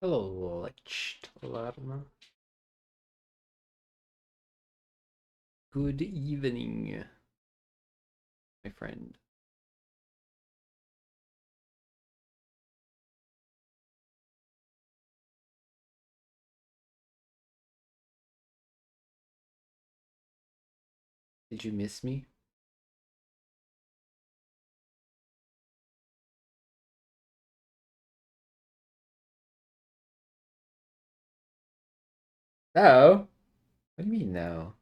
Hello, Larna. Good evening, my friend. Did you miss me? Oh, what do you mean no?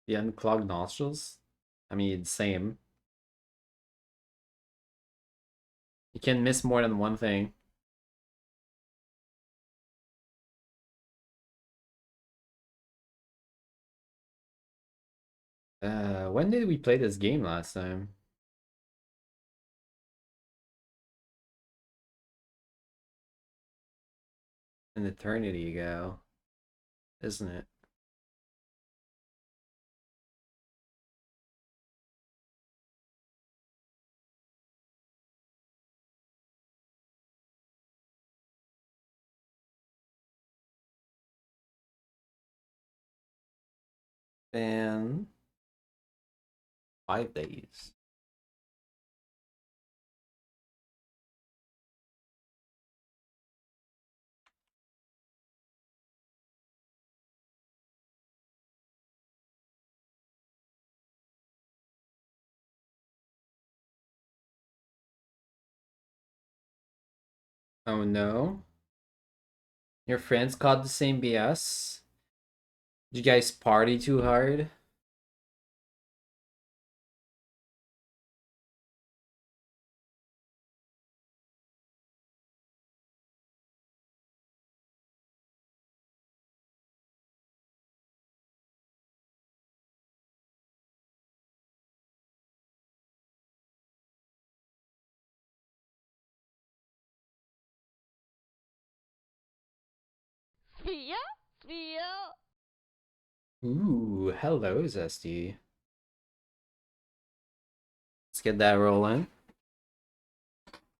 The unclogged nostrils? I mean, same. You can miss more than one thing. When did we play this game last time? An eternity ago, isn't it? And 5 days. Oh no. Your friends caught the same BS? Did you guys party too hard? Fia? Fia? Ooh, hello, Zesty. Let's get that rolling.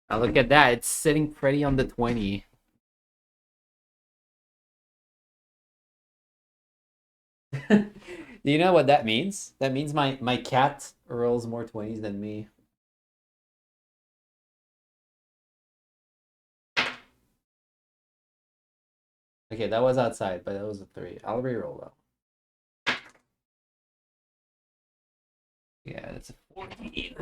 Now look at that, it's sitting pretty on the 20. Do you know what that means? That means my cat rolls more 20s than me. Okay, that was outside, but that was a 3. I'll re-roll though. Yeah, that's a 14.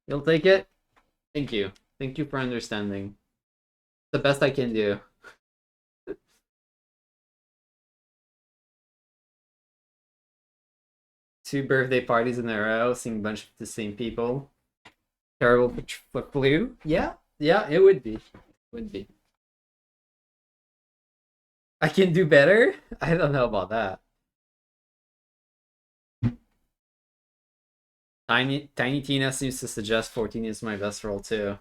You'll take it? Thank you. Thank you for understanding. The best I can do. 2 birthday parties in a row, seeing a bunch of the same people. Terrible for flu? Yeah, yeah, it would be. Would be. I can do better? I don't know about that. Tiny Tina seems to suggest 14 is my best roll too.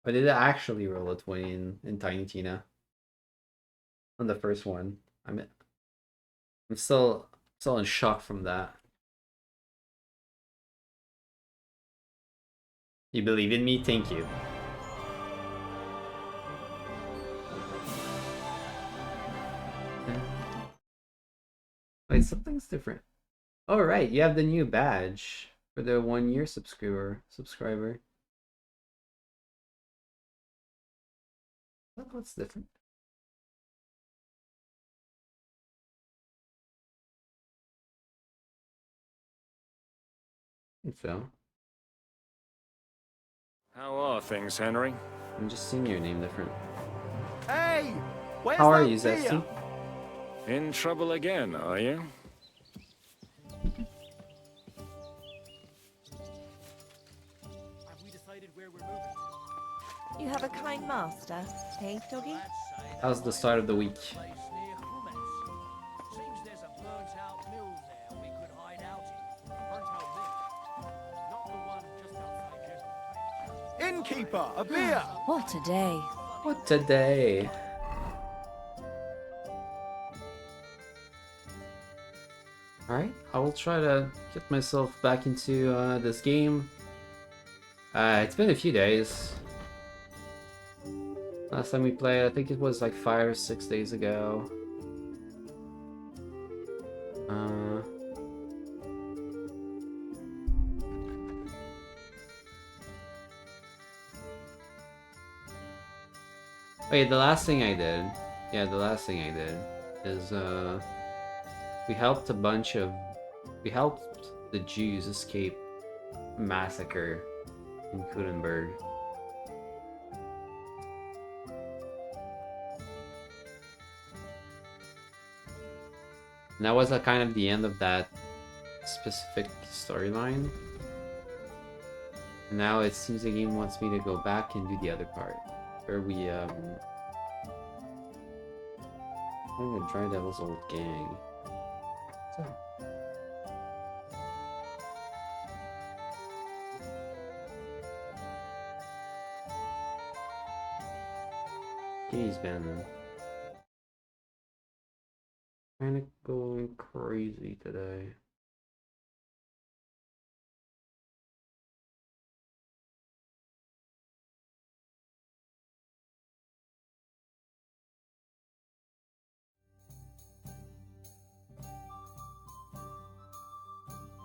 But did I actually roll a 20 in Tiny Tina? On the first one. I'm still in shock from that. You believe in me? Thank you. Wait, something's different. Oh right, you have the new badge for the 1 year subscriber. What's different? I think so. How are things, Henry? I'm just seeing your name different. Hey! Where's How are that you, beer? Zesty? In trouble again, are you? Have we decided where we're moving to? You have a kind master, eh, doggy? How's the start of the week? Place near Seems there's a burnt out mill there we could hide out in. Burnt out mill? Keeper, a beer! What a day. What today? Alright, I will try to get myself back into this game. It's been a few days. Last time we played, I think it was like 5 or 6 days ago. Wait, the last thing I did, is we helped the Jews escape massacre in Kudenberg. And that was kind of the end of that specific storyline. And now it seems the game wants me to go back and do the other part, where we I'm gonna try Devil's old gang. So. He's been kind of going crazy today.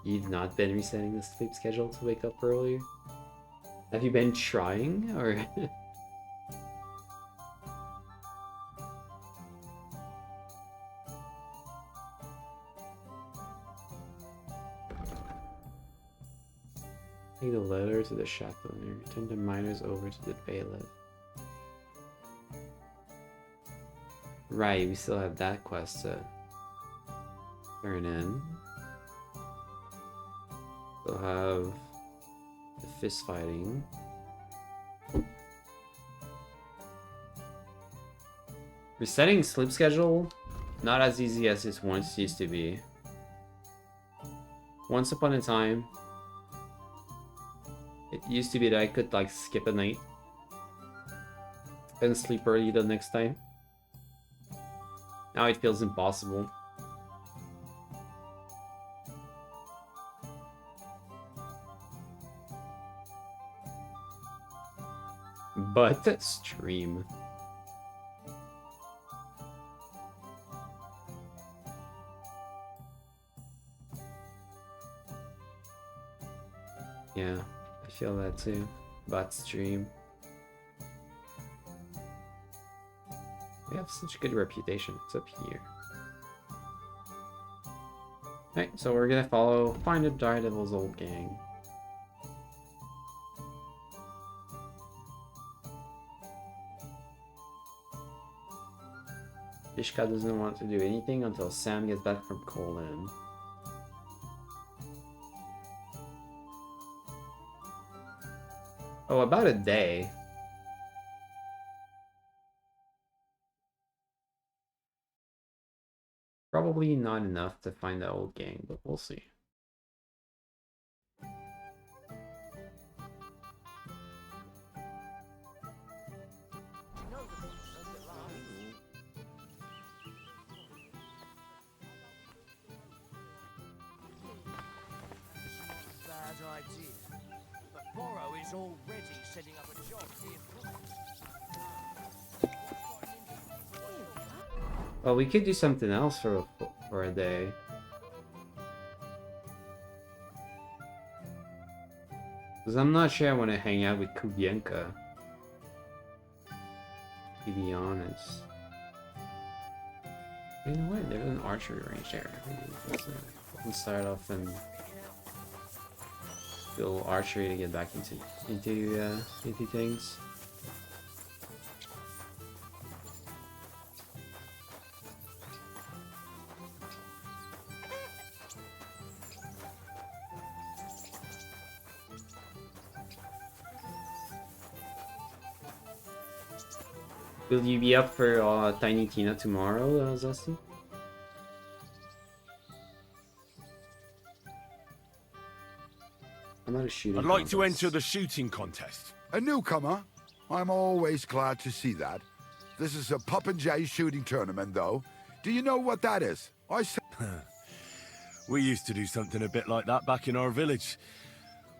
You've not been resetting the sleep schedule to wake up earlier? Have you been trying, or? Take the letter to the chateau and return the miners over to the bailiff. Right, we still have that quest to turn in. We'll have the fist fighting. Resetting sleep schedule, not as easy as it once used to be. Once upon a time, it used to be that I could like skip a night and sleep early the next time. Now it feels impossible. But stream. Yeah, I feel that too. But stream. We have such a good reputation. It's up here. Alright, so we're gonna find a Daredevil's old gang. Ishka doesn't want to do anything until Sam gets back from Colin. Oh, about a day. Probably not enough to find the old gang, but we'll see. Bad idea. But Borrow is already setting up a job here. Well, we could do something else for a day. Because I'm not sure I want to hang out with Kubienka. To be honest. You know what? There's an archery range there. Let's start off and do a little archery to get back into things. Will you be up for Tiny Tina tomorrow, Zesty? I'm not a shooting I'd like to contest. enter the shooting contest. A newcomer? I'm always glad to see that. This is a Popinjay shooting tournament, though. Do you know what that is? We used to do something a bit like that back in our village.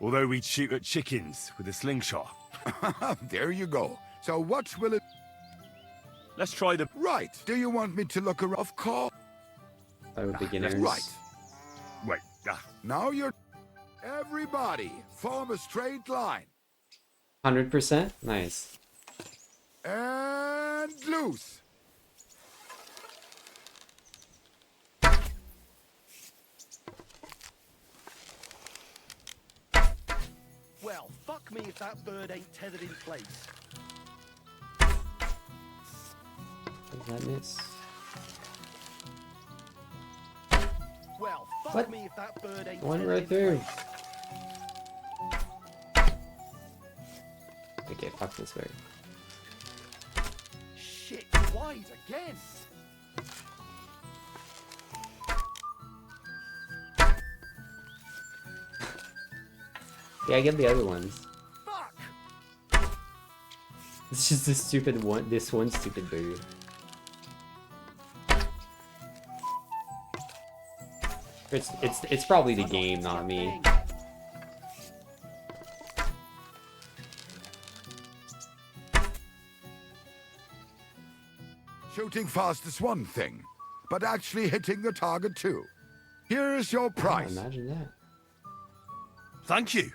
Although we'd shoot at chickens with a slingshot. There you go. So what will it... Let's try the... Right. Do you want me to look around? Of course. That were beginners. Right. Wait, Now you're... Everybody, form a straight line. 100%? Nice. And loose. Well, fuck me if that bird ain't tethered in place. Does that miss? Well, fuck What? me if that bird ain't One tethered right in through. place. Okay, fuck this bird. Shit, wide again. Yeah, I get the other ones. Fuck! It's just this stupid one. This one stupid bird. It's probably the game, not me. Shooting fast is one thing, but actually hitting the target too. Here is your Oh, prize. imagine that. Thank you.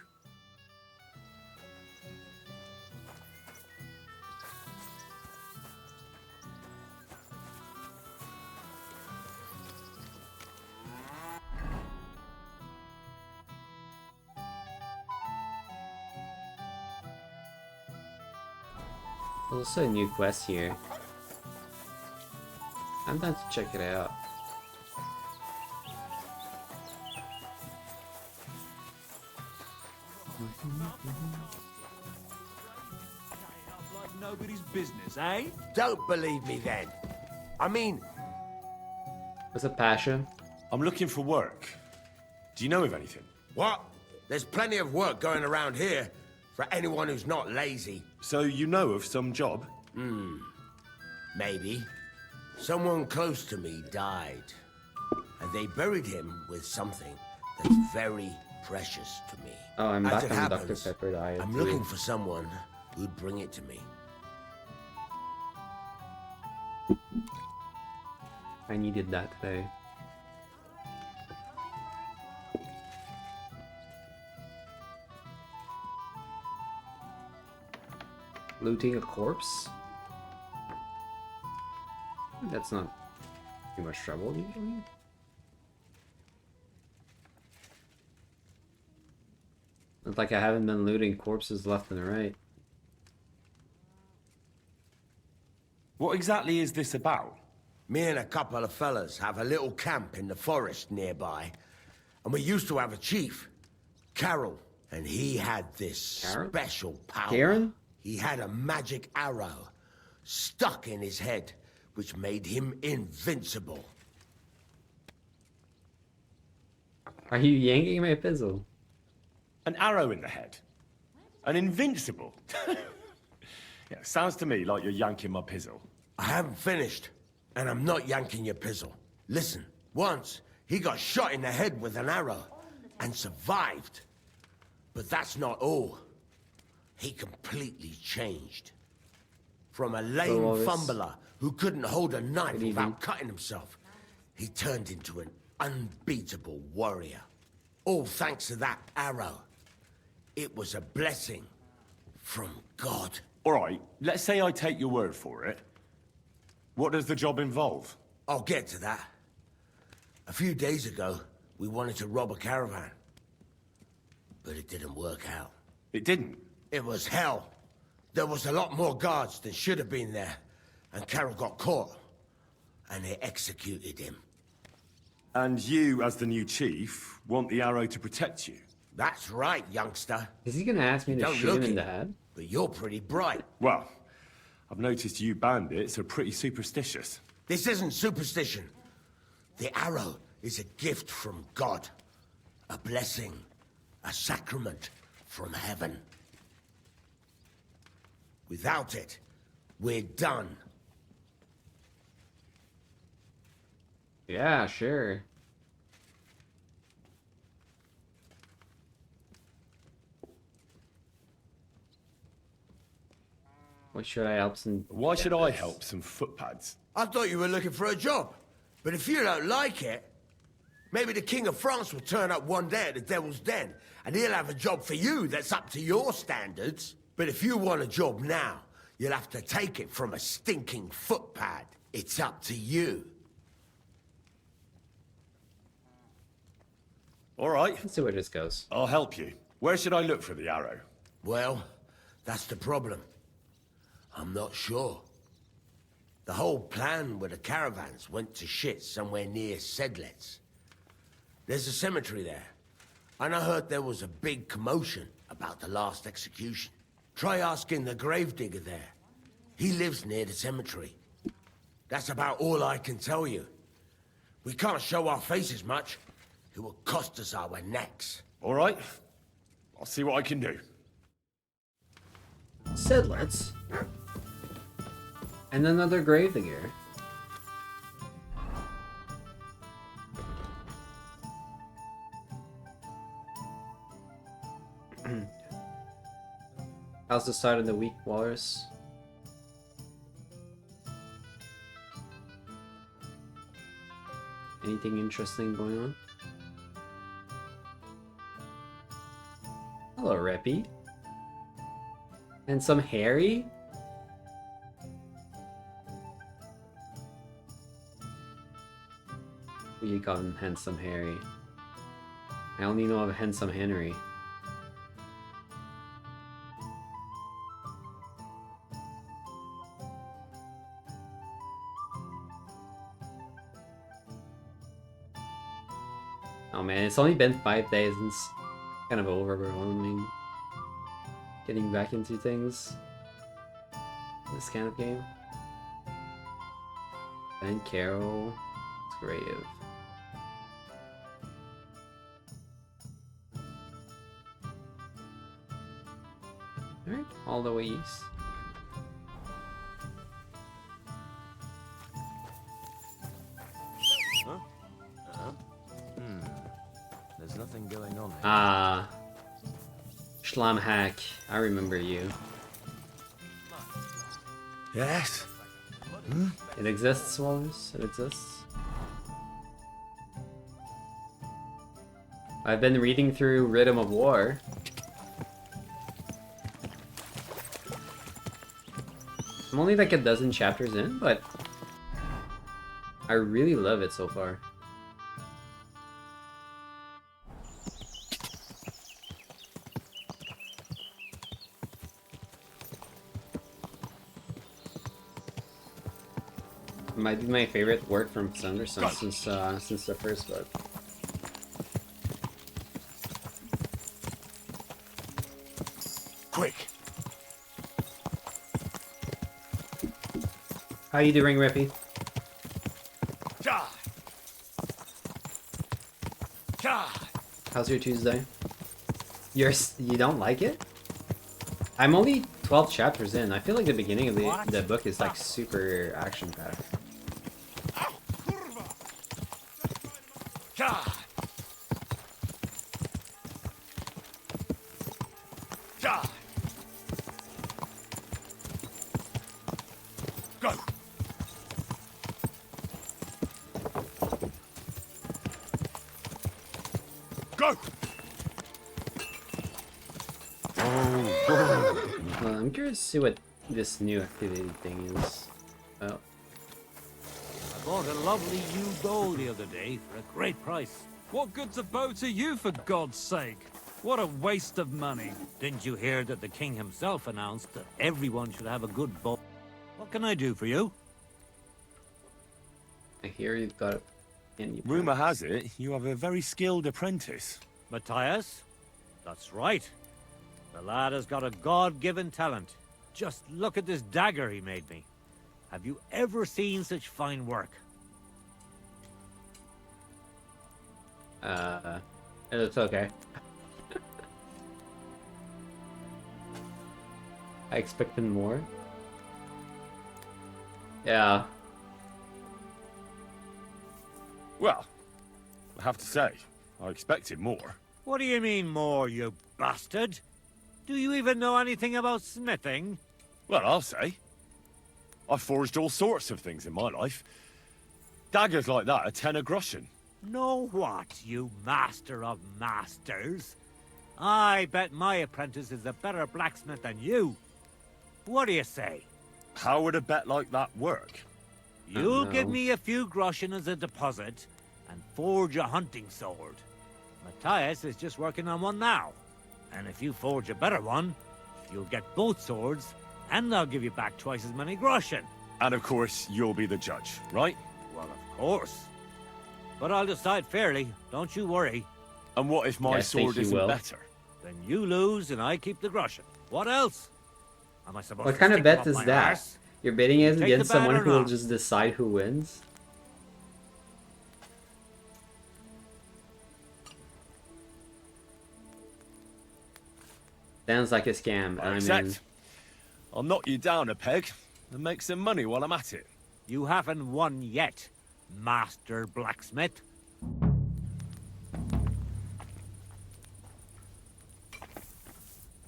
There's also a new quest here. I'm down to check it out. Like nobody's business, eh? Don't believe me then. I mean, What's up, Pasha? I'm looking for work. Do you know of anything? what? There's plenty of work going around here for anyone who's not lazy. So you know of some job? Maybe. Someone close to me died. And they buried him with something that's very precious to me. Oh, I'm As back it on the Dr. happens, Pepper diet. I'm too. looking for someone who'd bring it to me. I needed that today. Looting a corpse? That's not too much trouble usually. It's like I haven't been looting corpses left and right. What exactly is this about? Me and a couple of fellas have a little camp in the forest nearby. And we used to have a chief, Carol. And he had this Carol? special power. Karen? He had a magic arrow stuck in his head, which made him invincible. Are you yanking my pizzle? An arrow in the head? An invincible? Yeah, sounds to me like you're yanking my pizzle. I haven't finished, and I'm not yanking your pizzle. Listen, once he got shot in the head with an arrow and survived. But that's not all. He completely changed. From a lame Dolores. fumbler who couldn't hold a knife Good evening. without cutting himself, he turned into an unbeatable warrior. All thanks to that arrow. It was a blessing from God. All right, let's say I take your word for it. What does the job involve? I'll get to that. A few days ago, we wanted to rob a caravan. But it didn't work out. It didn't. It was hell. There was a lot more guards than should have been there. And Carol got caught. And they executed him. And you, as the new chief, want the arrow to protect you? That's right, youngster. Is he gonna ask me to Don't shoot him look in it. the head? But you're pretty bright. Well, I've noticed you bandits are pretty superstitious. This isn't superstition. The arrow is a gift from God. A blessing. A sacrament. from heaven. Without it, we're done. Yeah, sure. What should I help some? Why should I help some footpads? I thought you were looking for a job. But if you don't like it, maybe the King of France will turn up one day at the Devil's Den, and he'll have a job for you that's up to your standards. But if you want a job now, you'll have to take it from a stinking footpad. It's up to you. All right, Let's see where this goes. I'll help you. Where should I look for the arrow? Well, that's the problem. I'm not sure. The whole plan with the caravans went to shit somewhere near Sedlets. There's a cemetery there, and I heard there was a big commotion about the last execution. Try asking the gravedigger there. He lives near the cemetery. That's about all I can tell you. We can't show our faces much. It will cost us our necks. All right, I'll see what I can do. Sedlets. And another gravedigger. How's the side of the weak, Walrus? Anything interesting going on? Hello, Reppy. And some Harry? You call him Handsome Harry. I only know of Handsome Henry. Oh man, it's only been 5 days and it's kind of overwhelming getting back into things. This kind of game. And Carol. Grave. Alright, all the way east. There's nothing going on here. Ah. Schlamhack. I remember you. Yes? It exists, Wallace. It exists. I've been reading through Rhythm of War. I'm only like a dozen chapters in, but I really love it so far. It might be my favorite work from Sanderson since the first book. Quick! How you doing, Rippy? How's your Tuesday? You don't like it? I'm only 12 chapters in. I feel like the beginning of the book is like super action-packed. Go! Go! I'm curious to see what this new activity thing is. Oh. I bought a lovely new bow the other day for a great price. What good's a bow to you, for God's sake? What a waste of money. Didn't you hear that the king himself announced that everyone should have a good bow? What can I do for you? I hear you've got any Rumor has it you have a very skilled apprentice. Matthias? That's right. The lad has got a God-given talent. Just look at this dagger he made me. Have you ever seen such fine work? It looks okay. I expected more. Yeah. Well, I have to say, I expected more. What do you mean more, you bastard? Do you even know anything about smithing? Well, I'll say. I've forged all sorts of things in my life. Daggers like that are 10 a groschen. Know what, you master of masters? I bet my apprentice is a better blacksmith than you. What do you say? How would a bet like that work? You'll no. give me a few groschen as a deposit and forge a hunting sword. Matthias is just working on one now. And if you forge a better one, you'll get both swords and I'll give you back twice as many groschen. And of course, you'll be the judge, right? Well, of course. But I'll decide fairly, don't you worry. And what if my Yeah, I think sword you isn't will. better? Then you lose and I keep the groschen. What else? Am I supposed What to kind of stick bet up is my that? arse? You're betting You it take against the bet someone or who will not? just decide who wins? Sounds like a scam. I I mean, accept. I'll knock you down a peg and make some money while I'm at it. You haven't won yet, Master Blacksmith.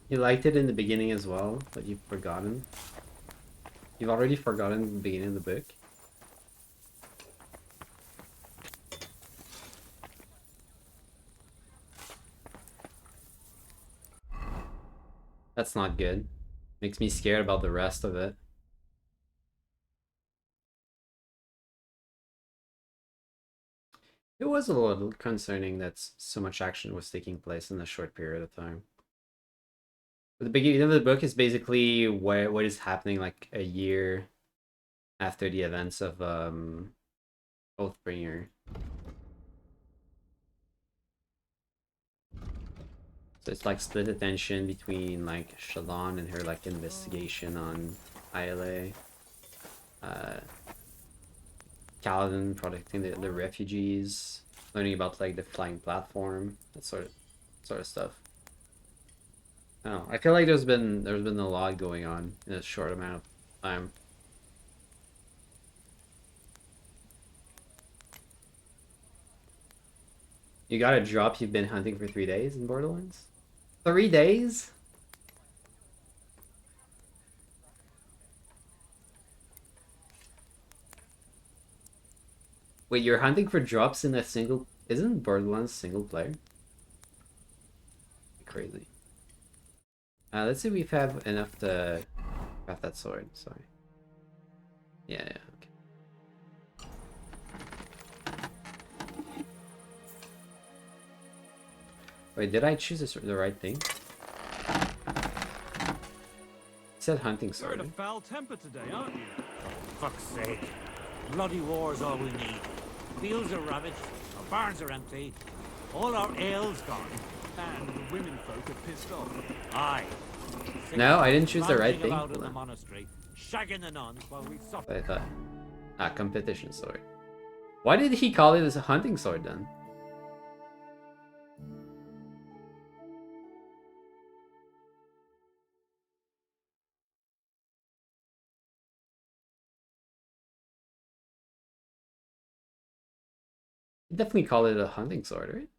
you liked it in the beginning as well, but you've forgotten. You've already forgotten the beginning of the book. That's not good. Makes me scared about the rest of it. It was a little concerning that so much action was taking place in a short period of time. But the beginning of the book is basically what is happening like a year after the events of Oathbringer. So it's like split attention between like Shalon and her like investigation on ILA. Kaladin protecting the refugees, learning about like the flying platform, that sort of stuff. I don't know. I feel like there's been a lot going on in a short amount of time. You got a drop. You've been hunting for 3 days in Borderlands. 3 days? Wait, you're hunting for drops in a single... Isn't Borderlands single player? Crazy. Let's see if we have enough to craft that sword. Sorry. Yeah, okay. Wait, did I choose the right thing? It said hunting You're in sword. a foul temper today, aren't you? Fuck's sake. Bloody war's all we need. Fields are ravaged, our barns are empty, all our ale's gone. And the women folk are pissed off. Aye. No, I didn't choose the right thing. About in Hold the on. monastery, shagging the nuns while we suffer. I thought. Competition sword. Why did he call it as a hunting sword then? He definitely call it a hunting sword, right?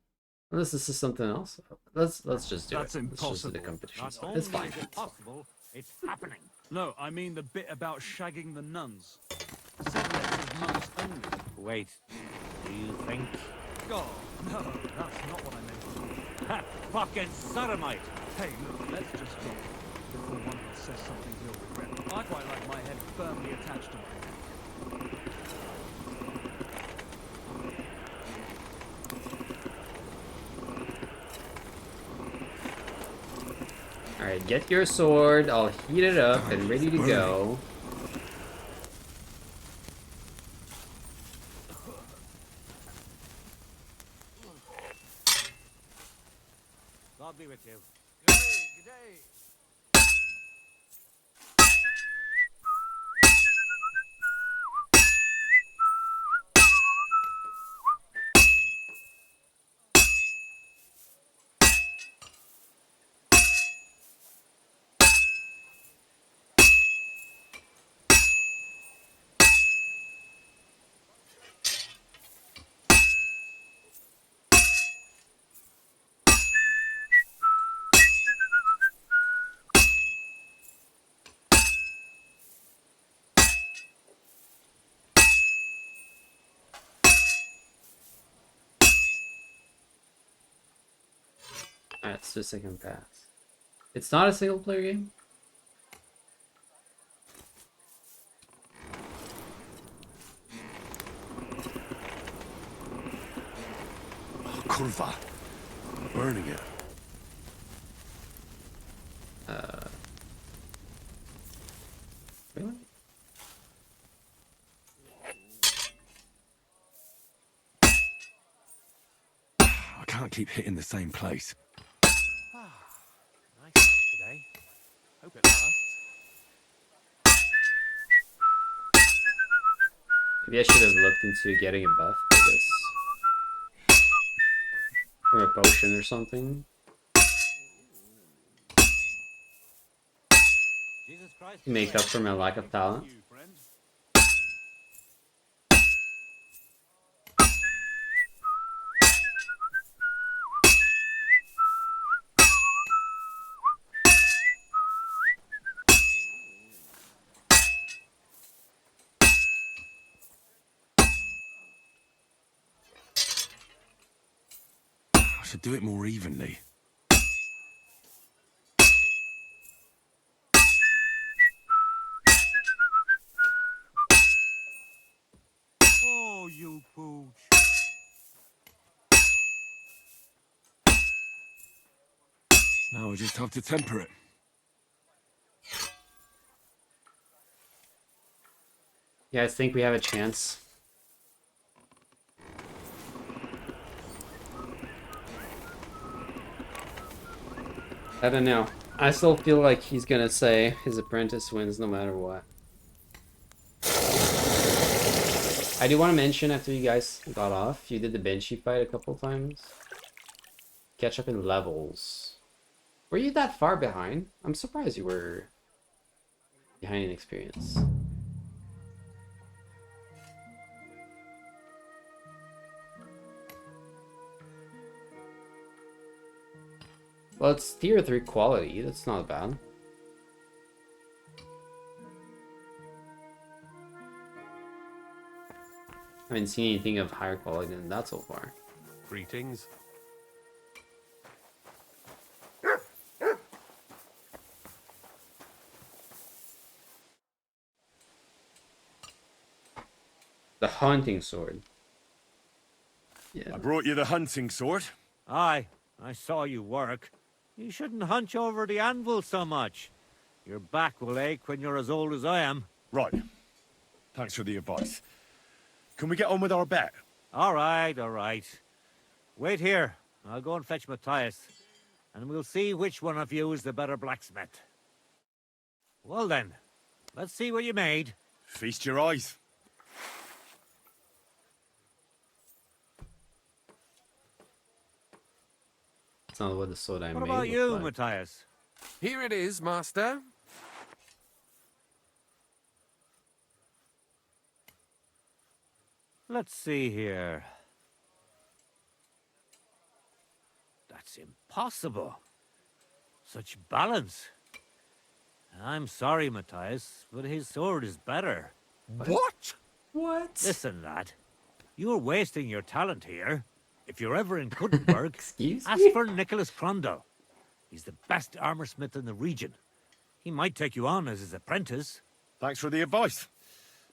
Unless this is something else. Let's just do That's it. Let's just do the impossible. competition Not sword. only It's fine. is it possible, it's happening. No, I mean the bit about shagging the nuns. Subject is monks only. Wait, do you think? God, no, that's not what I meant. Ha, fucking sodomite! Hey, look, let's just drop it before one of us says something he'll regret. I quite like my head firmly attached to my neck. Alright, get your sword. I'll heat it up and ready to go. God be with you. Good day. Alright, let's do second pass. It's not a single player game? Oh, kurva. Burning it. Really? I can't keep hitting the same place. Nice today. Hope it lasts. Maybe I should have looked into getting a buff for this. From a potion or something. Jesus Christ. Make up for my lack of talent. I should do it more evenly. Oh, you pooch. Now I just have to temper it. You guys think we have a chance? I don't know. I still feel like he's gonna say his apprentice wins no matter what. I do want to mention, after you guys got off, you did the Banshee fight a couple times. Catch up in levels. Were you that far behind? I'm surprised you were behind in experience. Well, it's tier 3 quality. That's not bad. I haven't seen anything of higher quality than that so far. Greetings. The hunting sword. Yeah. I brought you the hunting sword. Aye, I saw you work. You shouldn't hunch over the anvil so much. Your back will ache when you're as old as I am. Right. Thanks for the advice. Can we get on with our bet? All right, all right. Wait here. I'll go and fetch Matthias, and we'll see which one of you is the better blacksmith. Well then, let's see what you made. Feast your eyes. That's not what the sword I What made about looked you, like. Matthias? Here it is, Master. Let's see here. That's impossible. Such balance. I'm sorry, Matthias, but his sword is better. What? What? Listen, lad. You're wasting your talent here. If you're ever in Kuttenberg, Excuse ask me? for Nicholas Crondell. He's the best armorsmith in the region. He might take you on as his apprentice. Thanks for the advice.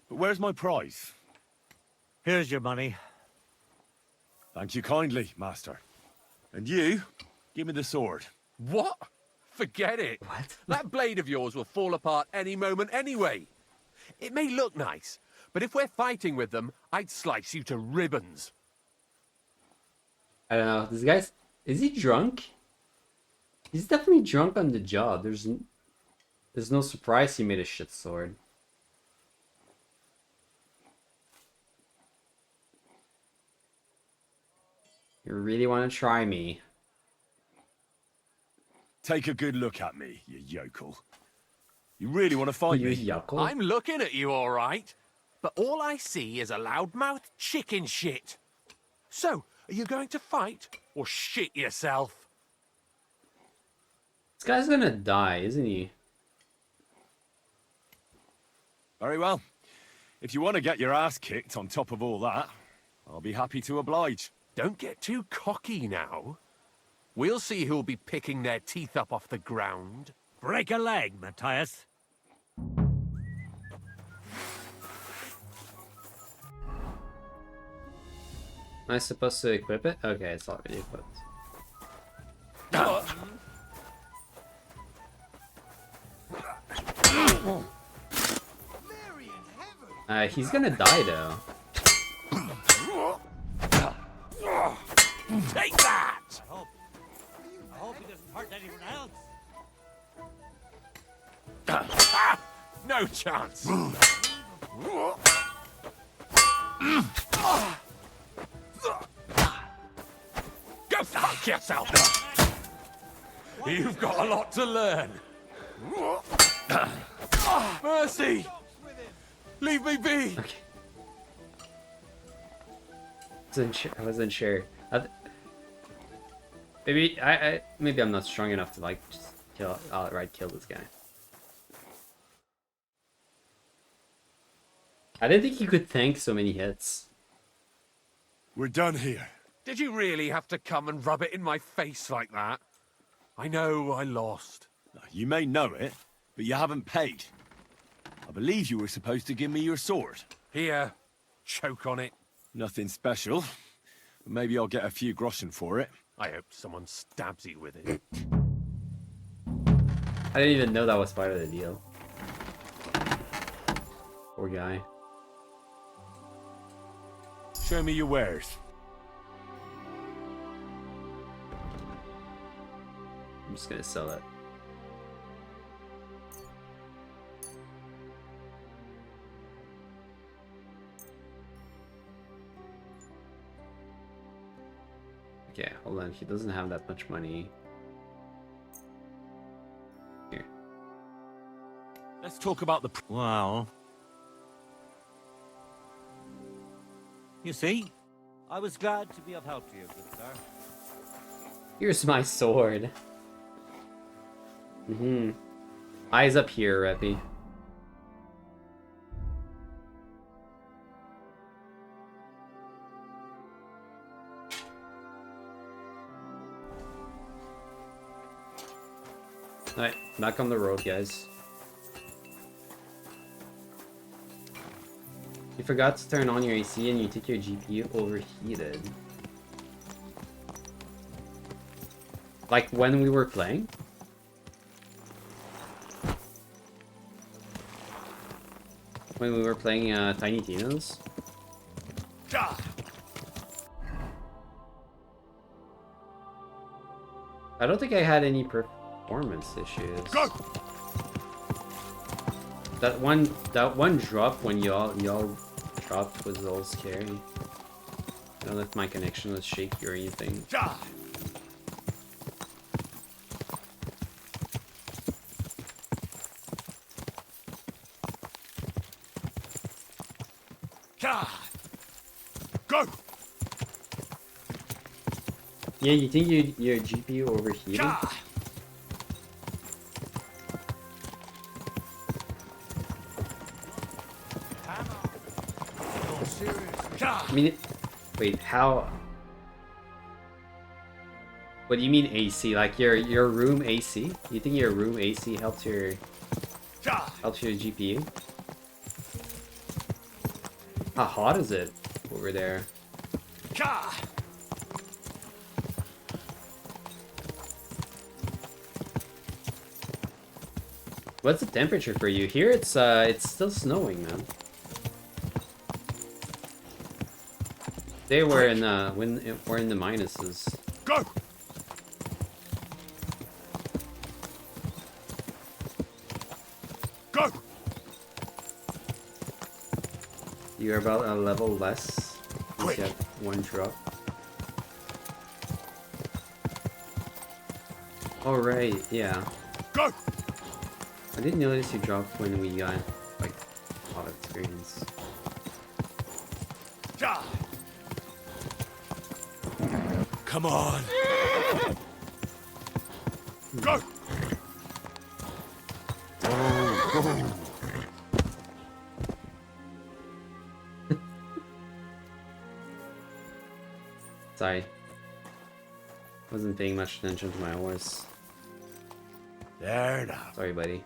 But where's my prize? Here's your money. Thank you kindly, Master. And you, give me the sword. What? Forget it. What? That blade of yours will fall apart any moment anyway. It may look nice, but if we're fighting with them, I'd slice you to ribbons. I don't know. This guy's... Is he drunk? He's definitely drunk on the job. There's no surprise he made a shit sword. You really want to try me? Take a good look at me, you yokel. You really want to fight You me? yokel? I'm looking at you all right, but all I see is a loudmouth chicken shit. So, are you going to fight or shit yourself? This guy's gonna die, isn't he? Very well. If you want to get your ass kicked on top of all that, I'll be happy to oblige. Don't get too cocky now. We'll see who'll be picking their teeth up off the ground. Break a leg, Matthias. Am I supposed to equip it? Okay, it's already equipped. He's gonna die though. Take that! I hope he doesn't hurt anyone else. No chance. Go fuck yourself! You've got a lot to learn. Mercy! Leave me be! Okay. I wasn't sure. Maybe maybe I'm not strong enough to like just outright kill this guy. I didn't think he could tank so many hits. We're done here. Did you really have to come and rub it in my face like that? I know I lost. You may know it, but you haven't paid. I believe you were supposed to give me your sword. Here, choke on it. Nothing special. Maybe I'll get a few groschen for it. I hope someone stabs you with it. I didn't even know that was part of the deal. Poor guy. Show me your wares. I'm just gonna sell it. Okay, hold on. He doesn't have that much money. Here. Let's talk about the... Well... You see? I was glad to be of help to you, good sir. Here's my sword. Eyes up here, Reppy. Alright, back on the road, guys. You forgot to turn on your AC and you think your GPU overheated. Like when we were playing? When we were playing Tiny Tina's? I don't think I had any performance issues. Go! That one drop when y'all dropped was all scary. I don't know if my connection was shaky or anything. Go! Yeah, you think your GPU overheated? I mean, wait, how? What do you mean AC? Like your room AC? You think your room AC helps your GPU? How hot is it over there? What's the temperature for you? Here it's still snowing, man. They were in when we're in the minuses. Go! Go! You're about a level less. You get one drop. All right, yeah. Go! I didn't notice you dropped when we got like a lot of experience. Come on! Go! Sorry. Wasn't paying much attention to my horse. There now. Sorry, buddy.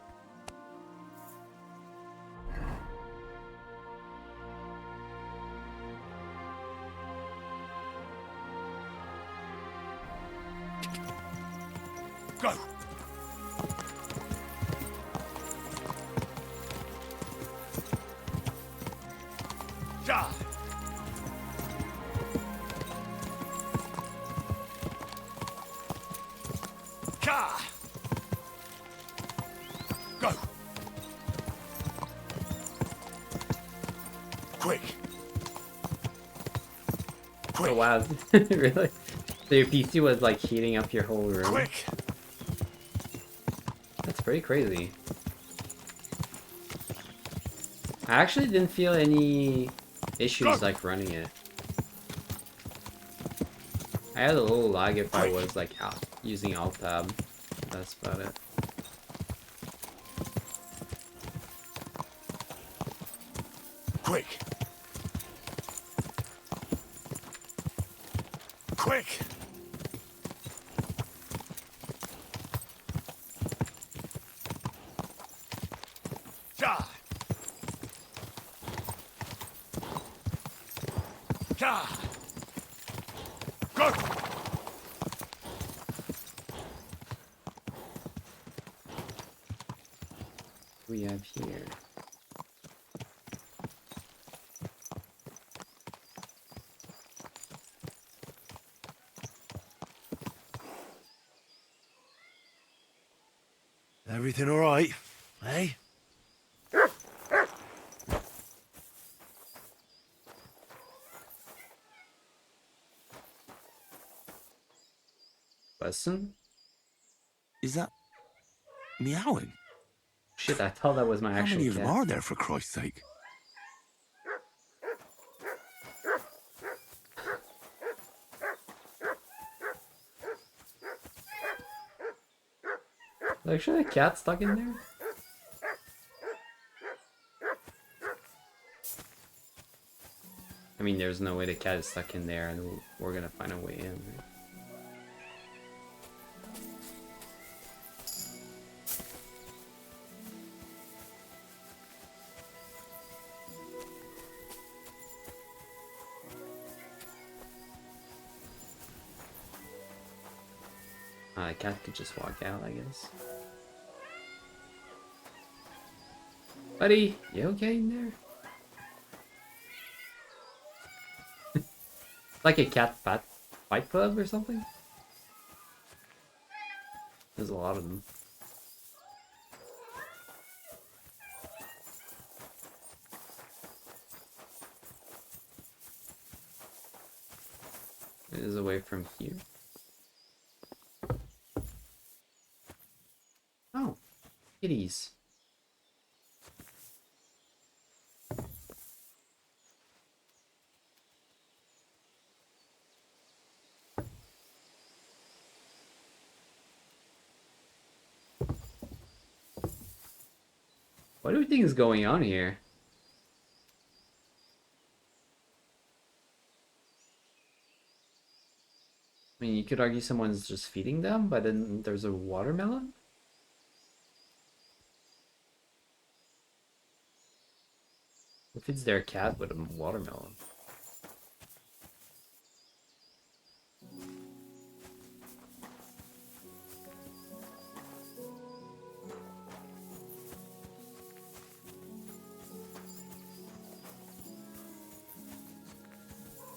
Go. Ja. Ka. Go. Quick. Oh wow, really? So your PC was like heating up your whole room? Quick. That's pretty crazy. I actually didn't feel any issues like running it. I had a little lag if I was like using Alt Tab. That's about it. Quick. Quick. Ja. Ja. Go. We have here. Everything all right, eh? Wesson? Is that meowing? Shit, I thought that was my How actual many of them cat. are there, for Christ's sake? Is actually a cat stuck in there? I mean, there's no way the cat is stuck in there and we're gonna find a way in, right? The cat could just walk out, I guess. Buddy, you okay in there? Like a cat fight club or something? There's a lot of them. It is away from here. Oh, kitties. What do you think is going on here? I mean, you could argue someone's just feeding them, but then there's a watermelon? If it's their cat with a watermelon.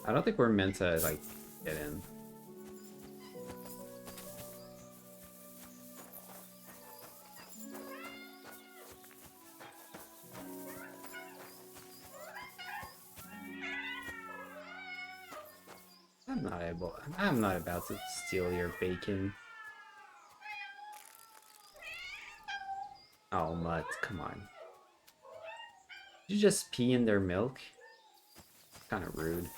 I don't think we're meant to, like, get in. I'm not about to steal your bacon. Oh, Mutt, come on. Did you just pee in their milk? Kind of rude.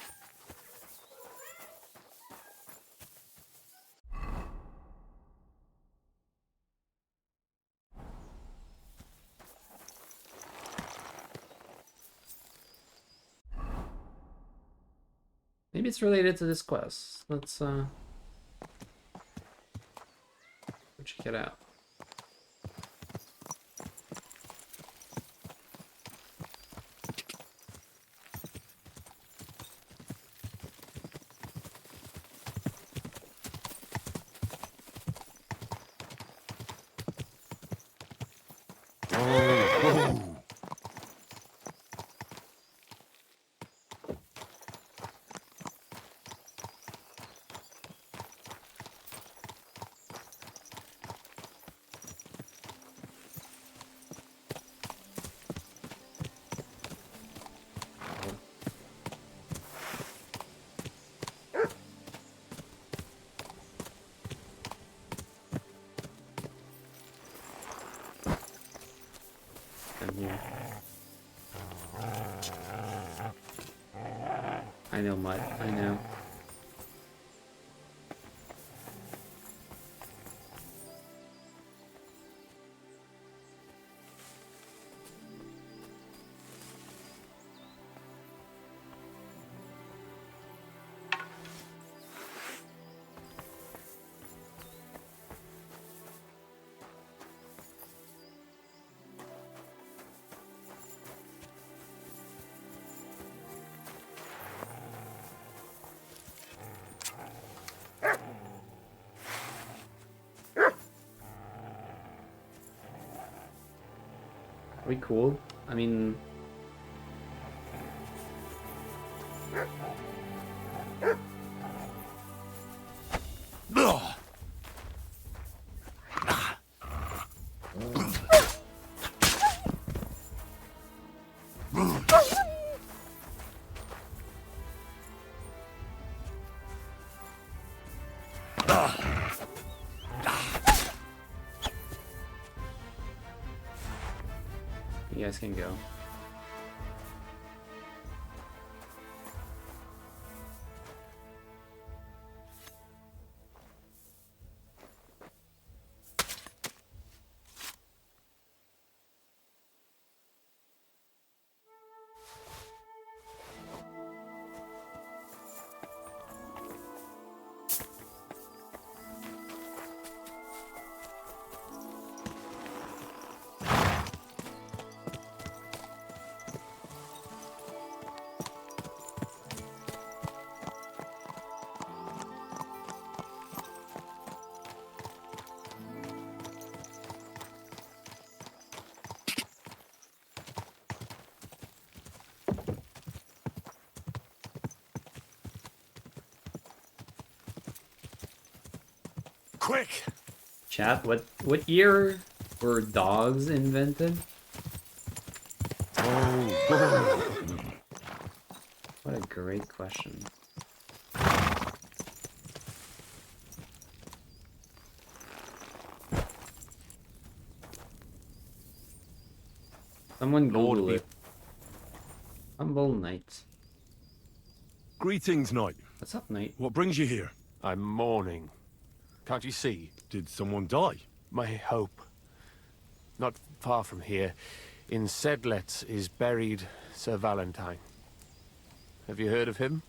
Maybe it's related to this quest. Let's check it out. Here. I know, Mud. I know. Are we cool? I mean... You guys can go. Quick! Chat, what year were dogs invented? What a great question. Someone Google it. Humble Knight. Greetings, Knight. What's up, Knight? What brings you here? I'm mourning. Can't you see? Did someone die? My hope. Not far from here, in Sedlets, is buried Sir Valentine. Have you heard of him?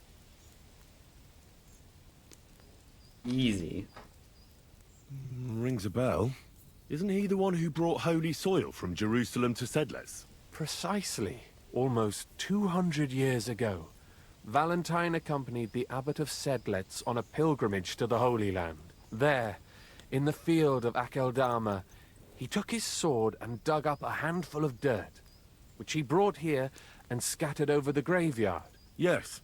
Easy. Rings a bell. Isn't he the one who brought holy soil from Jerusalem to Sedles? Precisely. Almost 200 years ago, Valentine accompanied the abbot of Sedlets on a pilgrimage to the Holy Land. There, in the field of Akeldama, he took his sword and dug up a handful of dirt, which he brought here and scattered over the graveyard. Yes.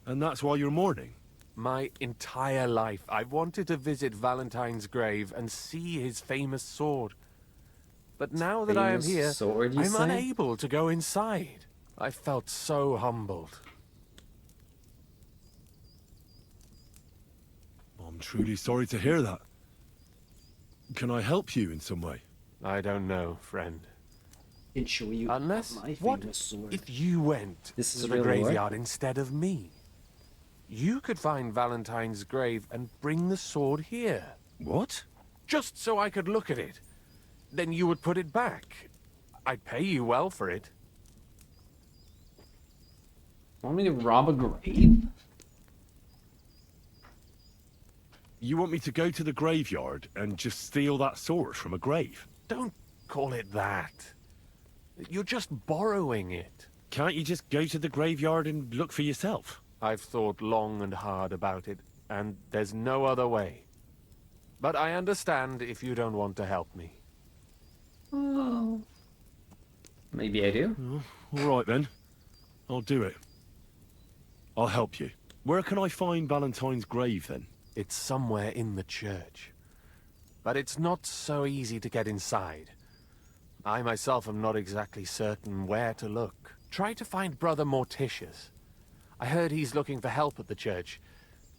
And that's why you're mourning? My entire life, I've wanted to visit Valentine's grave and see his famous sword. But now that I am here, sword, you I'm say? unable to go inside. I felt so humbled. I'm truly sorry to hear that. Can I help you in some way? I don't know, friend. Can show you Unless, my what famous sword. if you went This is to the real lore? graveyard instead of me? You could find Valentine's grave and bring the sword here. What? Just so I could look at it. Then you would put it back. I'd pay you well for it. Want me to rob a grave? You want me to go to the graveyard and just steal that sword from a grave? Don't call it that. You're just borrowing it. Can't you just go to the graveyard and look for yourself? I've thought long and hard about it, and there's no other way. But I understand if you don't want to help me. Oh. Maybe I do. All right then. I'll do it. I'll help you. Where can I find Valentine's grave then? It's somewhere in the church. But it's not so easy to get inside. I myself am not exactly certain where to look. Try to find Brother Morticius. I heard he's looking for help at the church.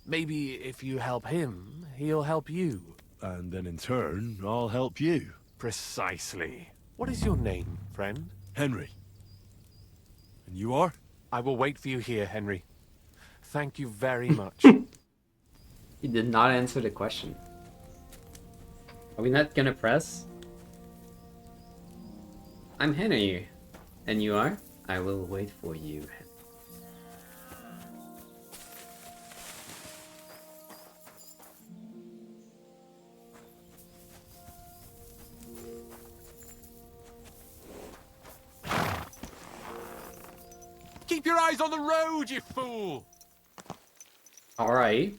Maybe if you help him, he'll help you. And then in turn, I'll help you. Precisely. What is your name, friend? Henry. And you are? I will wait for you here, Henry. Thank you very much. He did not answer the question. Are we not gonna press? I'm Henry. And you are? I will wait for you. Keep your eyes on the road, you fool! Alright.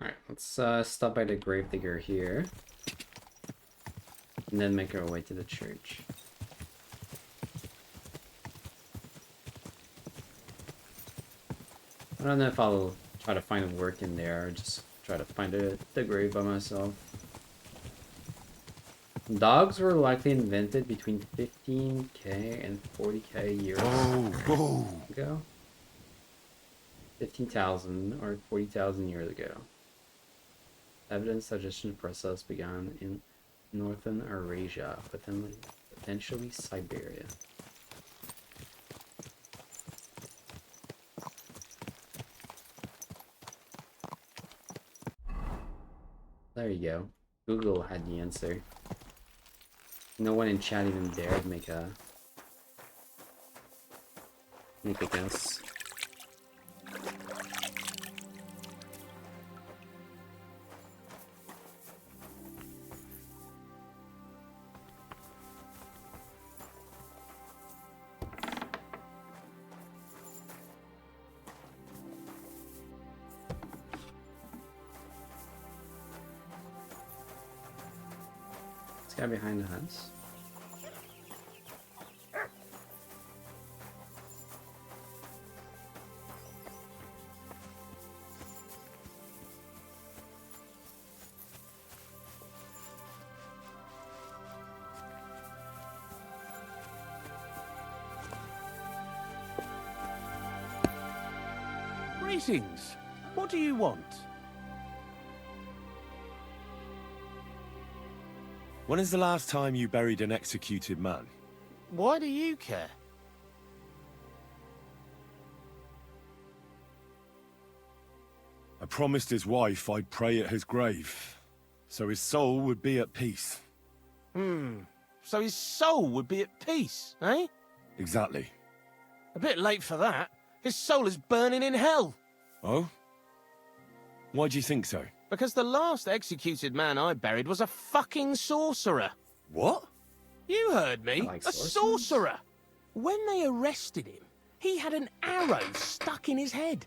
Alright, let's stop by the gravedigger here. And then make our way to the church. I don't know if I'll try to find work in there or just try to find the grave by myself. Dogs were likely invented between 15k and 40k years ago. 15,000 or 40,000 years ago. Evidence suggestion the process began in northern Eurasia, potentially Siberia. There you go. Google had the answer. No one in chat even dared make a guess. This guy behind the house. Greetings. What do you want? When is the last time you buried an executed man? Why do you care? I promised his wife I'd pray at his grave, so his soul would be at peace. So his soul would be at peace, eh? Exactly. A bit late for that. His soul is burning in hell. Oh? Why do you think so? Because the last executed man I buried was a fucking sorcerer. What? You heard me. Like a sorcerers? sorcerer. When they arrested him, he had an arrow stuck in his head.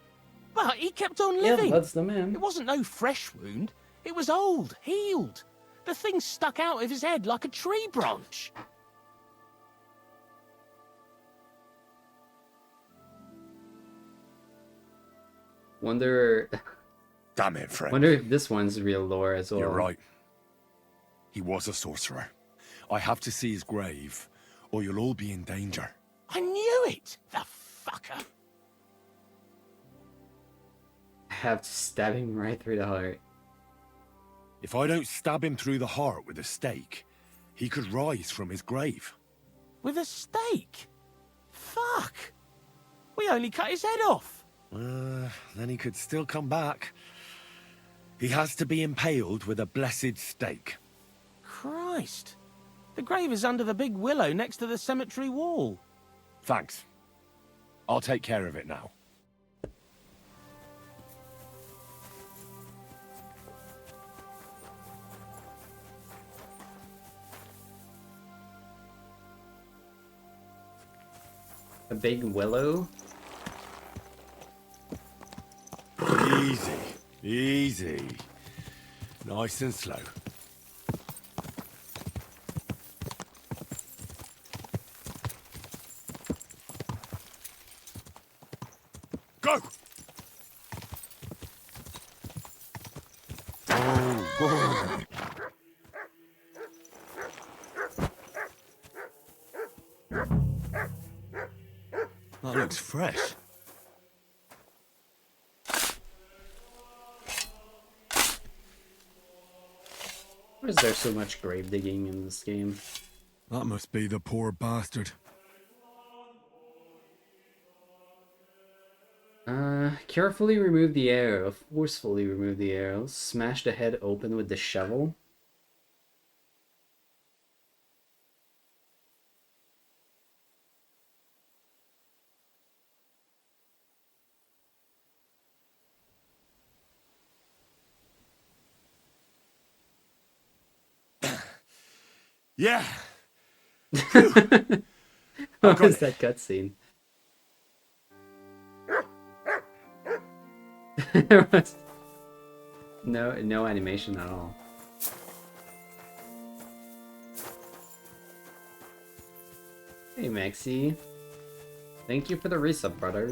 But he kept on living. Yeah, that's the man. It wasn't no fresh wound. It was old, healed. The thing stuck out of his head like a tree branch. Wonder Damn it, friend. wonder if this one's real lore as well. You're right. He was a sorcerer. I have to see his grave, or you'll all be in danger. I knew it, the fucker. I have to stab him right through the heart. If I don't stab him through the heart with a stake, he could rise from his grave. With a stake? Fuck. We only cut his head off. Then he could still come back. He has to be impaled with a blessed stake. Christ. The grave is under the big willow next to the cemetery wall. Thanks. I'll take care of it now. A big willow? Easy. Easy. Nice and slow. Go! Oh, that looks fresh. Why is there so much grave digging in this game? That must be the poor bastard. Carefully remove the arrow. Forcefully remove the arrow. Smash the head open with the shovel. Yeah. What was that cutscene? There was no animation at all. Hey Maxi. Thank you for the resub, brother.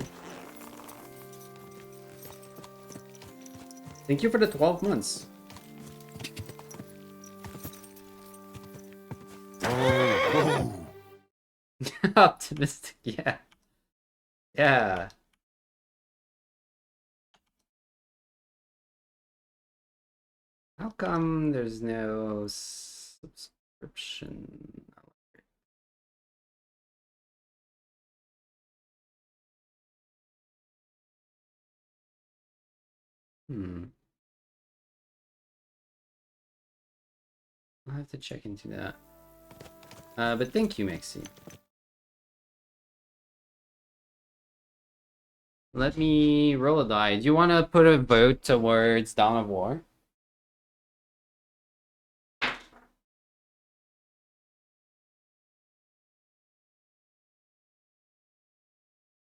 Thank you for the 12 months. Optimistic, yeah. Yeah. How come there's no subscription? I'll have to check into that. But thank you, Maxi. Let me roll a die. Do you want to put a vote towards Dawn of War?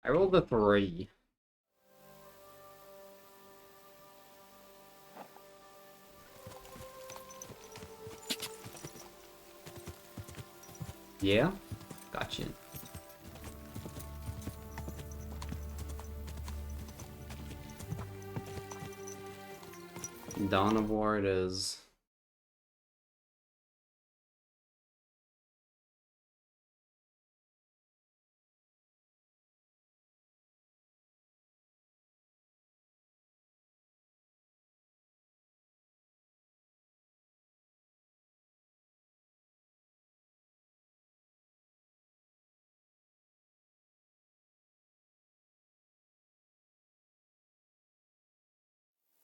I rolled a 3. Yeah? Gotcha. Dawn of War it is.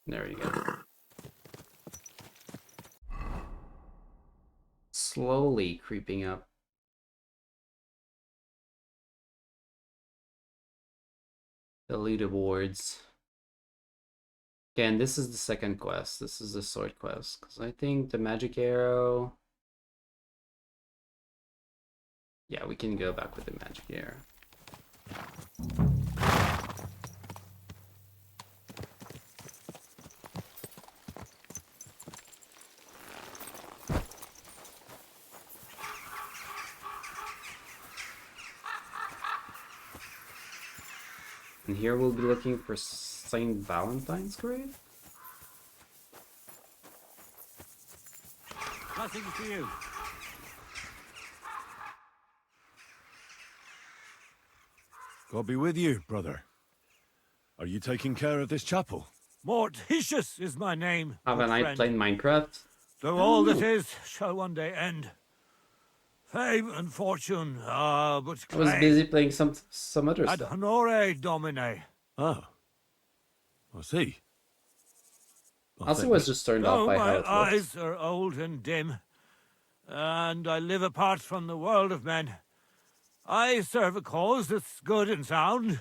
There you go. Slowly creeping up. The leaderboards. Again, this is the second quest. This is the sword quest. Because I think the magic arrow... Yeah, we can go back with the magic arrow. And here we'll be looking for Saint Valentine's grave? Nothing for you. God be with you, brother. Are you taking care of this chapel? Mortitius is my name. Have good a night friend. playing Minecraft? Though all that is shall one day end. Fame and fortune are but I was clay. busy playing some other Ad stuff. honore domine. Oh. I see. I Also think. was just turned off Oh, by how my it looks. eyes are old and dim. and I live apart from the world of men. I serve a cause that's good and sound,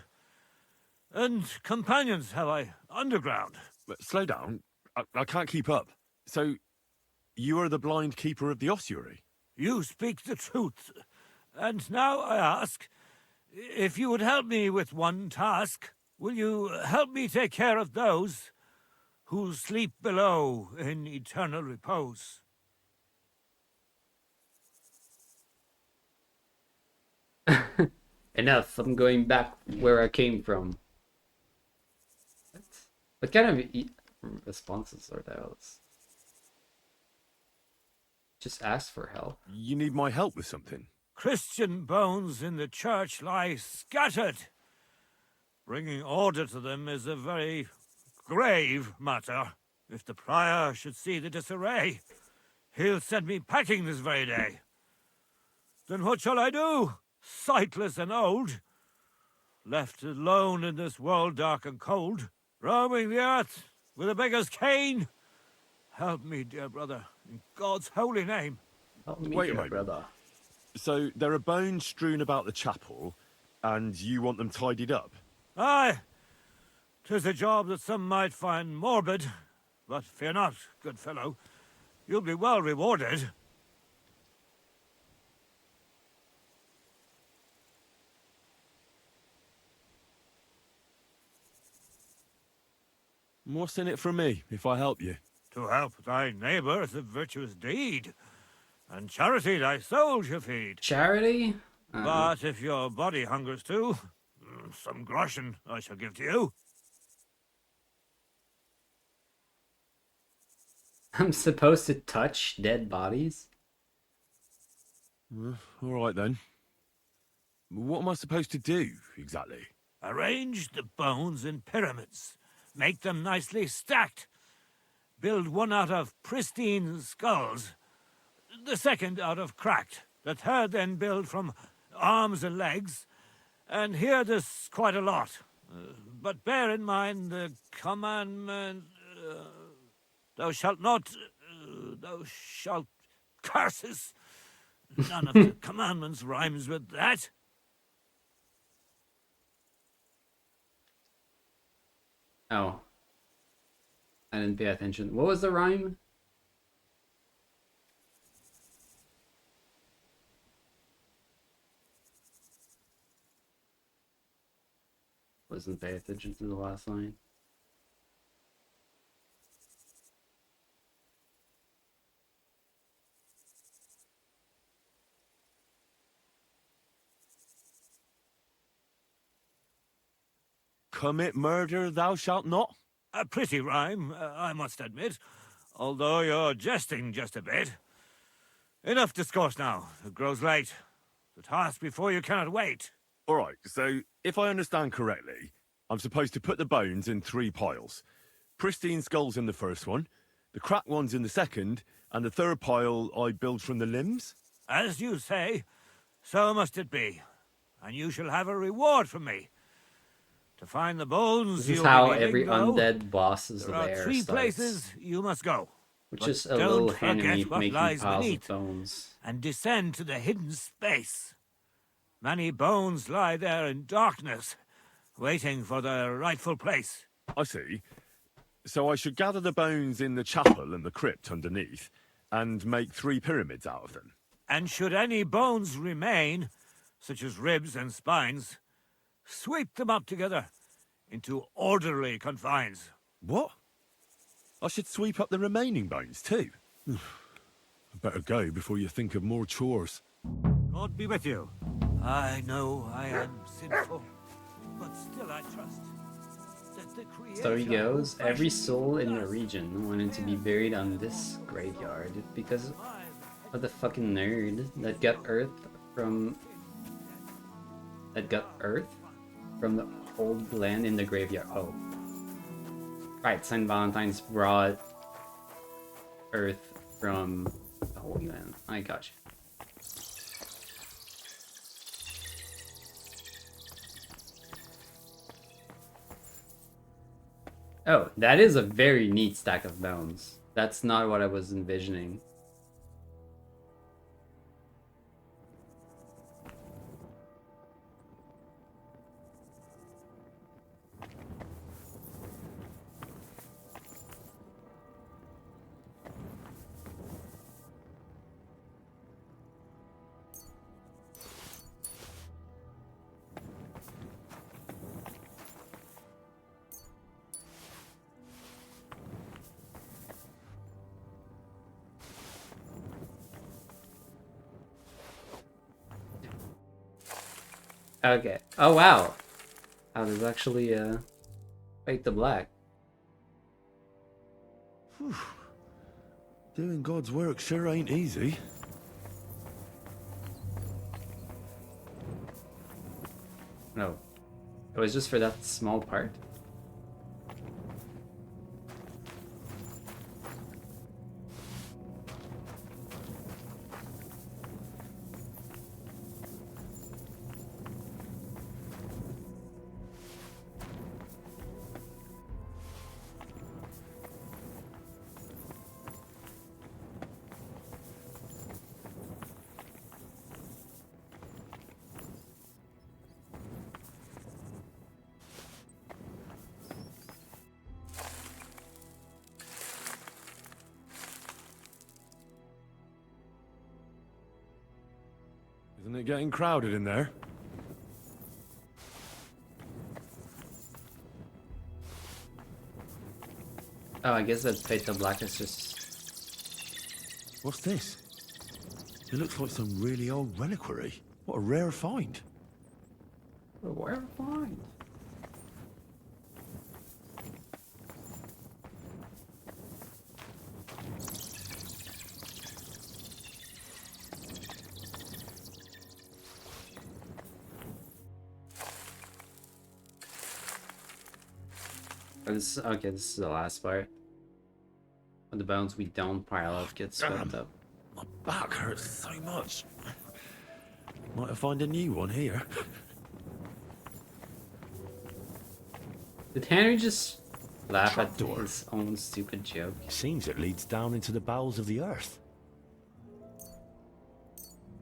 and companions have I underground. But slow down. I can't keep up. So, you are the blind keeper of the ossuary? You speak the truth, and now I ask, if you would help me with one task, will you help me take care of those who sleep below in eternal repose? Enough. I'm going back where I came from. What kind of responses are those? Just ask for help. You need my help with something? Christian bones in the church lie scattered. Bringing order to them is a very grave matter. If the prior should see the disarray, he'll send me packing this very day. Then what shall I do, sightless and old? Left alone in this world dark and cold, roaming the earth with a beggar's cane? Help me, dear brother, in God's holy name. Help me, Wait a dear moment. brother. So, there are bones strewn about the chapel, and you want them tidied up? Aye, 'tis a job that some might find morbid, but fear not, good fellow. You'll be well rewarded. What's in it for me, if I help you? To help thy neighbour is a virtuous deed, and charity thy soul shall feed. Charity? But if your body hungers too, some groschen I shall give to you. I'm supposed to touch dead bodies? All right then. What am I supposed to do, exactly? Arrange the bones in pyramids. Make them nicely stacked. Build one out of pristine skulls, the second out of cracked, the third then build from arms and legs, and here there's quite a lot. But bear in mind the commandment, thou shalt not, thou shalt curses. None of the commandments rhymes with that. Oh. I didn't pay attention. What was the rhyme? Wasn't pay attention to the last line. Commit murder thou shalt not? A pretty rhyme, I must admit, although you're jesting just a bit. Enough discourse now. It grows late. The task before you cannot wait. All right, so if I understand correctly, I'm supposed to put the bones in 3 piles. Pristine skulls in the first one, the cracked ones in the second, and the third pile I build from the limbs? As you say, so must it be. And you shall have a reward from me. To find the bones, This is you'll how be every bingo. undead boss's There are lair 3 starts. places you must go. Which But is a don't little forget enemy what making lies piles beneath. of bones. And descend to the hidden space. Many bones lie there in darkness, waiting for their rightful place. I see. So I should gather the bones in the chapel and the crypt underneath, and make 3 pyramids out of them. And should any bones remain, such as ribs and spines, sweep them up together into orderly confines. What? I should sweep up the remaining bones too? I better go before you think of more chores. God be with you. I know I am sinful, but still I trust that the Creator... So he goes, every soul in the region wanted to be buried on this graveyard because of the fucking nerd that got Earth from the old land in the graveyard. Oh. Right, Saint Valentine's brought Earth from the Holy Land. I got you. Oh, that is a very neat stack of bones. That's not what I was envisioning. Okay. Oh wow. Oh, there's actually fade to black. Doing God's work sure ain't easy. No. It was just for that small part? Isn't it getting crowded in there? Oh, I guess that fade to black is just... What's this? It looks like some really old reliquary. What a rare find. Where find? Okay, this is the last part. When the bones we don't pile up get swept up. My back hurts so much. Might have found a new one here. Did Henry just laugh at Trapdoor. his own stupid joke? Seems it leads down into the bowels of the earth.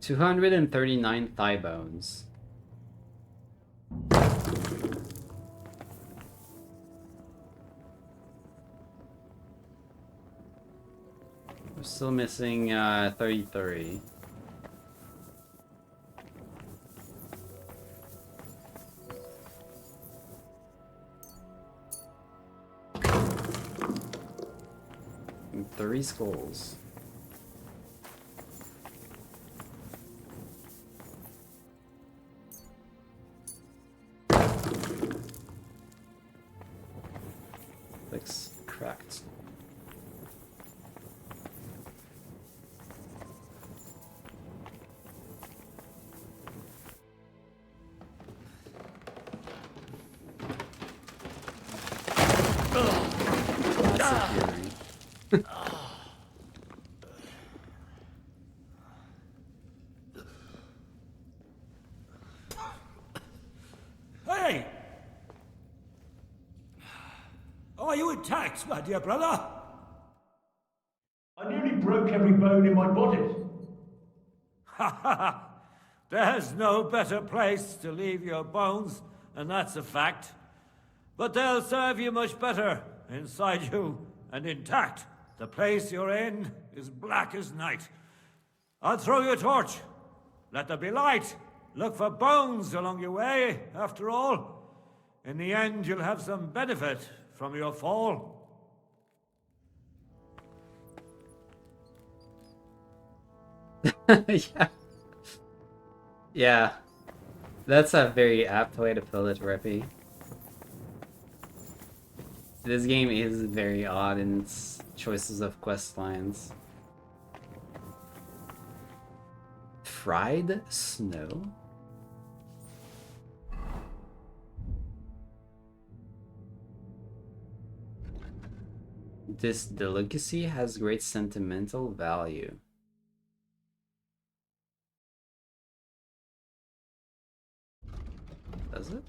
239 thigh bones. We're still missing 33. And 3 skulls. Looks cracked. Classic Fury. Hey! Are you attacked, my dear brother? I nearly broke every bone in my body. Ha ha ha! There's no better place to leave your bones, and that's a fact. But they'll serve you much better inside you and intact. The place you're in is black as night. I'll throw you a torch. Let there be light. Look for bones along your way, after all. In the end, you'll have some benefit from your fall. Yeah. Yeah. That's a very apt way to put it, Rippy. This game is very odd in its choices of quest lines. Fried snow? This delicacy has great sentimental value. Does it?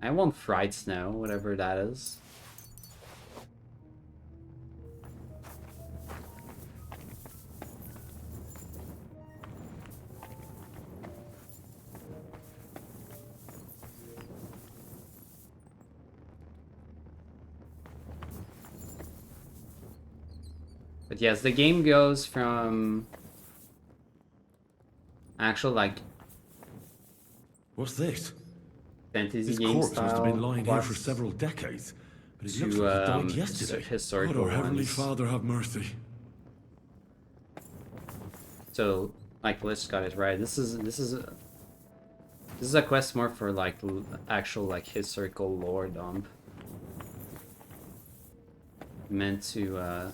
I want fried snow, whatever that is. But yes, the game goes from actual like What's this? fantasy This game corpse style must have been lying here for quests several decades, but it to, looks like it died yesterday. historical God, our Heavenly ones. Father have mercy. So, like, Liz got it right. This is a quest more for like actual like historical lore dump, meant to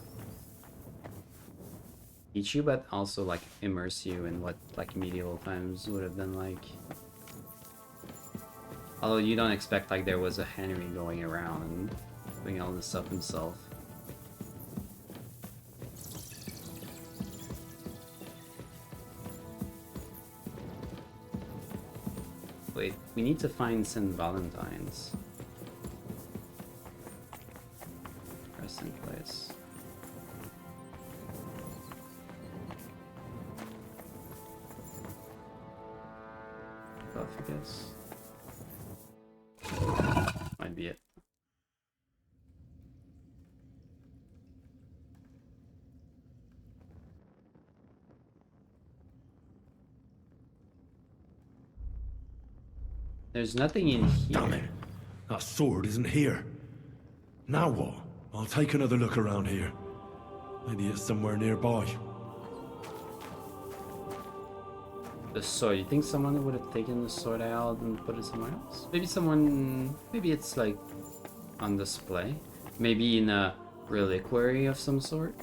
teach you, but also like immerse you in what like medieval times would have been like. Although you don't expect like there was a Henry going around and doing all this stuff himself. Wait, we need to find St. Valentine's. Resting place. Buff, I guess. Might be it. There's nothing in here. Damn it. That sword isn't here. Now what? I'll take another look around here. Maybe it's somewhere nearby. The sword. You think someone would have taken the sword out and put it somewhere else? Maybe someone... Maybe it's like on display. Maybe in a reliquary of some sort.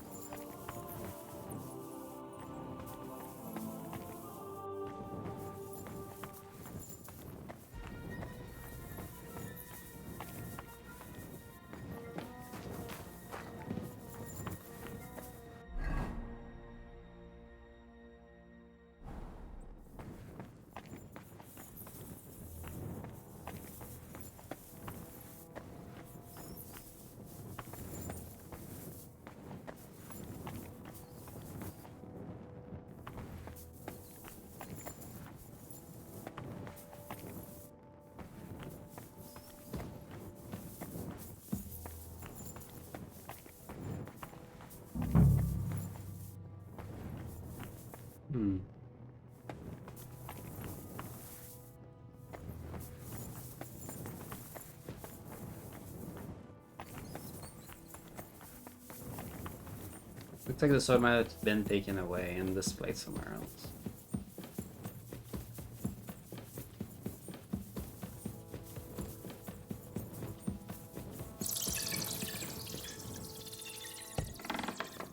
Looks like the sword might have been taken away and displayed somewhere else.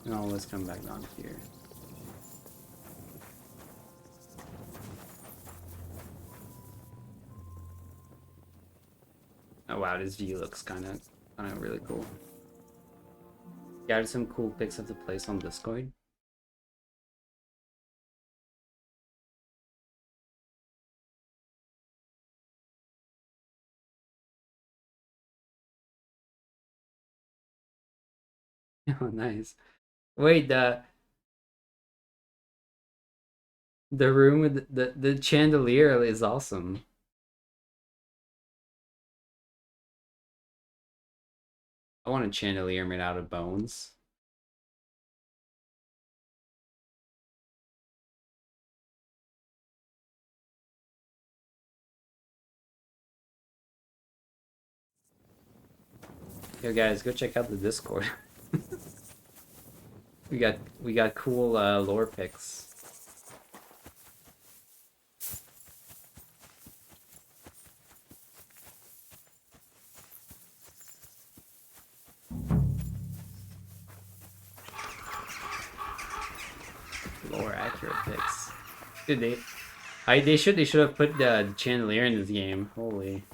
No, let's come back down here. Oh wow, this view looks kind of really cool. Got some cool pics of the place on Discord. Oh, nice. Wait, the room with the chandelier is awesome. I want a chandelier made out of bones. Yo guys, go check out the Discord. we got cool lore pics. Lore accurate pics. Dude, they should have put the chandelier in this game. Holy.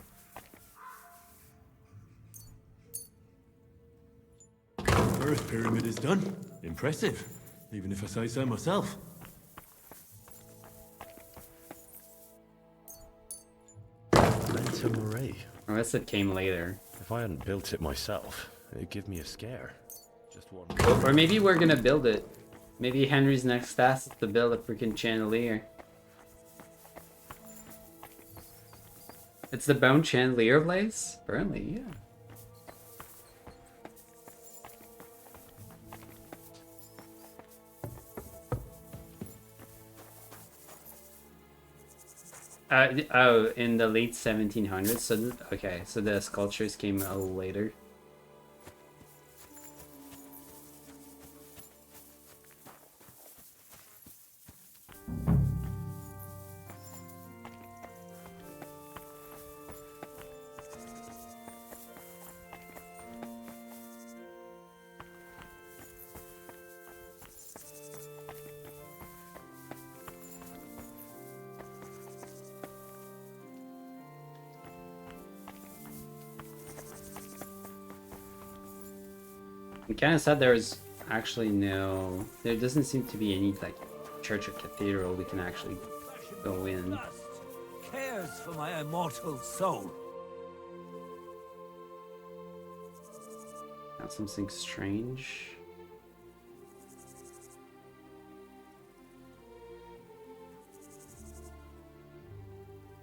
First pyramid is done. Impressive, even if I say so myself. Lenta Marie. Unless it came later. If I hadn't built it myself, it'd give me a scare. Just one. Or maybe we're gonna build it. Maybe Henry's next task is to build a freaking chandelier. It's the bone chandelier place? Apparently, yeah. Oh, in the late 1700s. So okay, so the sculptures came a little later. We kind of said there's actually no... There doesn't seem to be any, like, church or cathedral we can actually go in. Cares for my immortal soul. That's something strange.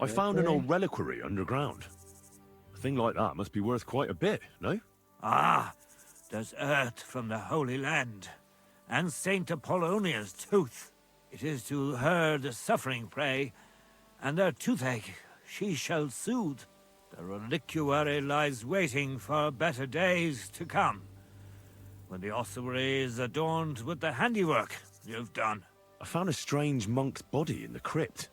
I found an old reliquary underground. A thing like that must be worth quite a bit, no? Ah, there's earth from the Holy Land, and Saint Apollonia's tooth. It is to her the suffering pray, and their toothache she shall soothe. The reliquary lies waiting for better days to come, when the ossuary is adorned with the handiwork you've done. I found a strange monk's body in the crypt.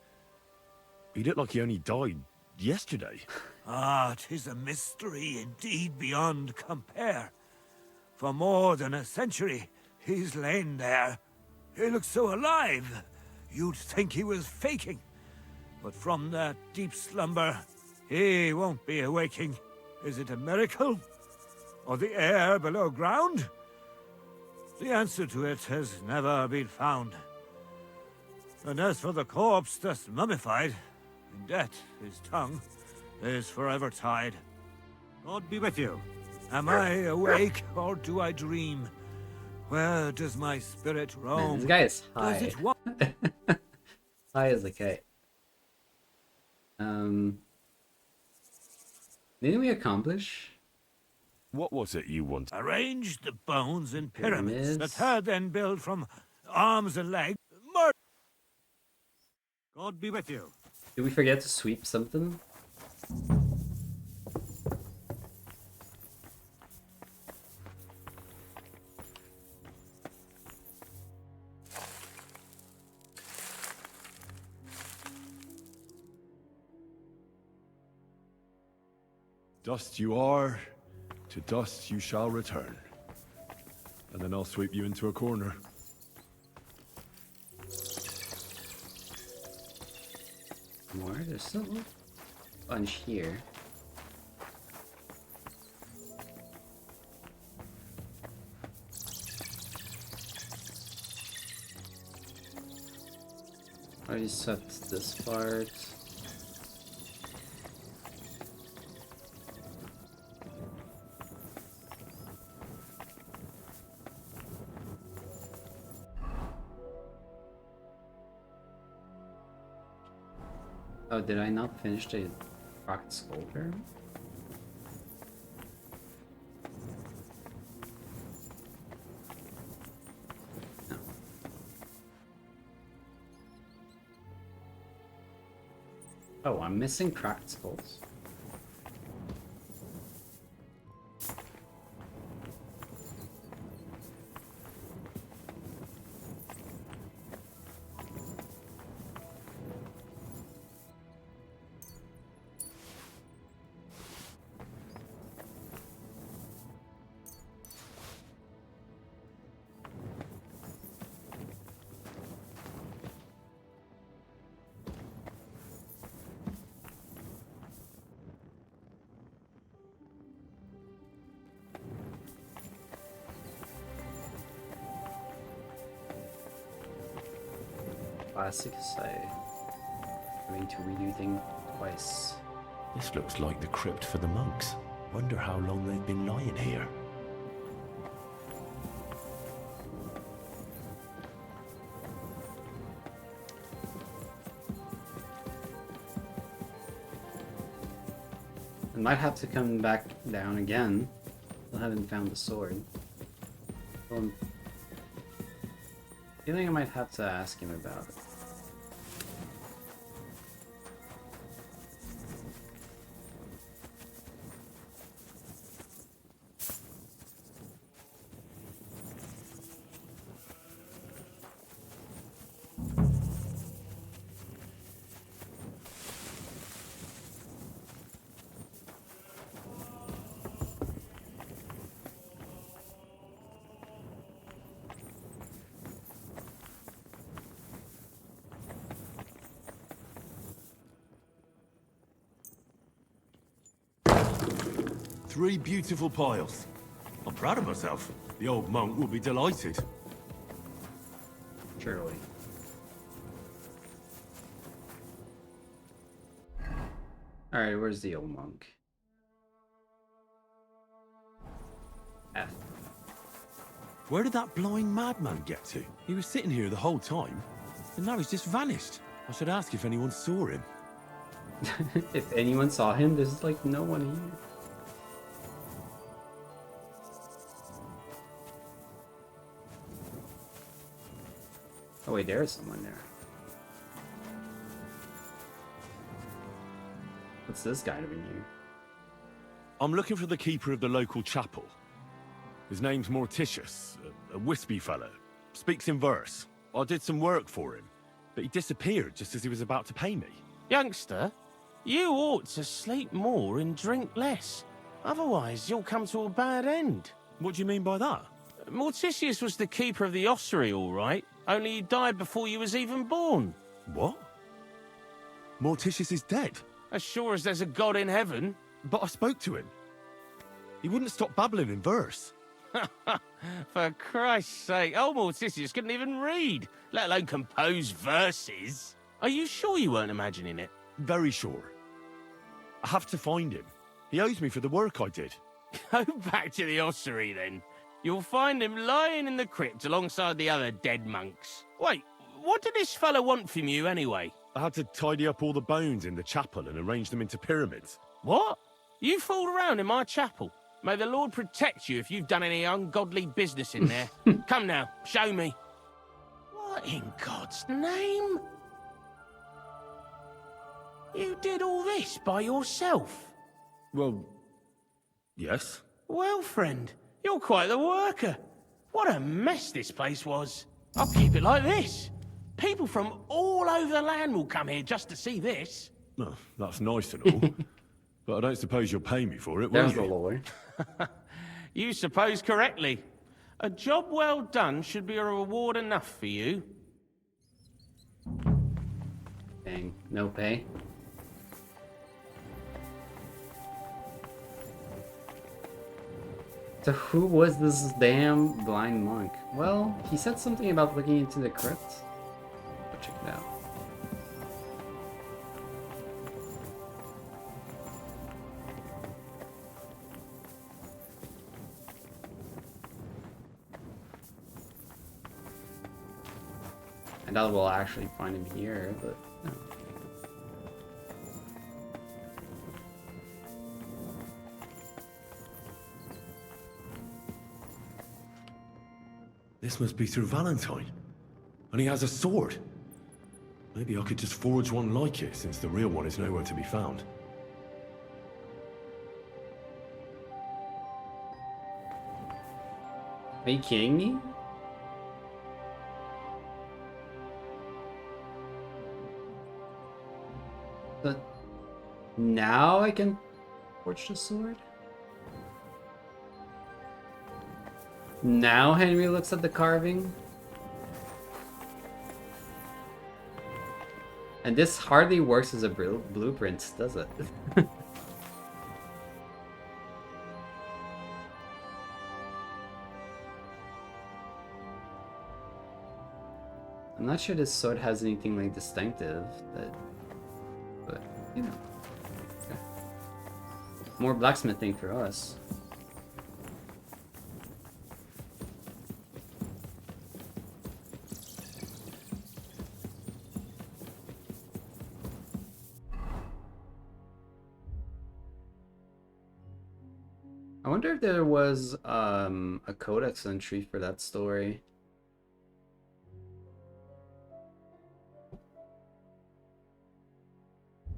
He looked like he only died yesterday. Ah, 'tis a mystery indeed beyond compare. For more than a century, he's lain there. He looks so alive, you'd think he was faking. But from that deep slumber, he won't be awaking. Is it a miracle? Or the air below ground? The answer to it has never been found. And as for the corpse thus mummified, in death his tongue is forever tied. God be with you. Am I awake, or do I dream? Where does my spirit roam? Man, this guy is high. Does it wa- High as a kite. Didn't we accomplish? What was it you wanted? Arrange the bones in Pyramids. pyramids that her then build from arms and legs. Murder! God be with you. Did we forget to sweep something? Dust you are, to dust you shall return. And then I'll sweep you into a corner. More? There's still a bunch here. I already set this part. Oh, did I not finish the rocket sculptor? No. Oh, I'm missing cracked skulls. Classic say having to redo things twice. This looks like the crypt for the monks. Wonder how long they've been lying here. I might have to come back down again. Still haven't found the sword. Well, I think I might have to ask him about it. Three beautiful piles. I'm proud of myself. The old monk will be delighted. Surely. Alright, where's the old monk? F. Where did that blind madman get to? He was sitting here the whole time, and now he's just vanished. I should ask if anyone saw him. If anyone saw him, there's like no one here. Oh wait, there is someone there. What's this guy doing here? I'm looking for the keeper of the local chapel. His name's Morticius, a wispy fella. Speaks in verse. I did some work for him, but he disappeared just as he was about to pay me. Youngster, you ought to sleep more and drink less. Otherwise, you'll come to a bad end. What do you mean by that? Morticius was the keeper of the ossuary, all right. Only he died before you was even born. What? Morticius is dead? As sure as there's a God in heaven. But I spoke to him. He wouldn't stop babbling in verse. For Christ's sake, old Morticius couldn't even read, let alone compose verses. Are you sure you weren't imagining it? Very sure. I have to find him. He owes me for the work I did. Go back to the ossuary, then. You'll find him lying in the crypt alongside the other dead monks. Wait, what did this fella want from you, anyway? I had to tidy up all the bones in the chapel and arrange them into pyramids. What? You fooled around in my chapel? May the Lord protect you if you've done any ungodly business in there. Come now, show me. What in God's name? You did all this by yourself? Well, yes. Well, friend, you're quite the worker. What a mess this place was. I'll keep it like this. People from all over the land will come here just to see this. Well, that's nice and all. But I don't suppose you'll pay me for it, will There's the you? Lord. You suppose correctly. A job well done should be a reward enough for you. Dang, no pay. So who was this damn blind monk? Well, he said something about looking into the crypt. Go check it out. I doubt we'll actually find him here, but no. This must be through Valentine. And he has a sword. Maybe I could just forge one like it, since the real one is nowhere to be found. Are you kidding me? But now I can forge the sword? Now Henry looks at the carving? And this hardly works as a blueprint, does it? I'm not sure this sword has anything like distinctive, but you know. Okay. More blacksmithing for us. I wonder if there was a codex entry for that story.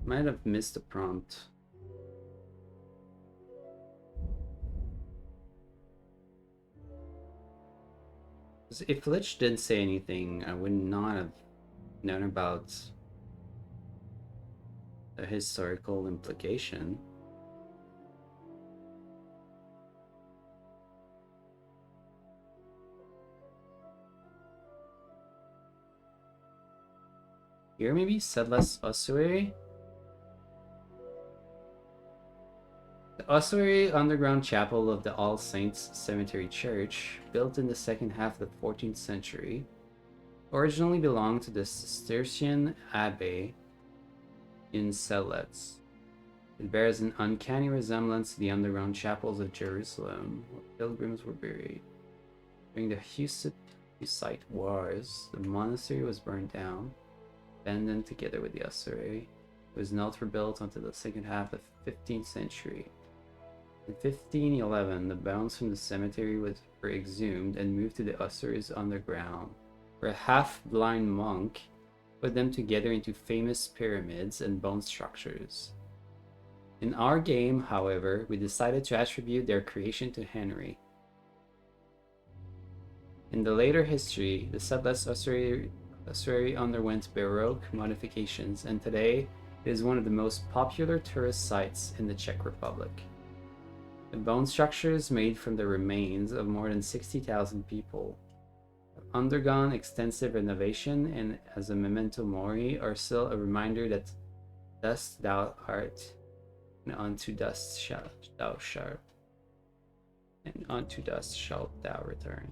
Might have missed the prompt. If Lich didn't say anything, I would not have known about the historical implication. Here maybe? Sedless Ossuary? The ossuary underground chapel of the All Saints Cemetery Church, built in the second half of the 14th century, originally belonged to the Cistercian Abbey in Sedlec. It bears an uncanny resemblance to the underground chapels of Jerusalem, where pilgrims were buried. During the Hussite Wars, the monastery was burned down, abandoned together with the ossuary. It was not rebuilt until the second half of the 15th century. In 1511, the bones from the cemetery were exhumed and moved to the ossuary's underground, where a half-blind monk put them together into famous pyramids and bone structures. In our game, however, we decided to attribute their creation to Henry. In the later history, the Sedlec ossuary underwent Baroque modifications, and today it is one of the most popular tourist sites in the Czech Republic. The bone structures made from the remains of more than 60,000 people have undergone extensive renovation, and as a memento mori are still a reminder that dust thou art, and unto dust shalt thou return.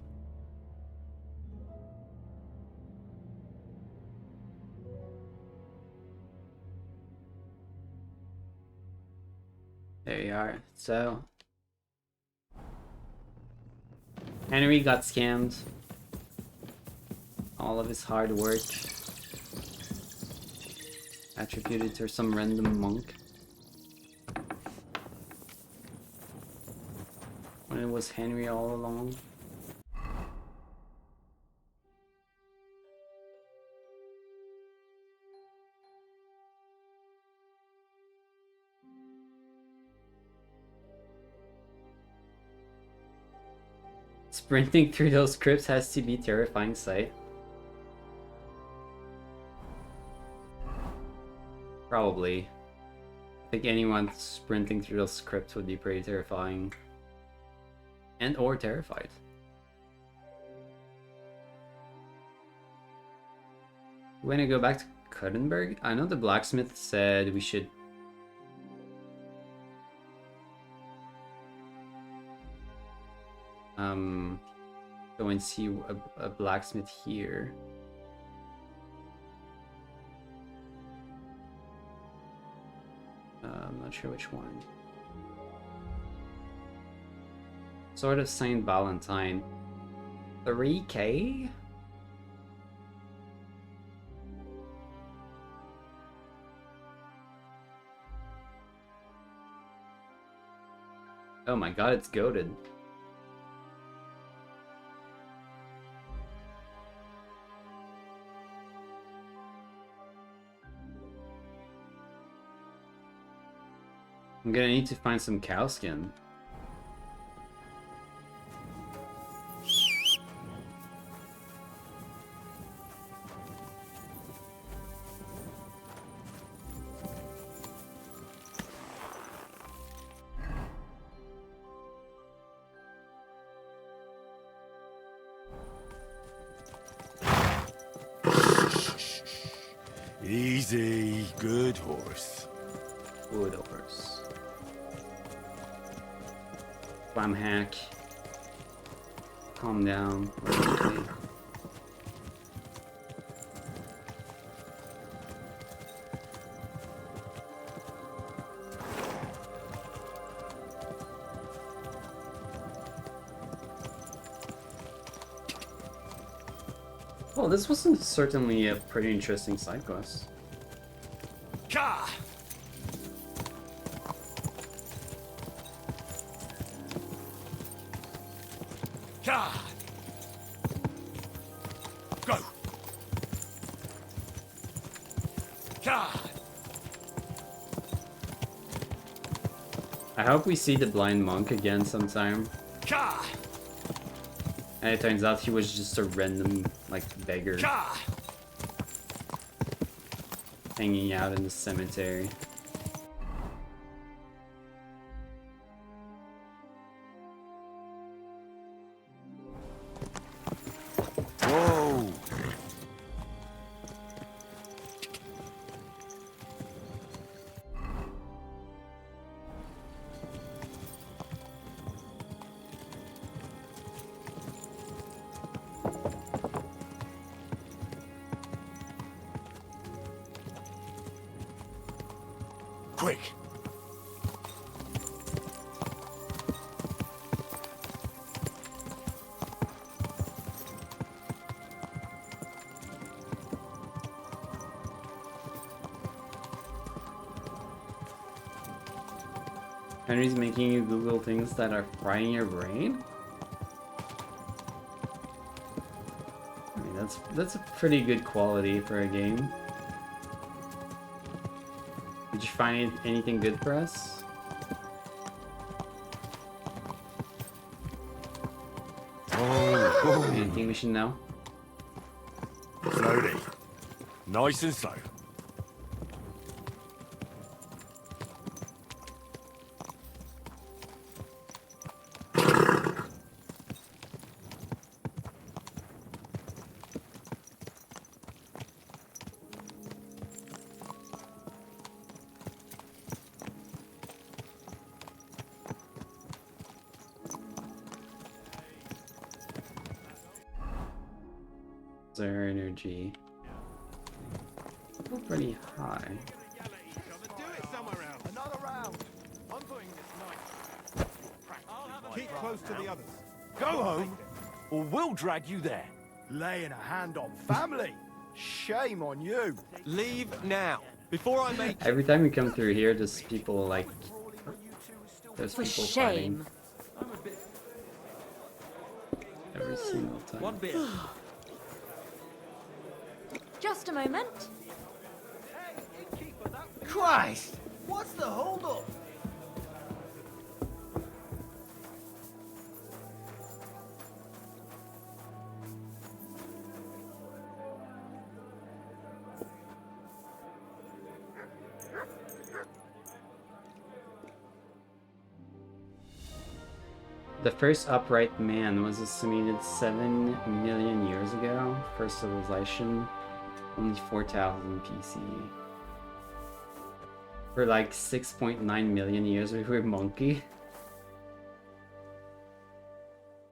There you are. So Henry got scammed. All of his hard work attributed to some random monk, when it was Henry all along. Sprinting through those crypts has to be a terrifying sight. Probably. I think anyone sprinting through those crypts would be pretty terrifying. And or terrified. When I go back to Kuttenberg, I know the blacksmith said we should go and see a blacksmith here. I'm not sure which one. Sword of Saint Valentine. 3K? Oh my god, it's goated. I'm gonna need to find some cow skin. Easy, good horse. Good horse. Clam hack. Calm down. Okay. Well, this was certainly a pretty interesting side quest. Ka! God! Go! God! I hope we see the blind monk again sometime. God! And it turns out he was just a random, like, beggar. God! Hanging out in the cemetery. Whoa! quick. Henry's making you Google things that are frying your brain? I mean, that's a pretty good quality for a game. Did you find anything good for us? Oh, anything we should know? Slowly. Nice and slow. Their energy. Pretty high. Another round. I'm putting this knife. Keep close to the others. Go home, or we'll drag you there. Laying a hand on family. Shame on you. Leave now, before I make. Every time we come through here, just people like. There's For people shame. fighting. Every single time. One beer. Just a moment. Christ! What's the hold-up? The first upright man was estimated 7 million years ago. First civilization, only 4,000 BC. For like 6.9 million years we were monkey.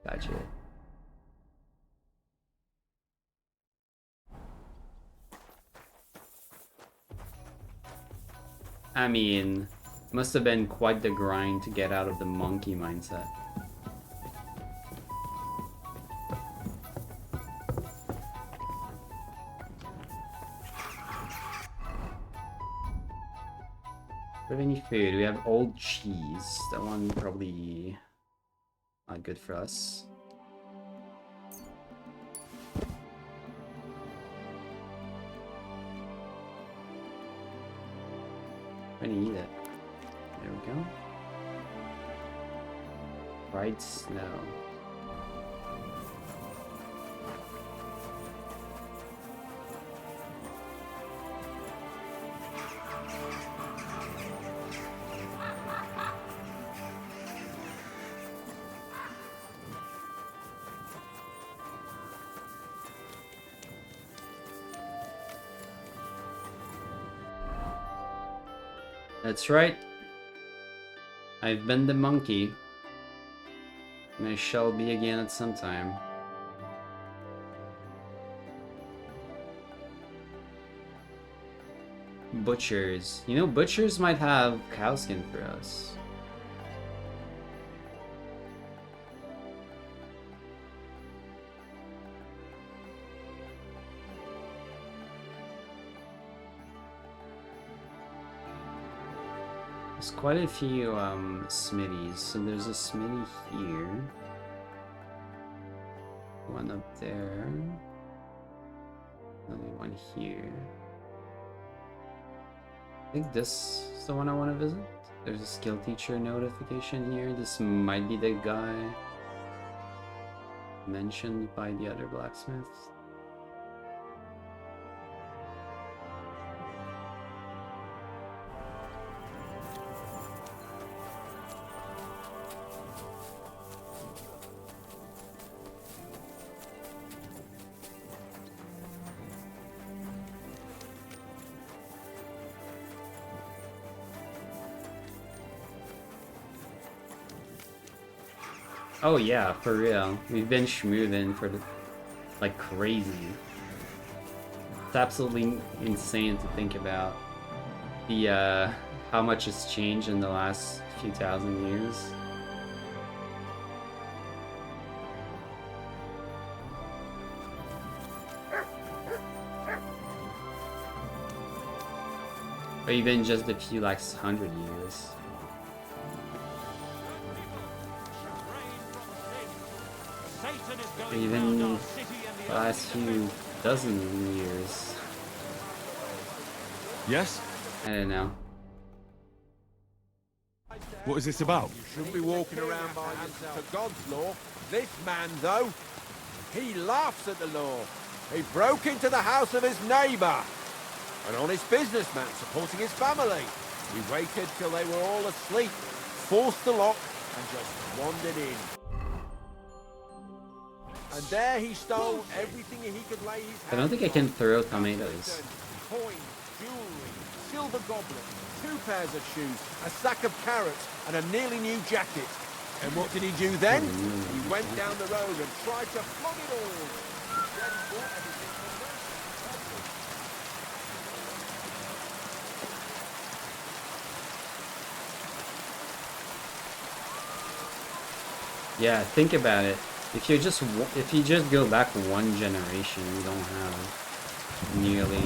Gotcha. I mean, must have been quite the grind to get out of the monkey mindset. Do we have any food? We have old cheese. That one probably not good for us. I'm gonna eat it. There we go. Fried snow. That's right. I've been the monkey. And I shall be again at some time. Butchers. You know, butchers might have cowskin for us. There's quite a few smithies. So there's a smithy here. One up there. Another one here. I think this is the one I want to visit. There's a skill teacher notification here. This might be the guy mentioned by the other blacksmiths. Oh yeah, for real. We've been schmoozing for like crazy. It's absolutely insane to think about the how much has changed in the last few thousand years. Or even just a few like 100 years. Or even the last few dozen years. Yes? I don't know. What is this about? You shouldn't be walking around by yourself. To God's law. This man, though, he laughs at the law. He broke into the house of his neighbour. An honest businessman supporting his family. He waited till they were all asleep, forced the lock, and just wandered in. And there he stole everything he could lay his hands I don't think I can on. throw tomatoes. Coins, jewellery, silver goblet, 2 pairs of shoes, a sack of carrots, and a nearly new jacket. And what did he do then? He went down the road and tried to flog it all. Then he bought everything from merchants. Yeah, think about it. If you just go back one generation, you don't have nearly.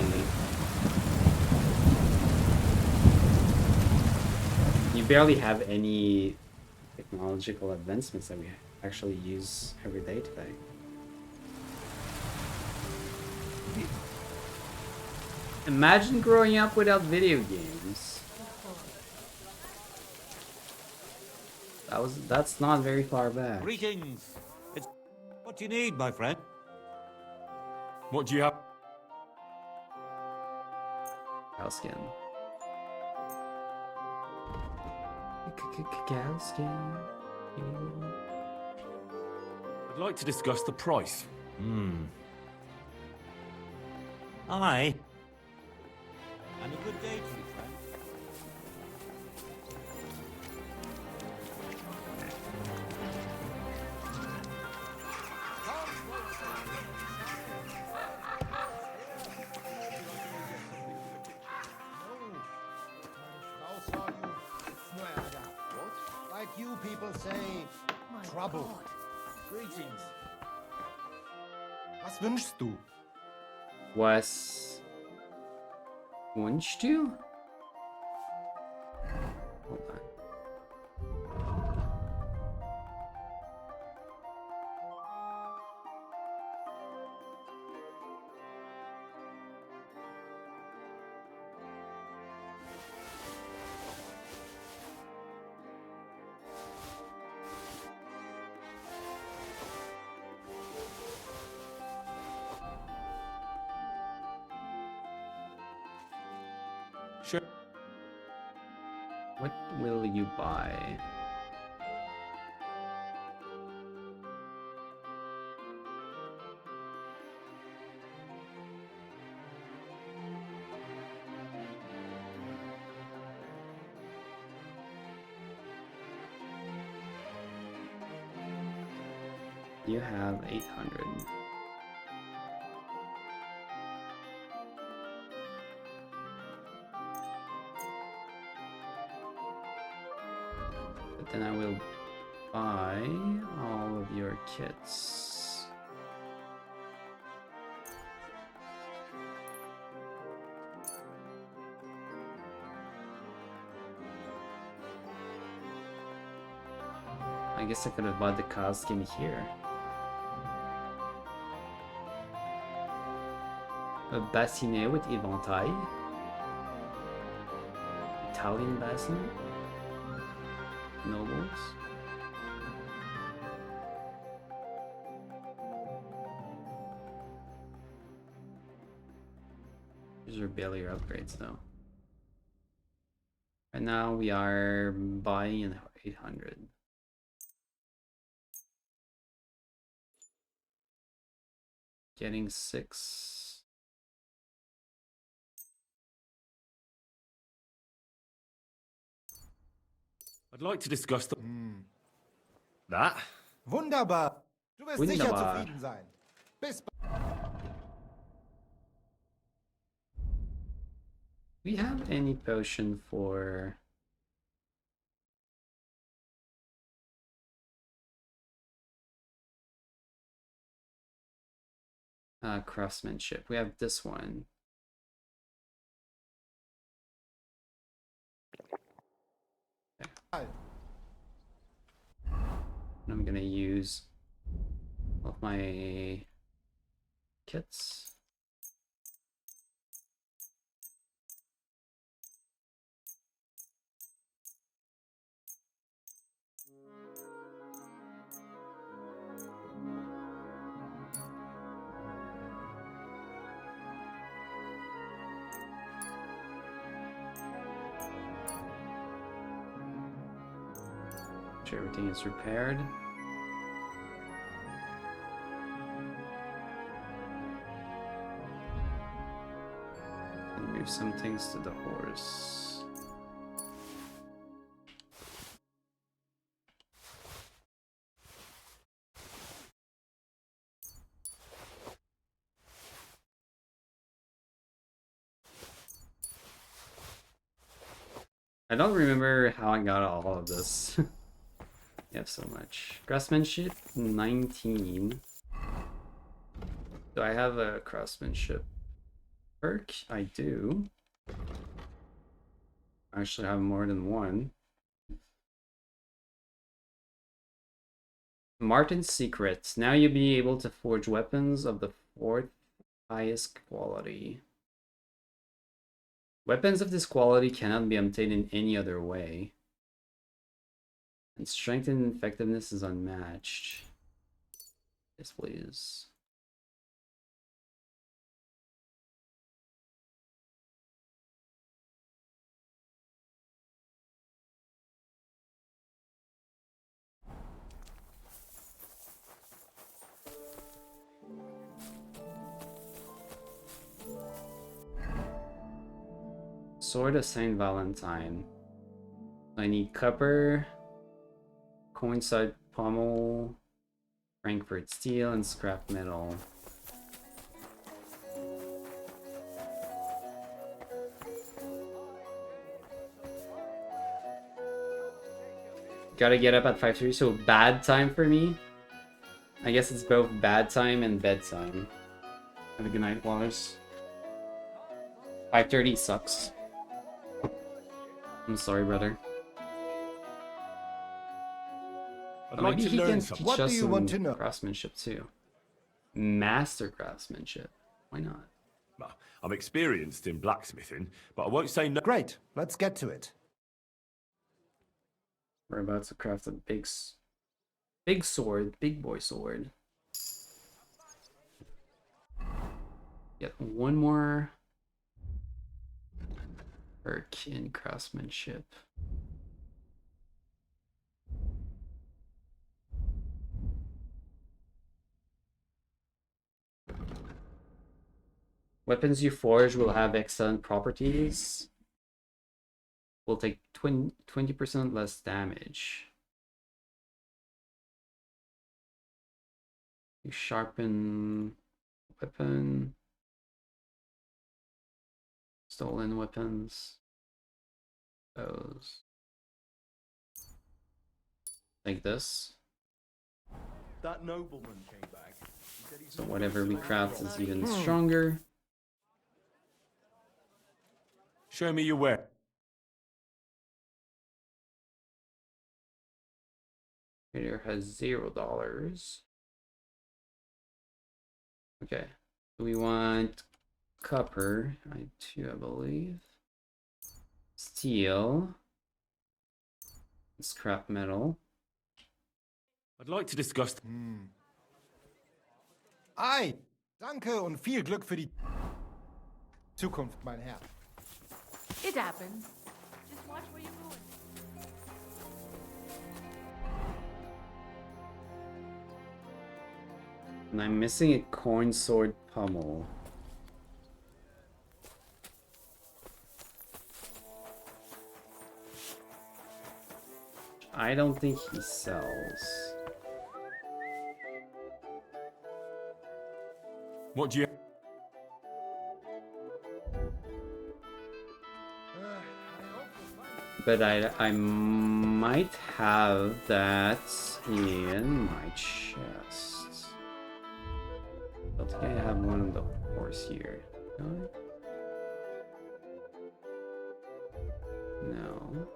You barely have any technological advancements that we actually use every day today. Imagine growing up without video games. That's not very far back. Greetings. It's what you need, my friend. What do you have? Cow skin. Cow skin. I'd like to discuss the price. Aye. And a good day to you, friend. Like you people say, trouble. Greetings. Was wünschst du? Was wünschst du? Hold on. Sure. What will you buy? You have 800. But then I will buy all of your kits. I guess I could have bought the cow skin here. A bassinet with éventail. Italian bassinet. Nobles. These are barely your upgrades though. Right now we are buying in 800. Getting 6. I'd like to discuss the... That? Wunderbar. Du wirst sicher Wunderbar. zufrieden sein. Bis bald. we have any potion for craftsmanship? We have this one. Okay. I'm gonna use all of my kits. Sure, everything is repaired. And move some things to the horse. I don't remember how I got all of this. You have so much. Craftsmanship 19. Do I have a craftsmanship perk? I do. I actually have more than one. Martin's Secret. Now you'll be able to forge weapons of the 4th highest quality. Weapons of this quality cannot be obtained in any other way. And strength and effectiveness is unmatched. Yes, please. Sword of Saint Valentine. I need copper, coincide pommel, Frankfurt steel, and scrap metal. Gotta get up at 5:30, so bad time for me. I guess it's both bad time and bedtime. Have a good night, Wallace. 5:30 sucks. I'm sorry, brother. I'd like Maybe to he learn can something. teach us some craftsmanship too. Master craftsmanship. Why not? Well, I'm experienced in blacksmithing, but I won't say no. Great, let's get to it. We're about to craft a big sword, big boy sword. Get one more perk in craftsmanship. Weapons you forge will have excellent properties. Will take 20% less damage. You sharpen weapon. Stolen weapons. Those. Like this. That nobleman came back. He said he's So not whatever we going to craft is even Hmm. stronger. Show me your way. Trader has $0. Okay. We want copper. I believe. Steel. Scrap metal. I'd like to discuss. Ei, danke und viel Glück für die Zukunft, mein Herr. It happens. Just watch where you're going. And I'm missing a coin sword pommel. I don't think he sells. What do you... But I might have that in my chest. I don't think I have one on the horse here. No. No.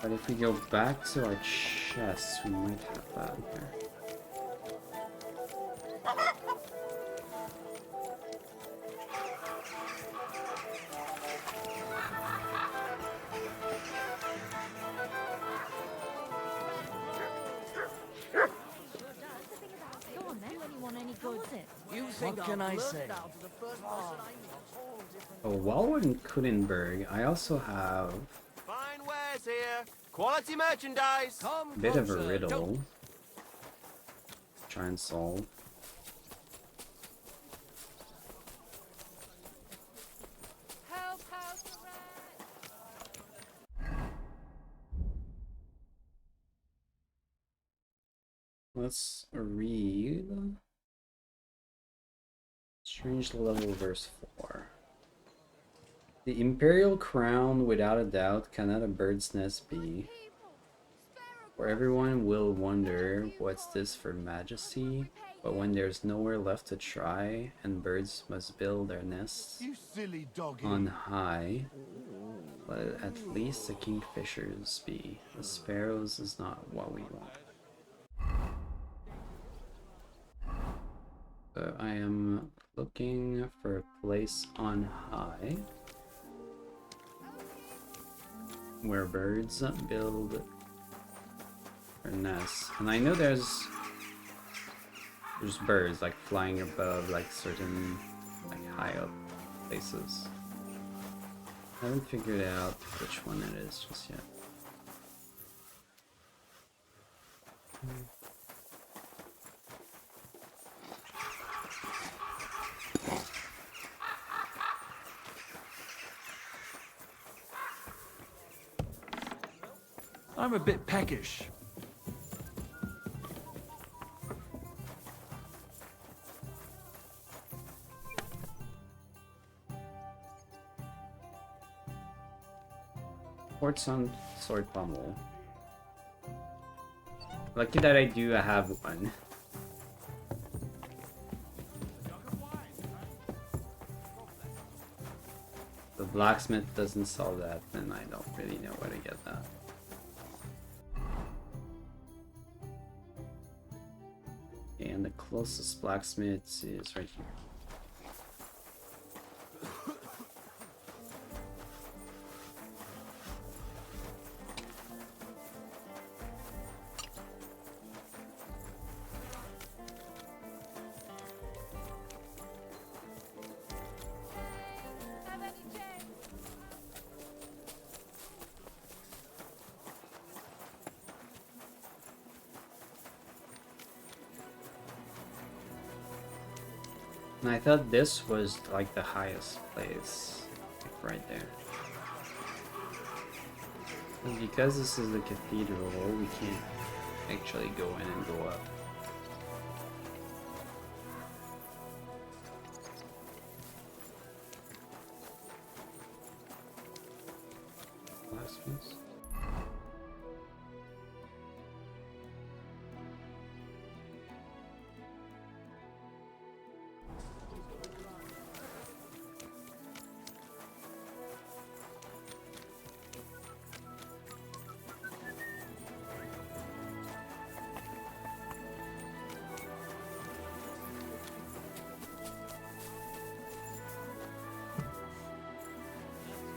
But if we go back to our chest, we might have that there. Go on then. Anyone any good? What can I say? Oh, while we're in Kudenberg, I also have Fine wares here. Quality merchandise. a bit of a riddle to try and solve. Let's read Strange Level verse 4. The imperial crown, without a doubt, cannot a bird's nest be. For everyone will wonder, what's this for majesty? But when there's nowhere left to try, and birds must build their nests You silly doggy. on high, let at least the kingfishers be. The sparrows is not what we want. So I am looking for a place on high where birds build their nests. And I know there's birds like flying above like certain like high up places. I haven't figured out which one it is just yet. I'm a bit peckish. Quartz on sword pommel. Lucky that I do have one. The blacksmith doesn't sell that, then I don't really know where to get that. And the closest blacksmith is right here. And I thought this was like the highest place, like right there. And because this is the cathedral, we can't actually go in and go up. Blacksmiths.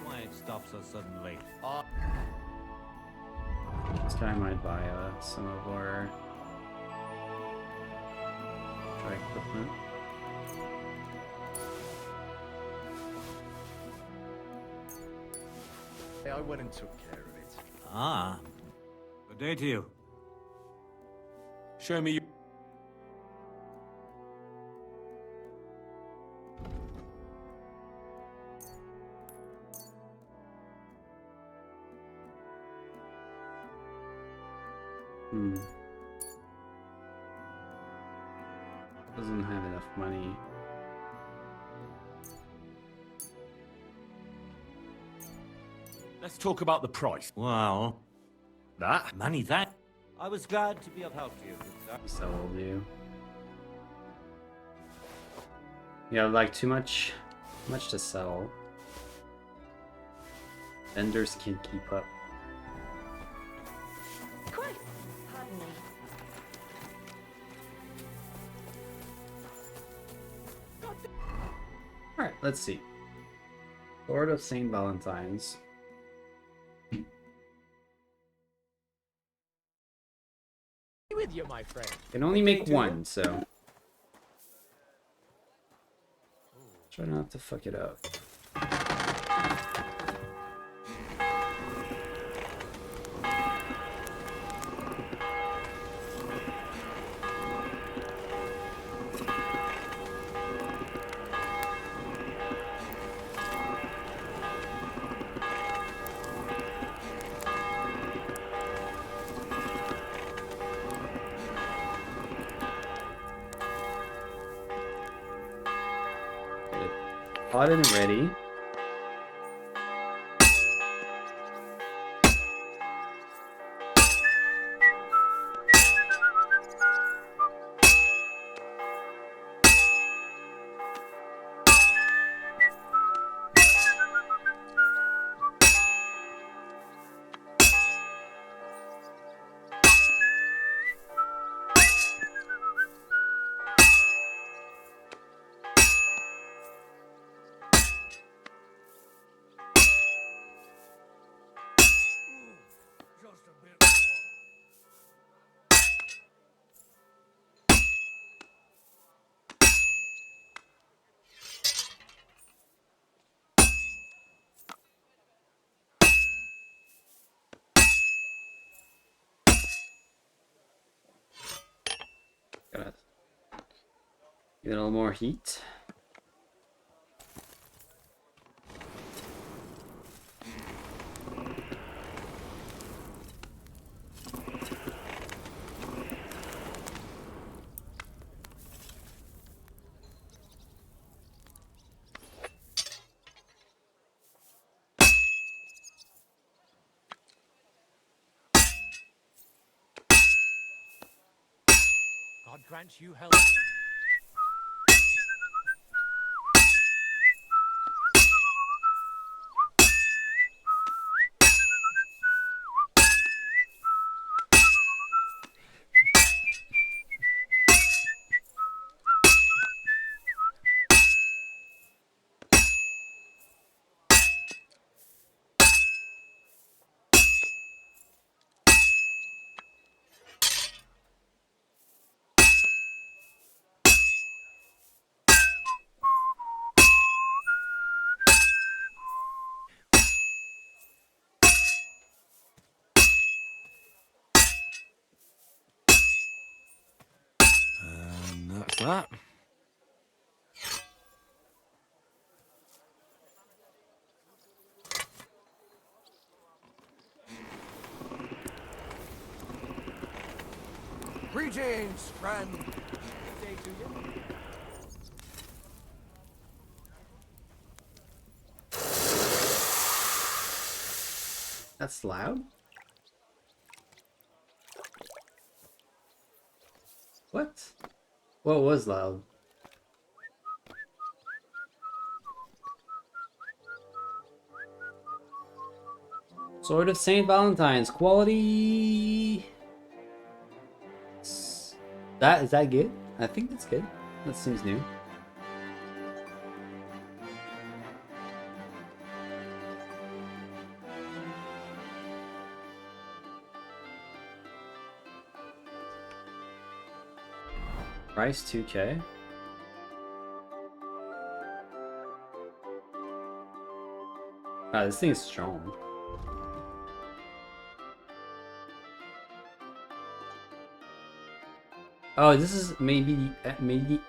Why it stops us suddenly? This guy might buy some of our dry equipment. Hey, I went and took care of it. Ah. Good day to you. Show me your... Doesn't have enough money. Let's talk about the price. Well, That? many thanks. I was glad to be of help to you, good sir. Sold you. You have like too much to sell. Vendors can't keep up. Quite. Pardon me. Alright, let's see. Lord of St. Valentine's. With you, my friend. Can only make one, so try not to fuck it up. Get it hot and ready. Just a bit more. Gotta get a little more heat. God grant you health. And that's that. Greetings, friend. Good day to you. That's loud? What? What was loud? Sword of St. Valentine's. Quality. Is that good? I think that's good. That seems new. Price 2K. Ah, this thing is strong. Oh, this is maybe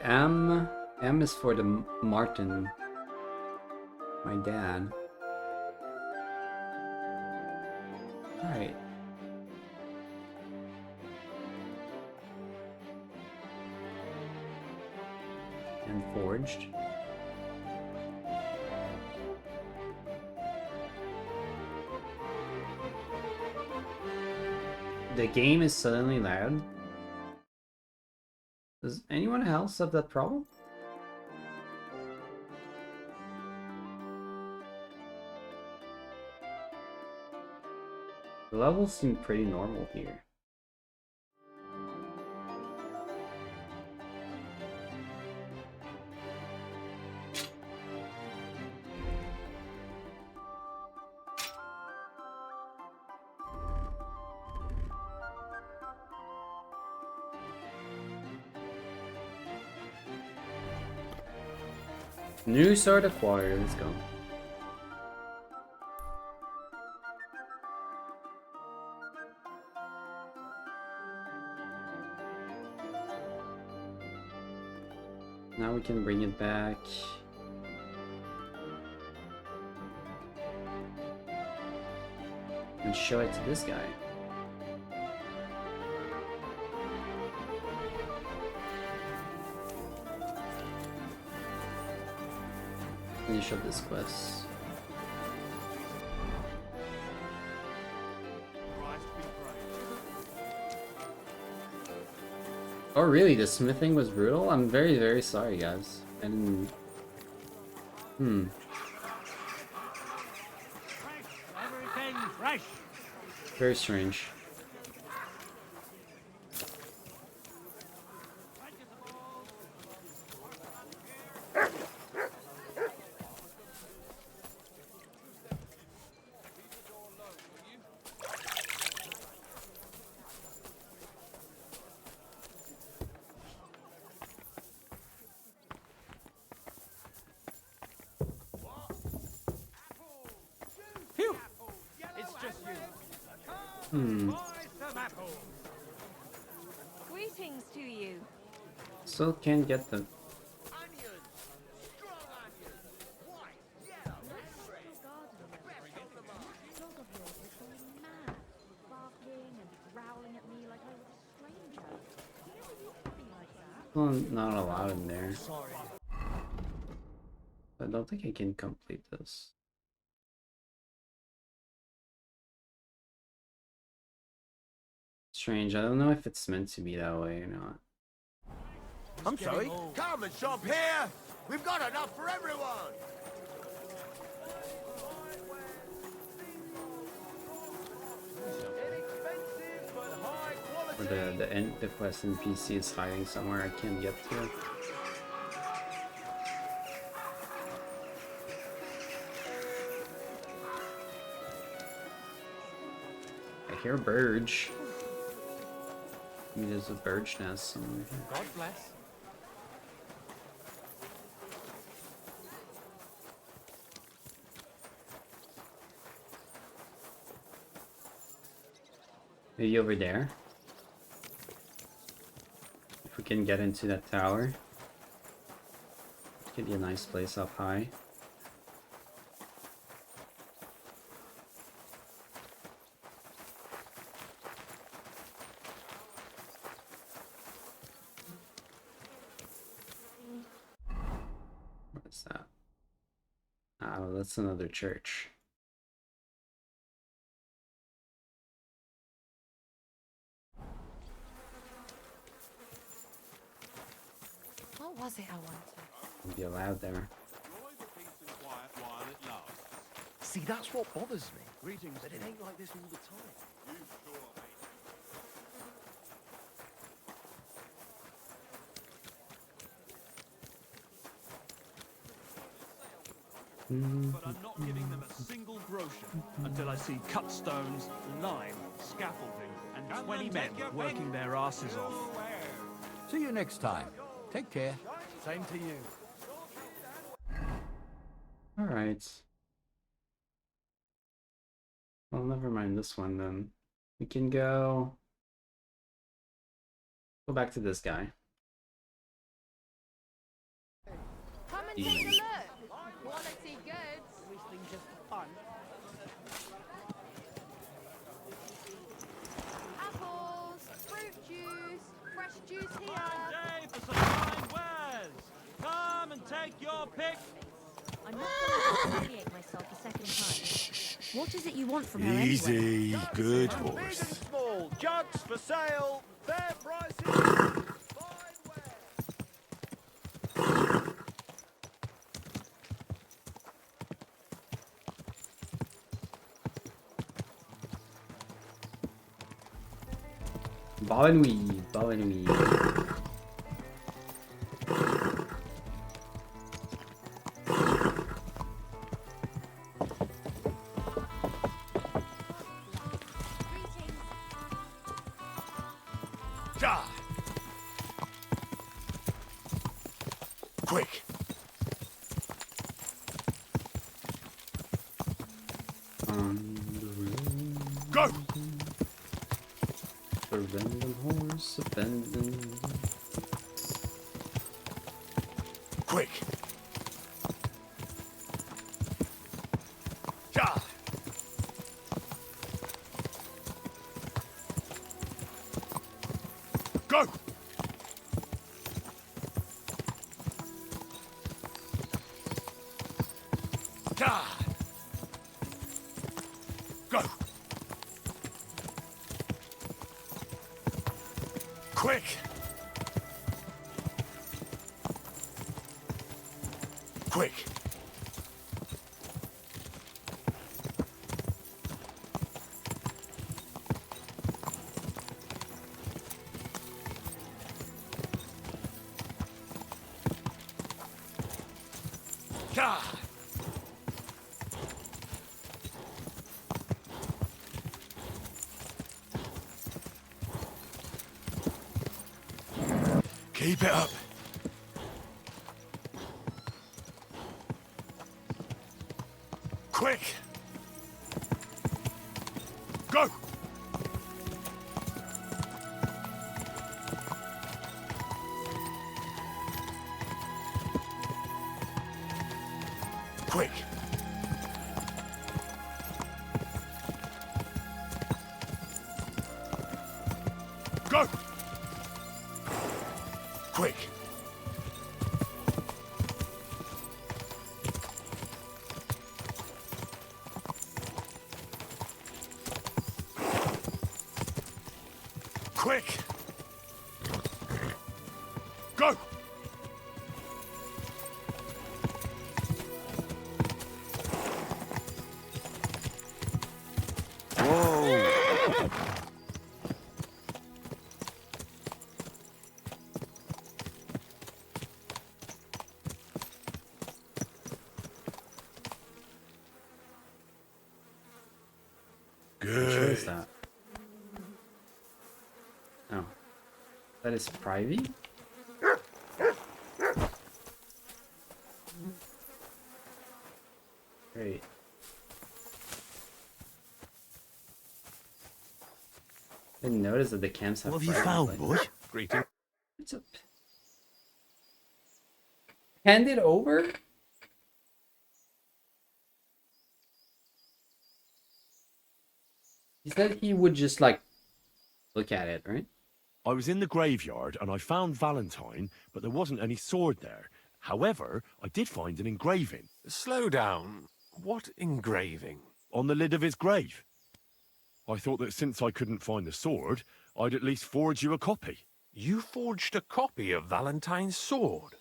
M. M is for the Martin. My dad. Alright. Forged. The game is suddenly loud. Does anyone else have that problem? The levels seem pretty normal here. New sword acquired, let's go. Now we can bring it back. And show it to this guy. Finish up this quest. Oh really, the smithing was brutal? I'm very, very sorry guys. I didn't... Everything fresh. Very strange. Phew! It's just you. Greetings to you. Still can't get them. Well, not allowed in there. I don't think I can complete this. Strange, I don't know if it's meant to be that way or not. I'm sorry? Come and shop here! We've got enough for everyone! Or the quest NPC is hiding somewhere I can't get to. I hear birds. Maybe there's a bird's nest somewhere here. God bless. Maybe over there? If we can get into that tower. Could be a nice place up high. What is that? Oh, that's another church. What was it I wanted? Be allowed there. See, that's what bothers me. Greetings. But it ain't like this all the time. But I'm not giving them a single groschen until I see cut stones, lime, scaffolding, and 20 men working their asses off. See you next time. Take care. Same to you. Alright. Well, never mind this one then. We can go back to this guy. Come and take a look. Quality goods. Everything just for fun. Apples, fruit juice, fresh juice here. Day for some fine wares. Come What is it you want from her anyway? Easy, good horse. Small jugs for sale. Fair prices. Bonne nuit, bonne nuit. Ja. Quick. Go. The random horse abandoned. Quick. Ja. Go. Ja. Go. Quick. Quick. Ja. Keep it up. Quick. Go. Quick. Go. Quick. Quick. Go. Which way is that? Oh. That is private? Great. I didn't notice that the camps have What have you private found, places. boy? Greeting. What's up? Hand it over? He said he would just like look at it, right? I was in the graveyard and I found Valentine, but there wasn't any sword there. However, I did find an engraving. Slow down. What engraving? On the lid of his grave. I thought that since I couldn't find the sword, I'd at least forge you a copy. You forged a copy of Valentine's sword?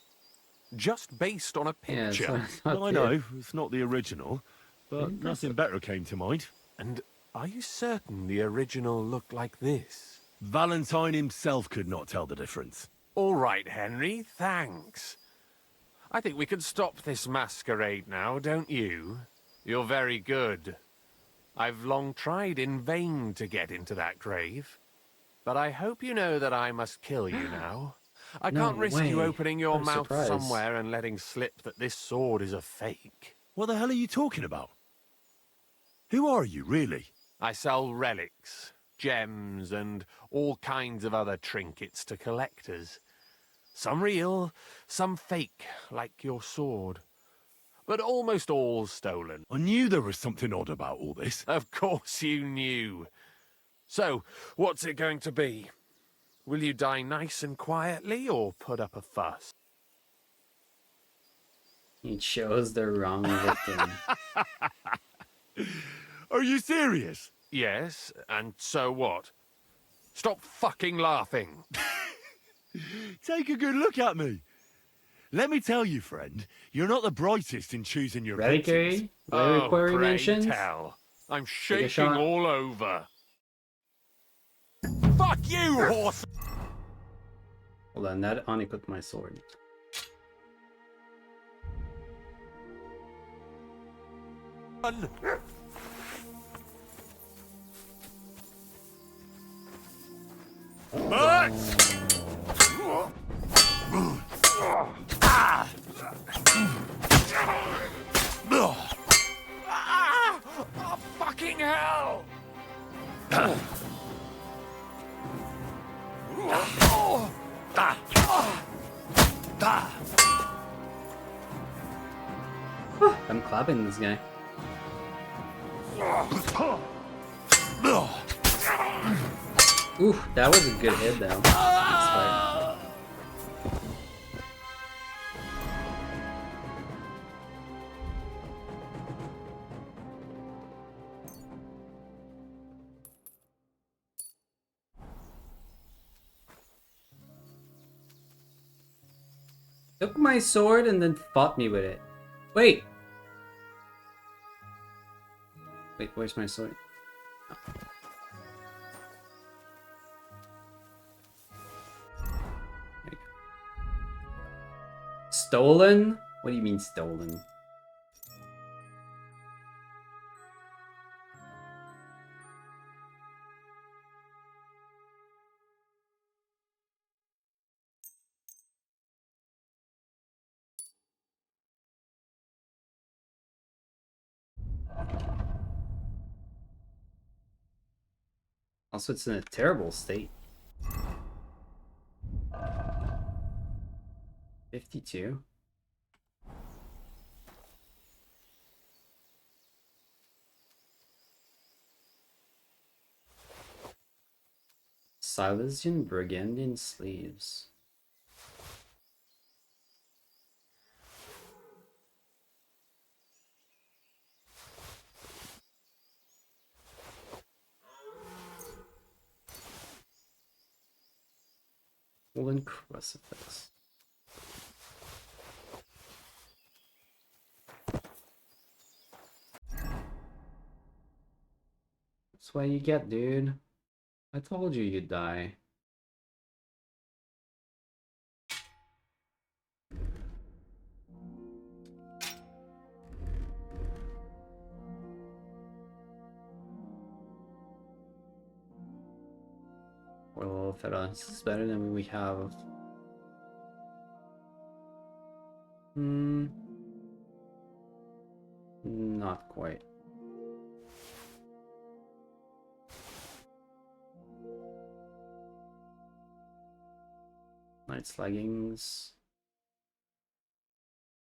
Just based on a Yeah, picture? so it's not I good. know, it's not the original, but Impressive. nothing better came to mind. And are you certain the original looked like this? Valentine himself could not tell the difference. All right, Henry, thanks. I think we can stop this masquerade now, don't you? You're very good. I've long tried in vain to get into that grave. But I hope you know that I must kill you now. I No can't risk you way. opening your What a mouth surprise. somewhere and letting slip that this sword is a fake. What the hell are you talking about? Who are you, really? I sell relics, gems, and all kinds of other trinkets to collectors. Some real, some fake, like your sword. But almost all stolen. I knew there was something odd about all this. Of course you knew. So, what's it going to be? Will you die nice and quietly, or put up a fuss? He chose the wrong victim. Are you serious? Yes, and so what? Stop fucking laughing. Take a good look at me. Let me tell you, friend, you're not the brightest in choosing your victims. Reliquary? Oh, Reliquary pray mentions? tell. I'm Take a shaking shot. all over. Fuck you, horse! Hold on, that unequipped my sword. Oh, fucking hell! I'm clapping this guy. Ooh, that was a good hit though. That's Took my sword and then fought me with it. Wait! Wait, where's my sword? Oh. There you go. Stolen? What do you mean stolen? Also, it's in a terrible state. 52. Silesian Burgundian sleeves. Woolen crucifix. That's what you get, dude. I told you you'd die. Well, Feta, this is better than what we have. Not quite. Knight's leggings.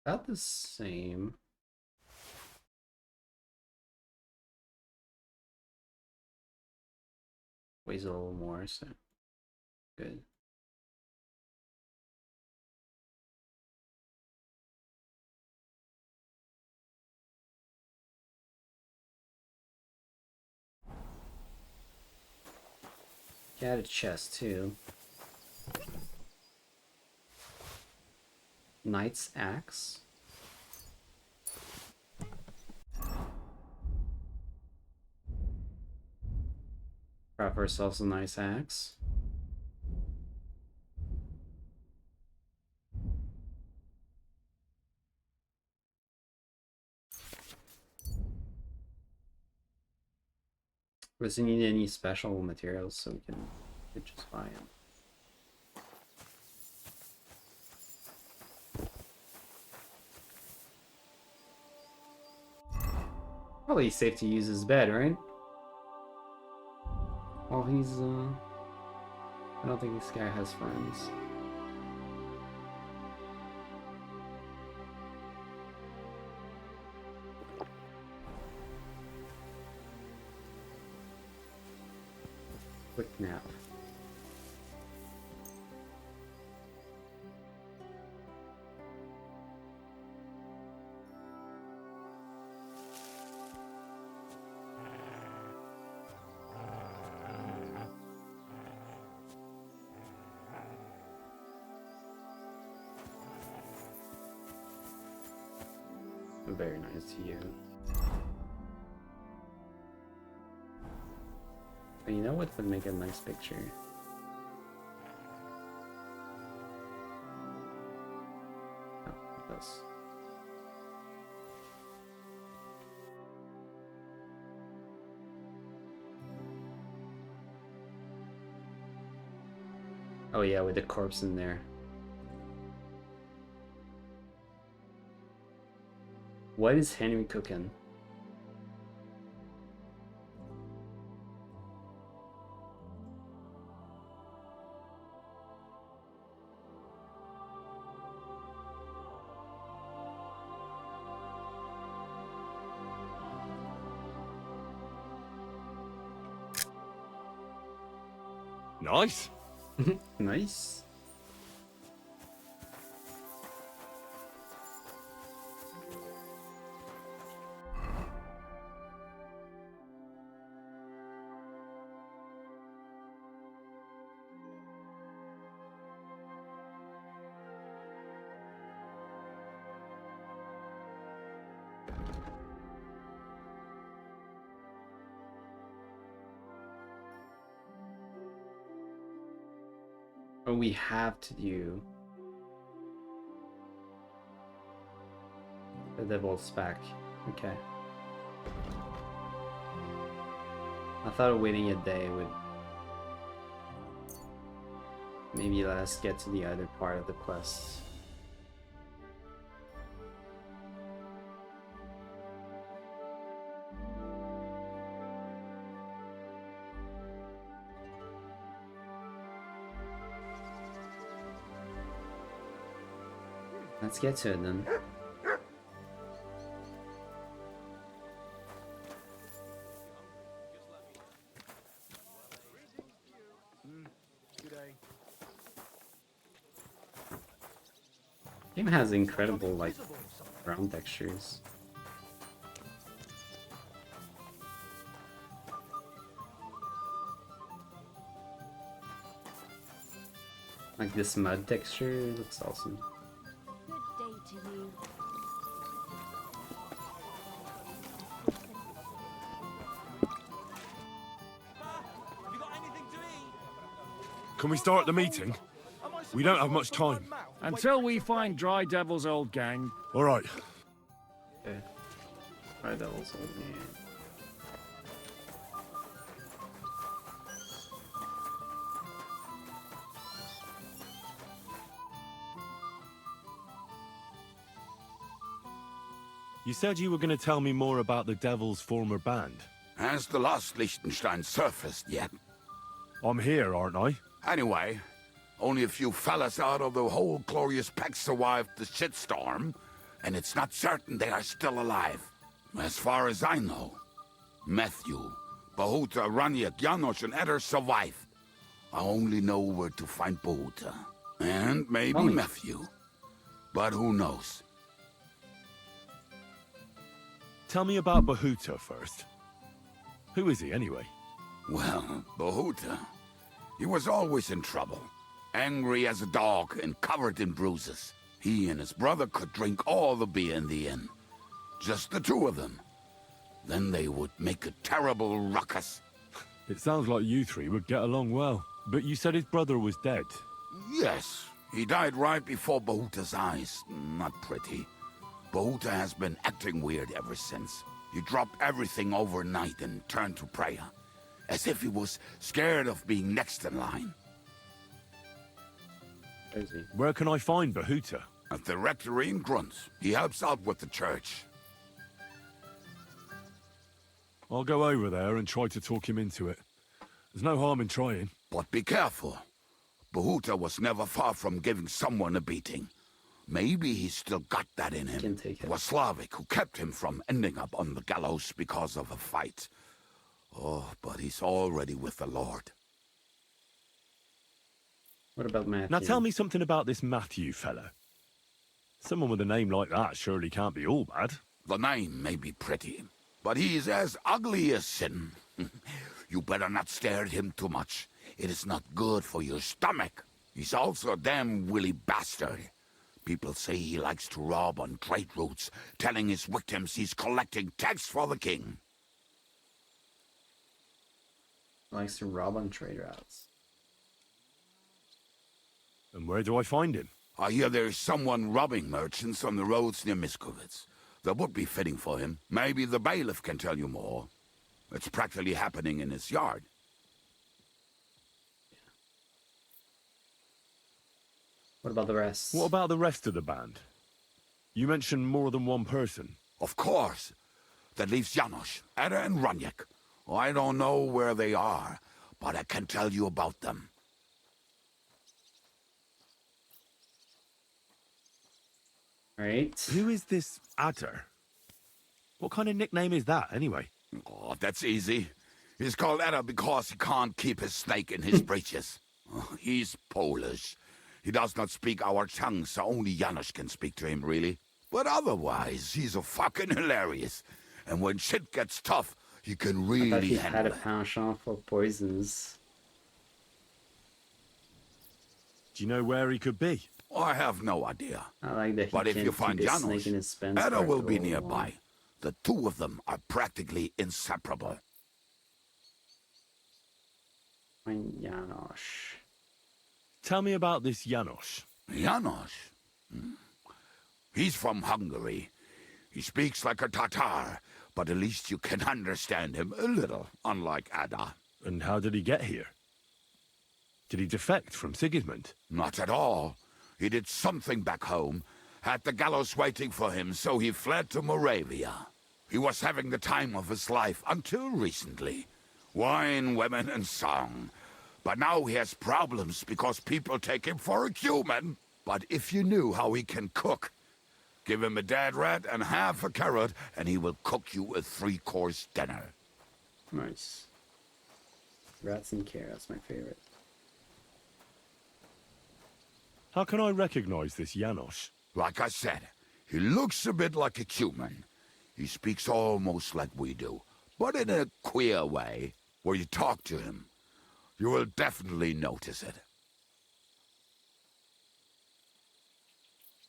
About the same. Weighs a little more, so good. Got a chest too. Knight's axe. Craft ourselves a nice axe. Doesn't need any special materials, so we could just buy them. Probably safe to use his bed, right? Well, he's I don't think this guy has friends. Quick nap. very nice to you. But you know what would make a nice picture? Oh, this. Oh yeah, with the corpse in there. What is Henry cooking? Nice. Nice. Oh, we have to do the devil's back. Okay. I thought waiting a day would maybe let us get to the other part of the quest. Let's get to it then. Game has incredible like ground textures. Like this mud texture looks awesome. Good day to you. Can we start the meeting? We don't have much time. Until we find Dry Devil's old gang. All right. Okay. Alright, that was all me. You said you were going to tell me more about the Devil's former band. Has the lost Liechtenstein surfaced yet? I'm here, aren't I? Anyway, only a few fellas out of the whole glorious pack survived the shitstorm, and it's not certain they are still alive. As far as I know, Matthew, Bahuta, Raniak, Janosch, and Eder survived. I only know where to find Bahuta. And maybe Matthew. But who knows? Tell me about Bahuta first. Who is he, anyway? Well, Bahuta, he was always in trouble. Angry as a dog and covered in bruises. He and his brother could drink all the beer in the inn. Just the two of them. Then they would make a terrible ruckus. It sounds like you three would get along well. But you said his brother was dead. Yes, he died right before Bahuta's eyes. Not pretty. Bahuta has been acting weird ever since. He dropped everything overnight and turned to prayer. As if he was scared of being next in line. Crazy. Where can I find Bahuta? At the rectory in Grunt. He helps out with the church. I'll go over there and try to talk him into it. There's no harm in trying. But be careful. Bahuta was never far from giving someone a beating. Maybe he's still got that in him. Can take it. It was Slavic who kept him from ending up on the gallows because of a fight. Oh, but he's already with the Lord. What about Matthew? Now tell me something about this Matthew fella. Someone with a name like that surely can't be all bad. The name may be pretty, but he's as ugly as sin. You better not stare at him too much. It is not good for your stomach. He's also a damn willy bastard. People say he likes to rob on trade routes, telling his victims he's collecting tax for the king. Likes to rob on trade routes. And where do I find him? I hear there's someone robbing merchants on the roads near Miskovitz. That would be fitting for him. Maybe the bailiff can tell you more. It's practically happening in his yard. What about the rest? What about the rest of the band? You mentioned more than one person. Of course. That leaves Janos, Ada and Raniek. I don't know where they are, but I can tell you about them. Right. Who is this Adder? What kind of nickname is that, anyway? Oh, that's easy. He's called Ada because he can't keep his snake in his breeches. He's Polish. He does not speak our tongue, so only Janos can speak to him, really. But otherwise, he's a fucking hilarious. And when shit gets tough, he can I thought really he had handle a it. penchant for poisons. Do you know where he could be? I have no idea. I like that he But if can't you find keep his snake Janos, in his Spence Ada will be sparkle. nearby. The two of them are practically inseparable. Find Janosch. Tell me about this Janos. Janos? He's from Hungary. He speaks like a Tatar, but at least you can understand him a little, unlike Ada. And how did he get here? Did he defect from Sigismund? Not at all. He did something back home, had the gallows waiting for him, so he fled to Moravia. He was having the time of his life until recently. Wine, women, and song. But now he has problems because people take him for a human. But if you knew how he can cook, give him a dead rat and half a carrot, and he will cook you a 3-course dinner. Nice. Rats and carrots, my favorite. How can I recognize this Janos? Like I said, he looks a bit like a human. He speaks almost like we do, but in a queer way. Where you talk to him, you will definitely notice it.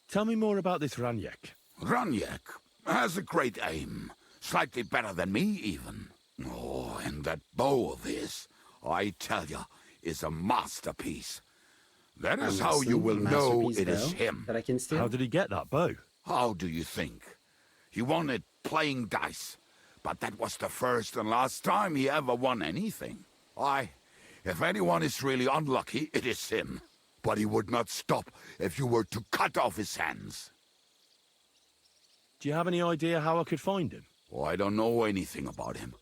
Tell me more about this Raniek. Raniek has a great aim. Slightly better than me, even. Oh, and that bow of his, I tell ya, is a masterpiece. That is how you will know it is him. That I can steal. How did he get that bow? How do you think? He won it playing dice. But that was the first and last time he ever won anything. If anyone is really unlucky, it is him. But he would not stop if you were to cut off his hands. Do you have any idea how I could find him? Oh, I don't know anything about him.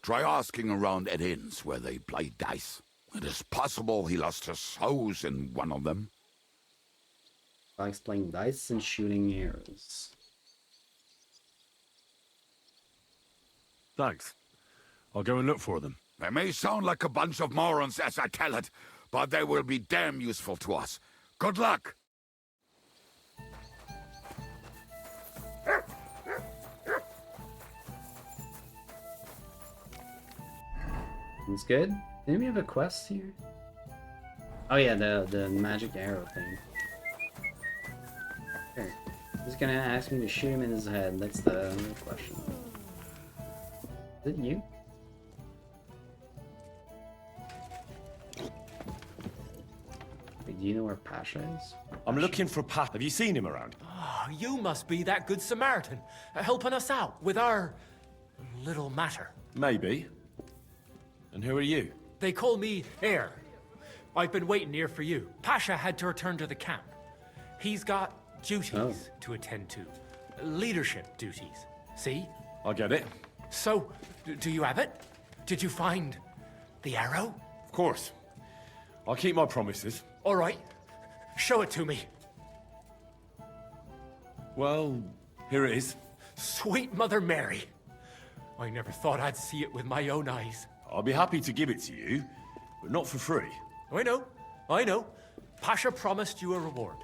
Try asking around at inns where they play dice. It is possible he lost his hose in one of them. Likes playing dice and shooting arrows. Thanks. I'll go and look for them. They may sound like a bunch of morons as I tell it, but they will be damn useful to us. Good luck! It's good. Didn't we have a quest here? Oh yeah, the magic arrow thing. Here. He's gonna ask me to shoot him in his head. That's the real question. Is it you? Wait, do you know where Pasha is? I'm looking for Pat. Have you seen him around? Oh, you must be that good Samaritan, helping us out with our little matter. Maybe. And who are you? They call me Heir. I've been waiting here for you. Pasha had to return to the camp. He's got duties to attend to. Leadership duties. See? I get it. So, do you have it? Did you find the arrow? Of course. I'll keep my promises. All right. Show it to me. Well, here it is. Sweet Mother Mary. I never thought I'd see it with my own eyes. I'll be happy to give it to you, but not for free. I know. Pasha promised you a reward,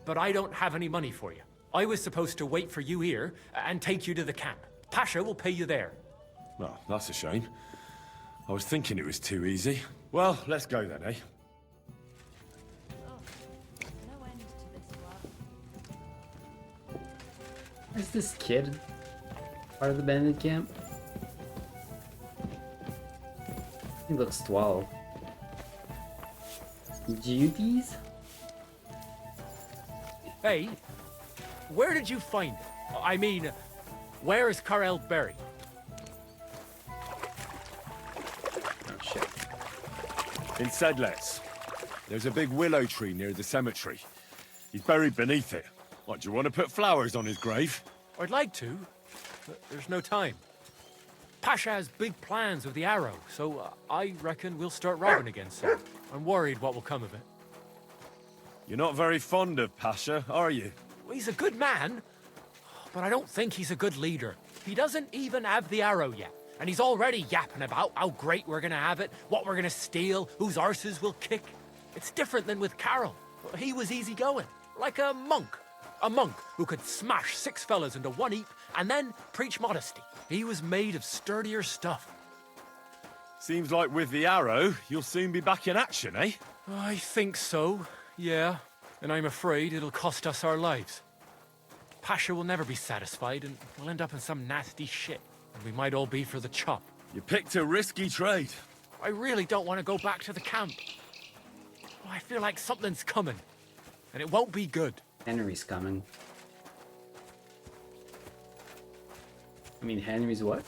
but I don't have any money for you. I was supposed to wait for you here and take you to the camp. Pasha will pay you there. Well, that's a shame. I was thinking it was too easy. Well, let's go then, eh? Is this kid part of the bandit camp? He looks 12. Duties? Hey, where did you find it? I mean, where is Carl buried? Oh shit. In Sedlets. There's a big willow tree near the cemetery. He's buried beneath it. What, do you want to put flowers on his grave? I'd like to, but there's no time. Pasha has big plans with the arrow, so I reckon we'll start robbing again soon. I'm worried what will come of it. You're not very fond of Pasha, are you? Well, he's a good man, but I don't think he's a good leader. He doesn't even have the arrow yet, and he's already yapping about how great we're gonna have it, what we're gonna steal, whose arses we'll kick. It's different than with Carol. He was easygoing, like a monk. A monk who could smash 6 fellas into one heap and then preach modesty. He was made of sturdier stuff. Seems like with the arrow, you'll soon be back in action, eh? I think so, yeah. And I'm afraid it'll cost us our lives. Pasha will never be satisfied and we'll end up in some nasty shit. And we might all be for the chop. You picked a risky trade. I really don't want to go back to the camp. I feel like something's coming. And it won't be good. Henry's coming. I mean, Henry's what?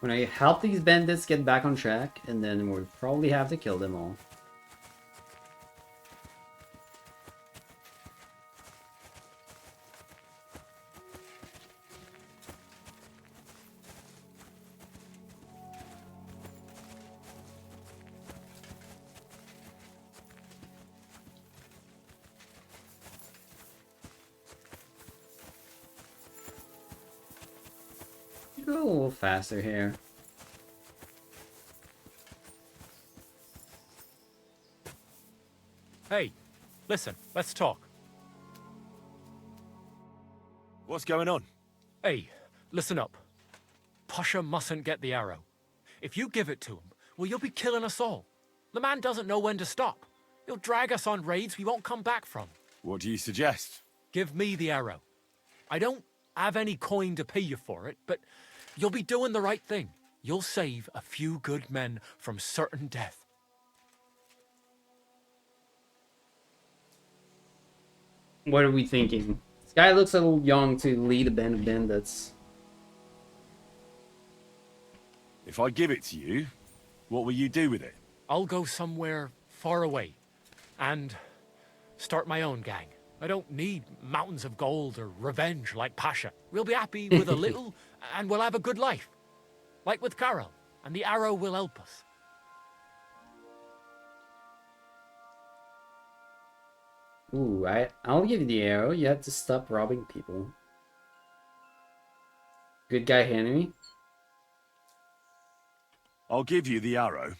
When I help these bandits get back on track, and then we'll probably have to kill them all. Go a little faster here. Hey, listen, let's talk. What's going on? Hey, listen up. Pasha mustn't get the arrow. If you give it to him, well, you'll be killing us all. The man doesn't know when to stop. He'll drag us on raids we won't come back from. What do you suggest? Give me the arrow. I don't have any coin to pay you for it, but you'll be doing the right thing. You'll save a few good men from certain death. What are we thinking? This guy looks a little young to lead a band of bandits. If I give it to you, what will you do with it? I'll go somewhere far away and start my own gang. I don't need mountains of gold or revenge like Pasha. We'll be happy with a little and we'll have a good life. Like with Carol, and the arrow will help us. Ooh, I'll give you the arrow. You have to stop robbing people. Good guy Henry. I'll give you the arrow,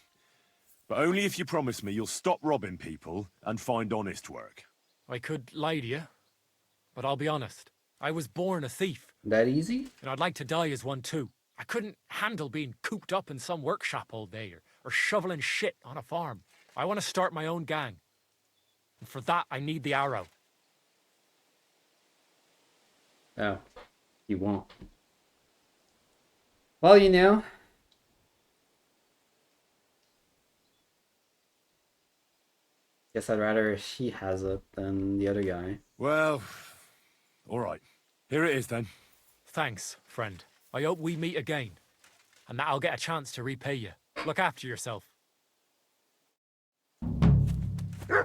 but only if you promise me you'll stop robbing people and find honest work. I could lie to you, but I'll be honest. I was born a thief. That easy? And I'd like to die as one too. I couldn't handle being cooped up in some workshop all day or shoveling shit on a farm. I want to start my own gang. And for that, I need the arrow. Oh, you won't. Well, you know. Guess I'd rather he has it than the other guy. Well, all right. Here it is then. Thanks, friend. I hope we meet again. And that I'll get a chance to repay you. Look after yourself.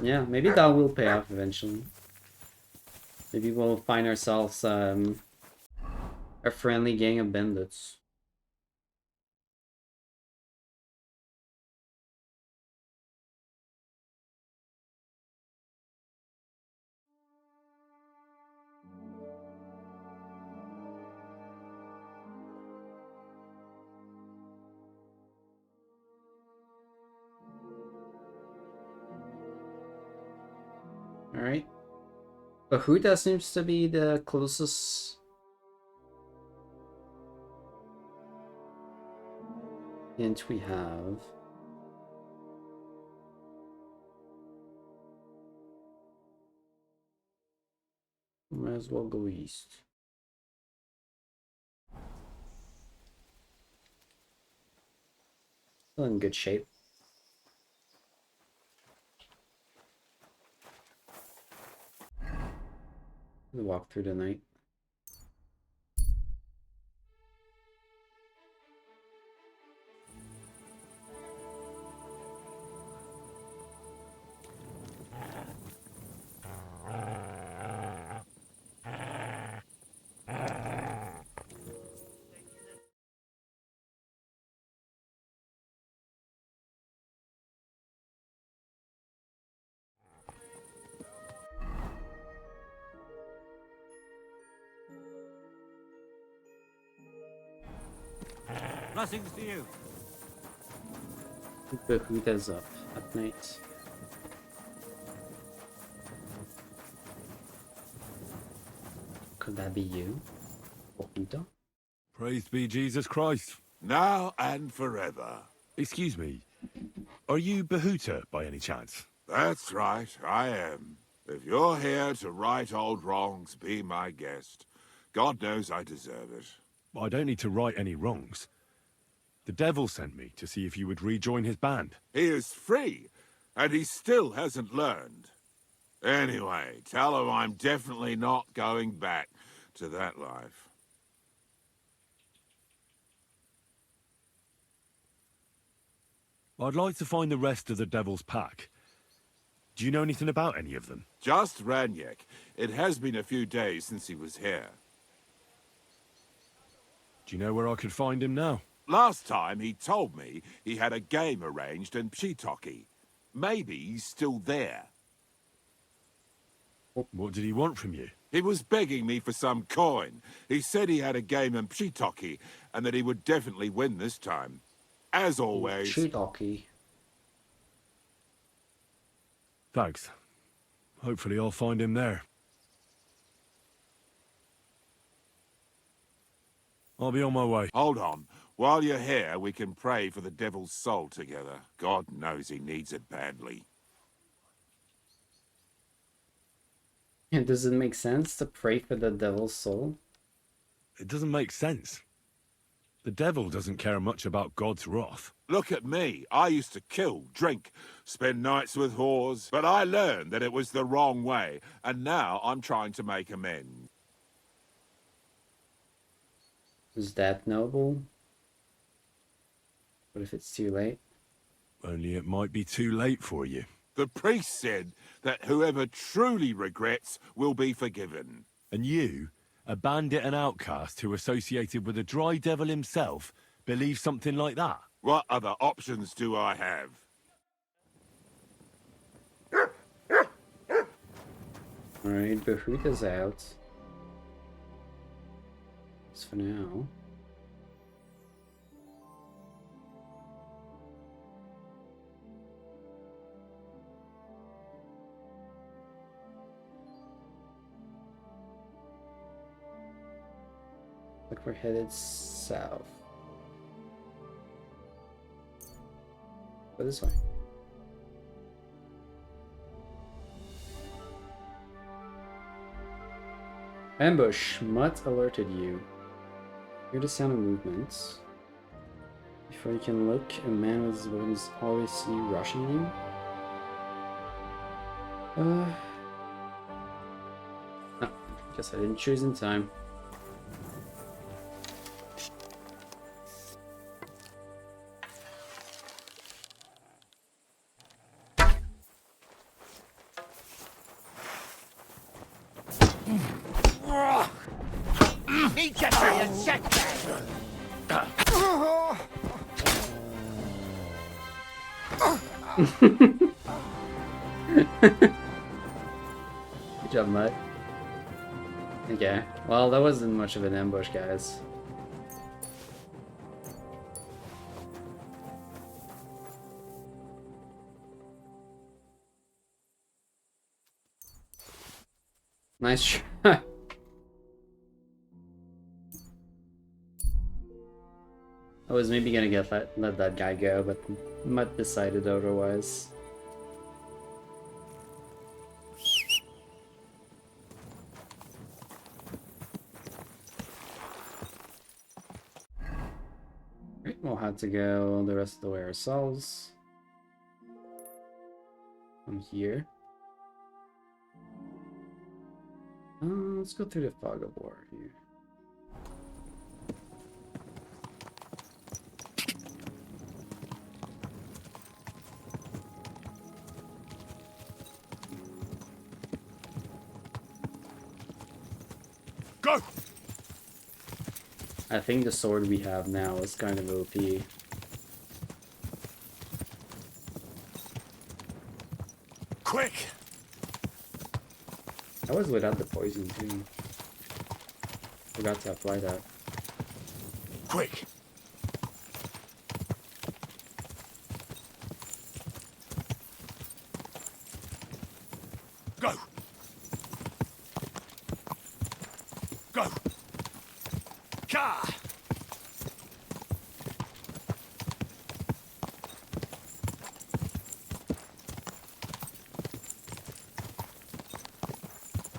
Yeah, maybe that will pay off eventually. Maybe we'll find ourselves a friendly gang of bandits. Alright. Bahuta seems to be the closest hint we have. Might as well go east. Still in good shape. We walk through the night. Blessings to you. Bahuta's up at night. Could that be you? Bahuta? Praised be Jesus Christ. Now and forever. Excuse me. Are you Bahuta by any chance? That's right, I am. If you're here to right old wrongs, be my guest. God knows I deserve it. I don't need to right any wrongs. The devil sent me to see if you would rejoin his band. He is free, and he still hasn't learned. Anyway, tell him I'm definitely not going back to that life. I'd like to find the rest of the devil's pack. Do you know anything about any of them? Just Ranyek. It has been a few days since he was here. Do you know where I could find him now? Last time he told me he had a game arranged in Pshitoki. Maybe he's still there. What did he want from you? He was begging me for some coin. He said he had a game in Pshitoki and that he would definitely win this time. As always. Pshitoki. Thanks. Hopefully I'll find him there. I'll be on my way. Hold on. While you're here, we can pray for the devil's soul together. God knows he needs it badly. Does it make sense to pray for the devil's soul? It doesn't make sense. The devil doesn't care much about God's wrath. Look at me. I used to kill, drink, spend nights with whores, but I learned that it was the wrong way, and now I'm trying to make amends. Is that noble? What if it's too late? Only it might be too late for you. The priest said that whoever truly regrets will be forgiven. And you, a bandit and outcast who associated with the dry devil himself, believe something like that? What other options do I have? Alright, Bahuta's out. Just for now. Like we're headed south. Go this way. Ambush. Mutt alerted you. Hear the sound of movements. Before you can look, a man with his weapons always see you rushing you. Oh, guess I didn't choose in time. Need you for your setback. Good job, Mutt. Okay, well, that wasn't much of an ambush, guys. Nice try. I was maybe gonna let that guy go, but Mutt decided otherwise. we'll have to go the rest of the way ourselves. From here. Let's go through the fog of war here. Go! I think the sword we have now is kind of OP. Quick! I was without the poison too. Forgot to apply that. Quick! Go! Go! Ka!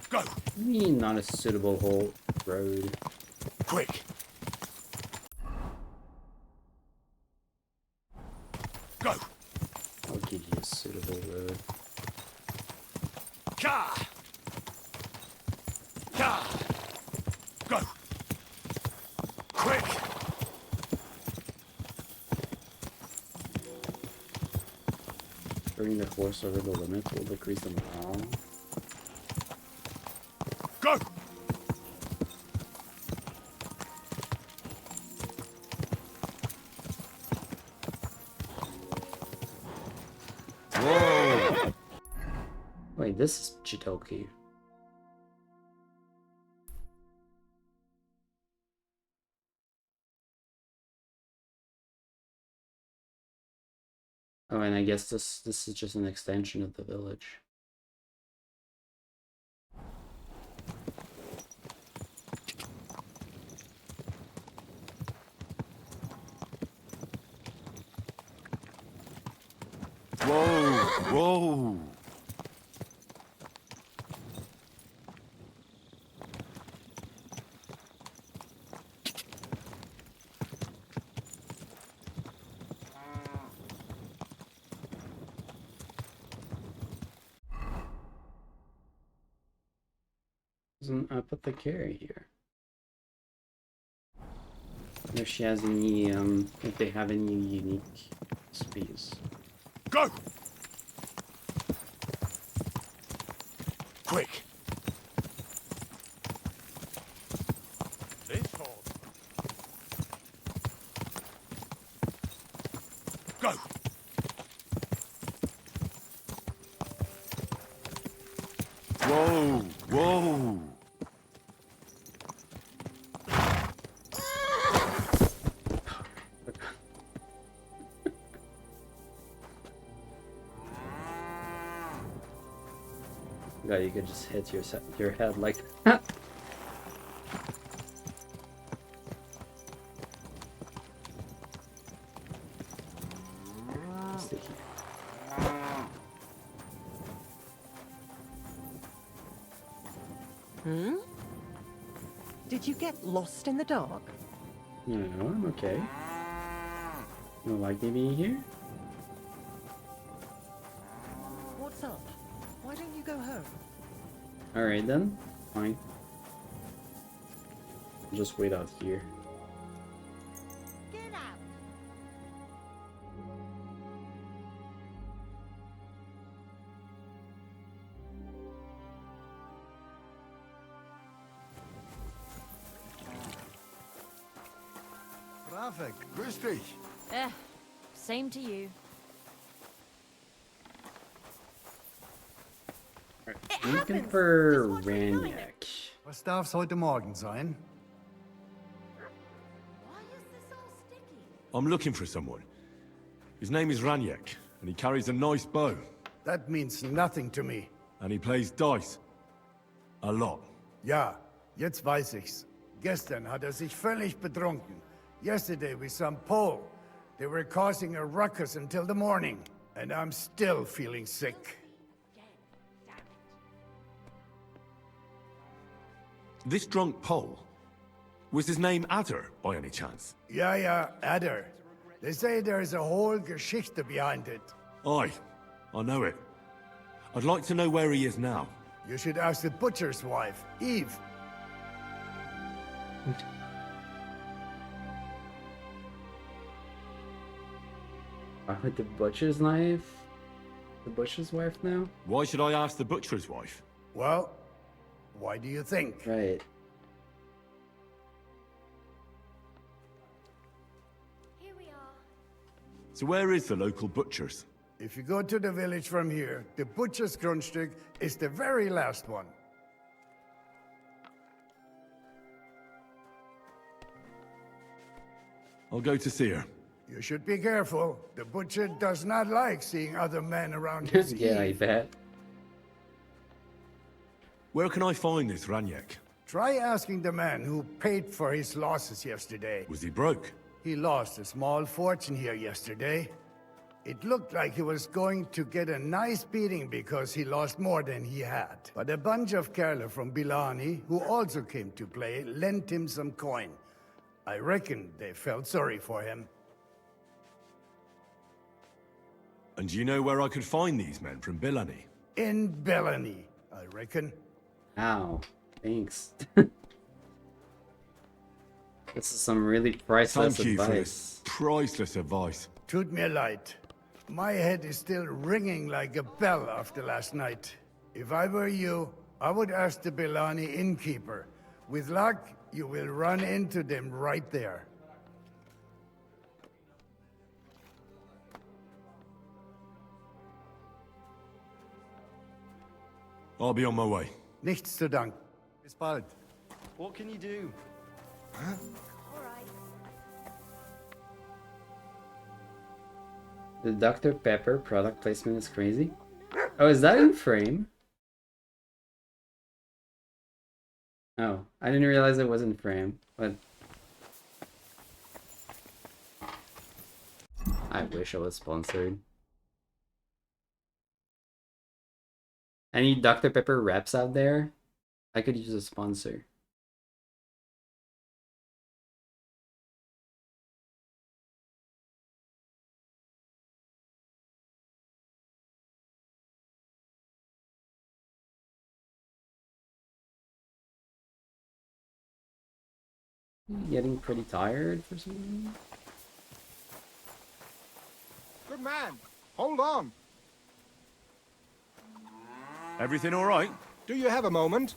Go! Not a suitable whole road. Quick! Go! I'll give you a suitable road. Ka! Ka! Go! Quick! Bring the horse over the limit will decrease the morale. Go! Whoa! Wait, this is Chitoki. Oh, and I guess this is just an extension of the village. Whoa! Whoa! Doesn't put the carry here? If she has any, if they have any unique recipes. Go! Quick! This horse. Go! Whoa! Whoa! God, you could just hit your head like Sticky. Hmm? Did you get lost in the dark? No, I'm okay. You don't like me being here? What's up? Why don't you go home? Alright then, fine. I'll just wait out here. Get out. Traffic. Grüß dich. Same to you. I'm looking for Ranyak. Was darf's heute Morgen sein? I'm looking for someone. His name is Ranyak, and he carries a nice bow. That means nothing to me. And he plays dice. A lot. Ja, jetzt weiß ich's. Gestern hat sich völlig betrunken. Yesterday we saw Paul. They were causing a ruckus until the morning. And I'm still feeling sick. This drunk Pole, was his name Adder, by any chance? Ja, Adder. They say there is a whole Geschichte behind it. Aye, I know it. I'd like to know where he is now. You should ask the butcher's wife, Eve. With the butcher's knife? The butcher's wife now? Why should I ask the butcher's wife? Well, why do you think? Right. Here we are. So where is the local butcher's? If you go to the village from here, the butcher's Grundstück is the very last one. I'll go to see her. You should be careful. The butcher does not like seeing other men around his Yeah, I Eve. bet. Where can I find this Raniek? Try asking the man who paid for his losses yesterday. Was he broke? He lost a small fortune here yesterday. It looked like he was going to get a nice beating because he lost more than he had. But a bunch of Kerler from Bilani, who also came to play, lent him some coin. I reckon they felt sorry for him. And do you know where I could find these men from Bilani? In Bilani, I reckon. Ow. Thanks. This is some really priceless Thank you for advice. this priceless advice. Tut mir leid. My head is still ringing like a bell after last night. If I were you, I would ask the Bilani innkeeper. With luck, you will run into them right there. I'll be on my way. Nichts zu danken. Bis bald. What can you do? Huh? The Dr. Pepper product placement is crazy. Oh, is that in frame? Oh, I didn't realize it was in frame, but I wish I was sponsored. Any Dr. Pepper reps out there? I could use a sponsor. Getting pretty tired for some reason. Good man. Hold on. Everything all right? Do you have a moment?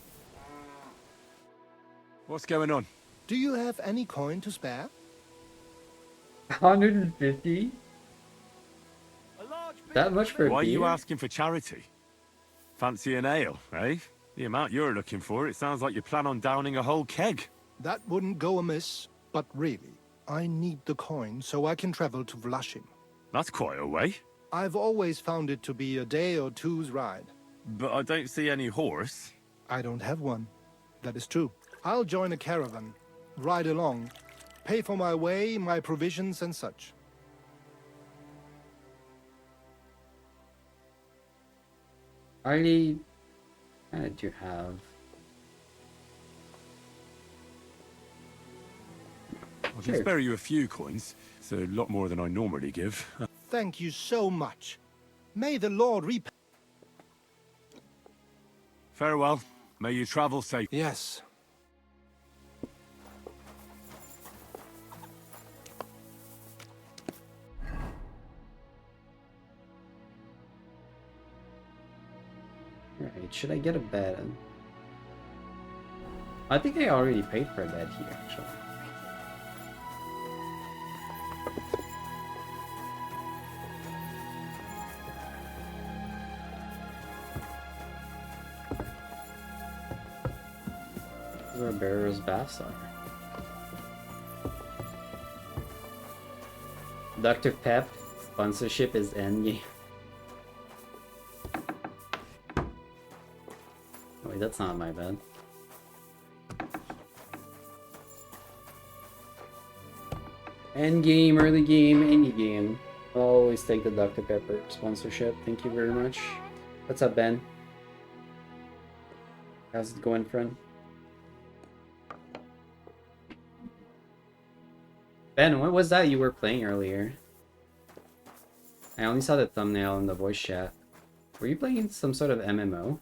What's going on? Do you have any coin to spare? 150? That much for a Why are you beer? asking for charity? Fancy an ale, eh? The amount you're looking for, it sounds like you plan on downing a whole keg. That wouldn't go amiss, but really, I need the coin so I can travel to Vlashim. That's quite a way. I've always found it to be a day or two's ride. But I don't see any horse. I don't have one. That is true. I'll join a caravan, ride along, pay for my way, my provisions and such. Already, I do have. I can spare you a few coins. It's a lot more than I normally give. Thank you so much. May the Lord repay. Farewell. May you travel safe. Yes. Right, should I get a bed? I think I already paid for a bed here, actually. Where Barrow's baths are. Dr. Pep sponsorship is endgame. Wait, that's not my bed. End game, early game, any game. I'll always take the Dr. Pepper sponsorship. Thank you very much. What's up, Ben? How's it going, friend? Ben, what was that you were playing earlier? I only saw the thumbnail in the voice chat. Were you playing some sort of MMO?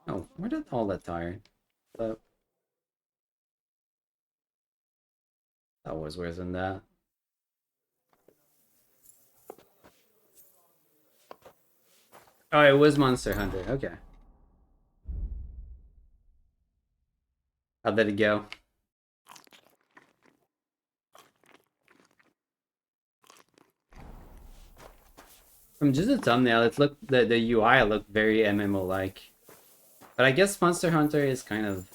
Oh, where did all that tire? That was worse than that. Oh, it was Monster Hunter. Okay. How'd that it go? From just the thumbnail, it looked the UI looked very MMO-like. But I guess Monster Hunter is kind of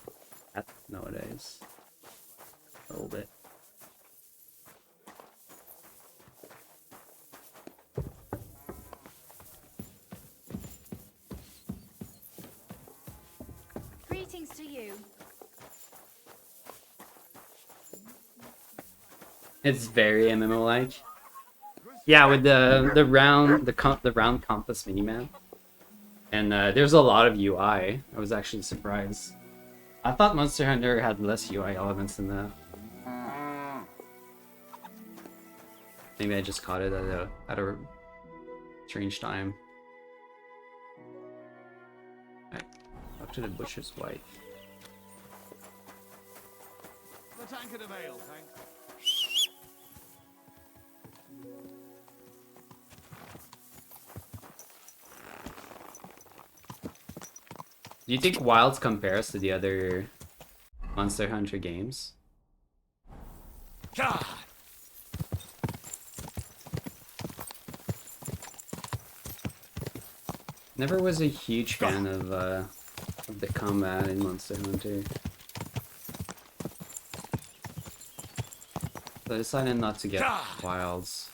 that nowadays. A little bit. Greetings to you. It's very MMO-like. Yeah, with the round compass minimap. And there's a lot of UI. I was actually surprised. I thought Monster Hunter had less UI elements than that. Maybe I just caught it at a strange time. Right. Up to the butcher's wife. The tankard of ale, thanks. Do you think Wilds compares to the other Monster Hunter games? God. Never was a huge fan of the combat in Monster Hunter. So I decided not to get Wilds.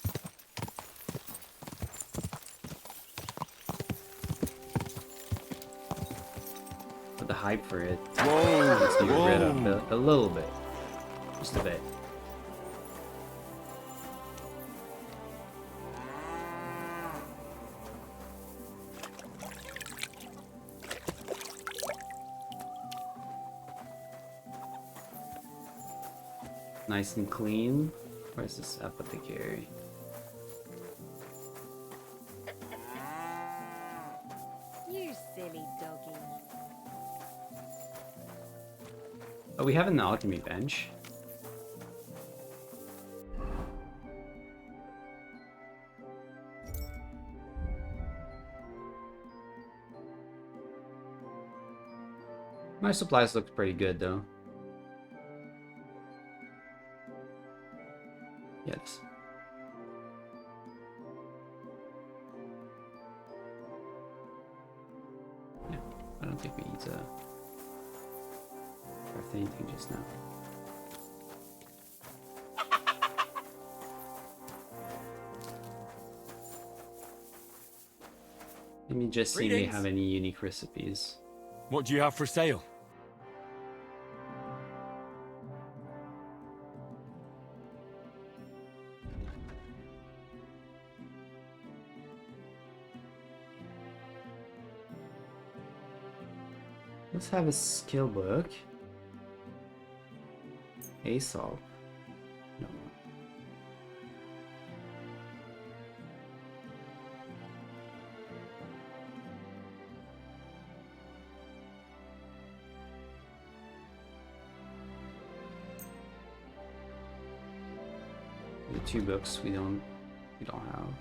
But the hype for it makes me regret it a little bit. Just a bit. Nice and clean. Where's this apothecary? You silly doggy. Oh, we have an alchemy bench. My supplies look pretty good though. Yes. Yeah, I don't think we need to craft anything just now. Let me just see if we have any unique recipes. What do you have for sale? Let's have a skill book. Aesop. No. The 2 books we don't have.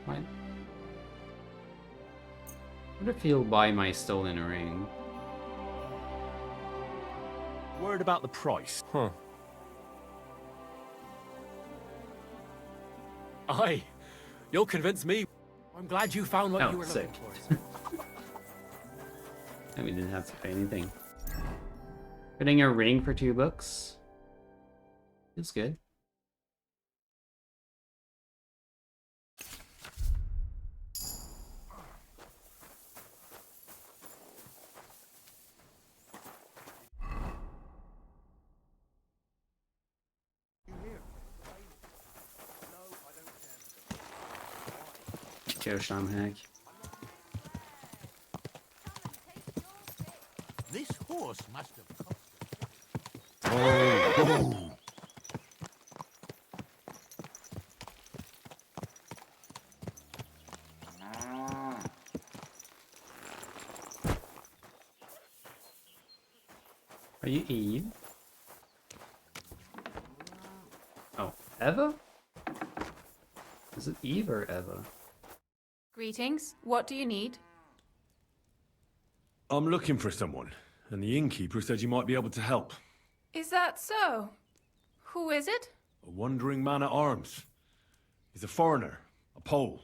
Might. What if he'll buy my stolen ring? Word about the price. Huh. Aye, you'll convince me. I'm glad you found what you were sick. looking for. And we didn't have to pay anything. Getting a ring for 2 books. Feels good. Kirschstammhack. This horse must have cost. Oh. Are you Eve? Oh, Eva? Is it Eve or Eva? Greetings. What do you need? I'm looking for someone, and the innkeeper said you might be able to help. Is that so? Who is it? A wandering man at arms. He's a foreigner, a Pole.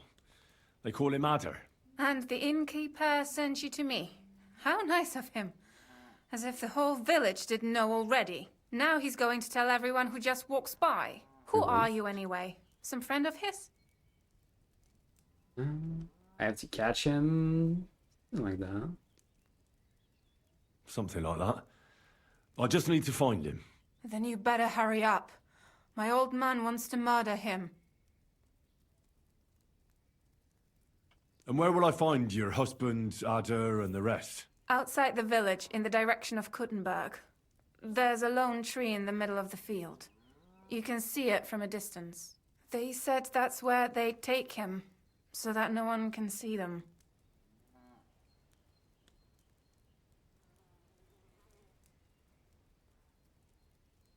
They call him Adder. And the innkeeper sent you to me. How nice of him. As if the whole village didn't know already. Now he's going to tell everyone who just walks by. Who are you anyway? Some friend of his? I have to catch him. Something like that. Something like that. I just need to find him. Then you better hurry up. My old man wants to murder him. And where will I find your husband, Adder, and the rest? Outside the village, in the direction of Kuttenberg. There's a lone tree in the middle of the field. You can see it from a distance. They said that's where they take him, so that no one can see them.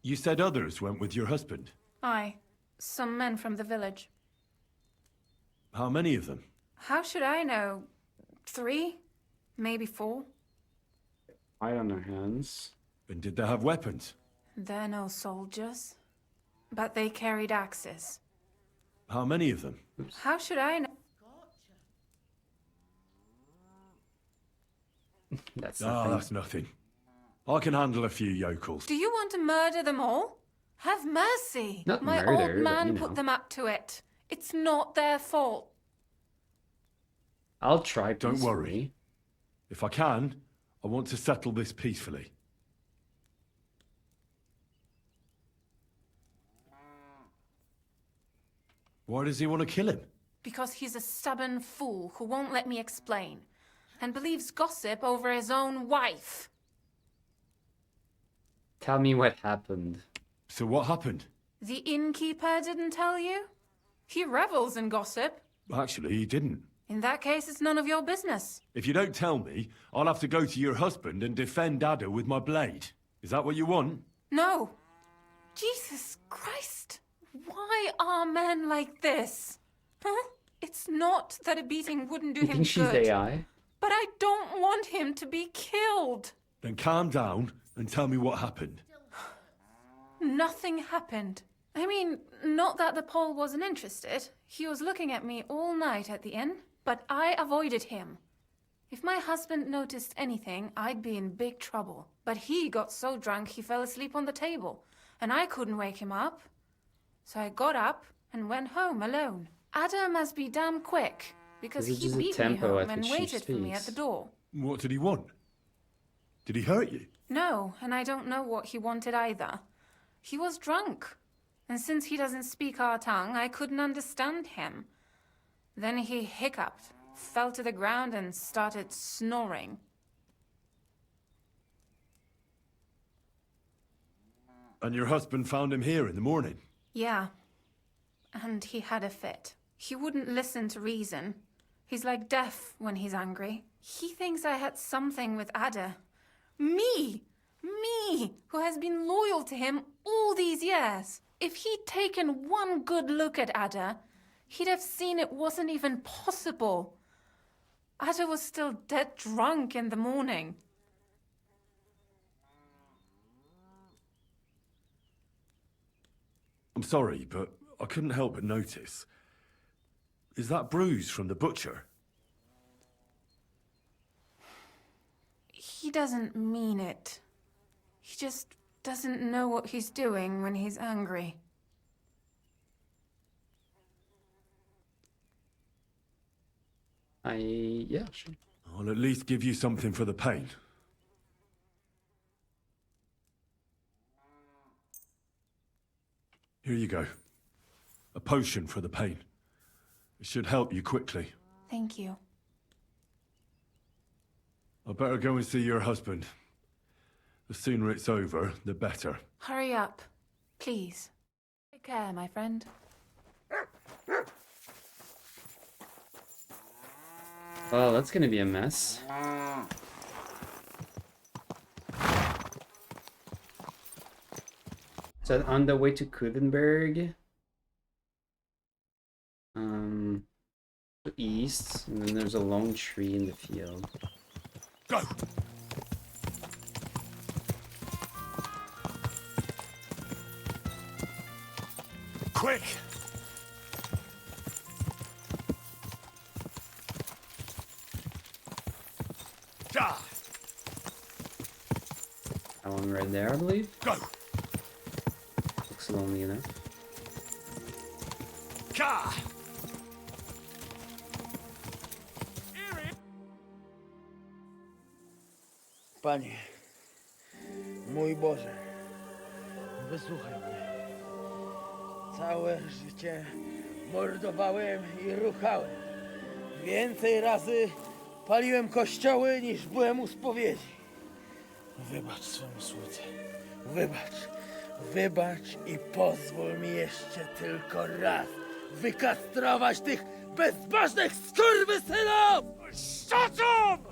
You said others went with your husband. Aye, some men from the village. How many of them? How should I know? 3? Maybe 4? Hide on their hands. And did they have weapons? They're no soldiers. But they carried axes. How many of them? How should I know? That's nothing. That's nothing. I can handle a few yokels. Do you want to murder them all? Have mercy. Not My murder, old man but, you know. put them up to it. It's not their fault. I'll try peacefully. Don't worry. If I can, I want to settle this peacefully. Why does he want to kill him? Because he's a stubborn fool who won't let me explain. And believes gossip over his own wife. Tell me what happened. So what happened? The innkeeper didn't tell you? He revels in gossip. Actually, he didn't. In that case, it's none of your business. If you don't tell me, I'll have to go to your husband and defend Adder with my blade. Is that what you want? No. Jesus Christ. Why are men like this? Huh? It's not that a beating wouldn't do You him think she's good. AI? But I don't want him to be killed. Then calm down and tell me what happened. Nothing happened. I mean, not that the Pole wasn't interested. He was looking at me all night at the inn, but I avoided him. If my husband noticed anything, I'd be in big trouble. But he got so drunk he fell asleep on the table, and I couldn't wake him up. So I got up and went home alone. Adder must be damn quick, because Is it he just a beat me tempo home at and which she waited for me at speaks? the door. What did he want? Did he hurt you? No, and I don't know what he wanted either. He was drunk, and since he doesn't speak our tongue, I couldn't understand him. Then he hiccuped, fell to the ground, and started snoring. And your husband found him here in the morning? Yeah, and he had a fit. He wouldn't listen to reason. He's like deaf when he's angry. He thinks I had something with Adder. Me! Me, who has been loyal to him all these years. If he'd taken one good look at Adder, he'd have seen it wasn't even possible. Adder was still dead drunk in the morning. I'm sorry, but I couldn't help but notice. Is that bruise from the butcher? He doesn't mean it. He just doesn't know what he's doing when he's angry. Yeah, sure. I'll at least give you something for the pain. Here you go. A potion for the pain. It should help you quickly. Thank you. I better go and see your husband. The sooner it's over, the better. Hurry up, please. Take care, my friend. Well, that's gonna be a mess. So on the way to Kudenberg, east, and then there's a lone tree in the field. Go! Quick! Ja! That one right there, I believe. Go! Looks lonely enough. Ja! Panie, mój Boże, wysłuchaj mnie. Całe życie mordowałem i ruchałem. Więcej razy paliłem kościoły, niż byłem u spowiedzi. Wybacz swemu słudze. Wybacz. Wybacz i pozwól mi jeszcze tylko raz wykastrować tych bezbożnych skurwysynów! Shut up!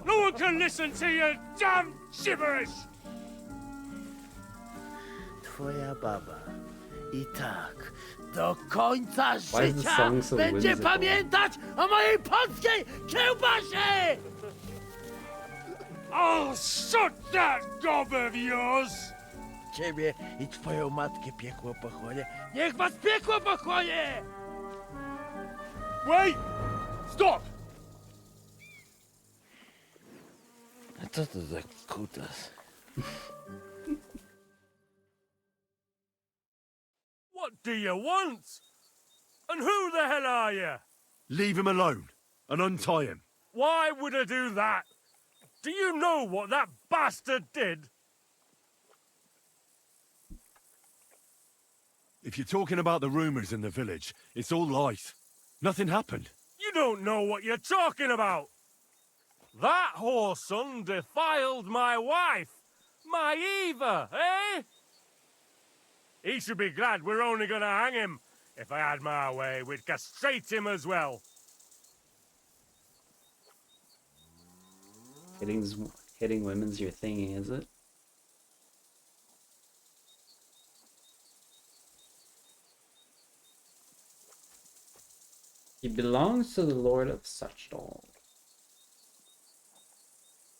No one can listen to your damn gibberish! Twoja baba i tak do końca Why is the życia song so będzie whimsical? pamiętać o mojej polskiej kiełbasie! Oh, shut that gob of yours! Ciebie i twoją matkę piekło pochłonie. Niech was piekło pochłonie! Wait! Stop! A co to za kutas? What do you want? And who the hell are you? Leave him alone and untie him. Why would I do that? Do you know what that bastard did? If you're talking about the rumors in the village, it's all lies. Nothing happened. You don't know what you're talking about. That whoreson defiled my wife, my Eva, eh? He should be glad we're only gonna hang him. If I had my way, we'd castrate him as well. Hitting women's your thing, is it? He belongs to the Lord of Suchdol.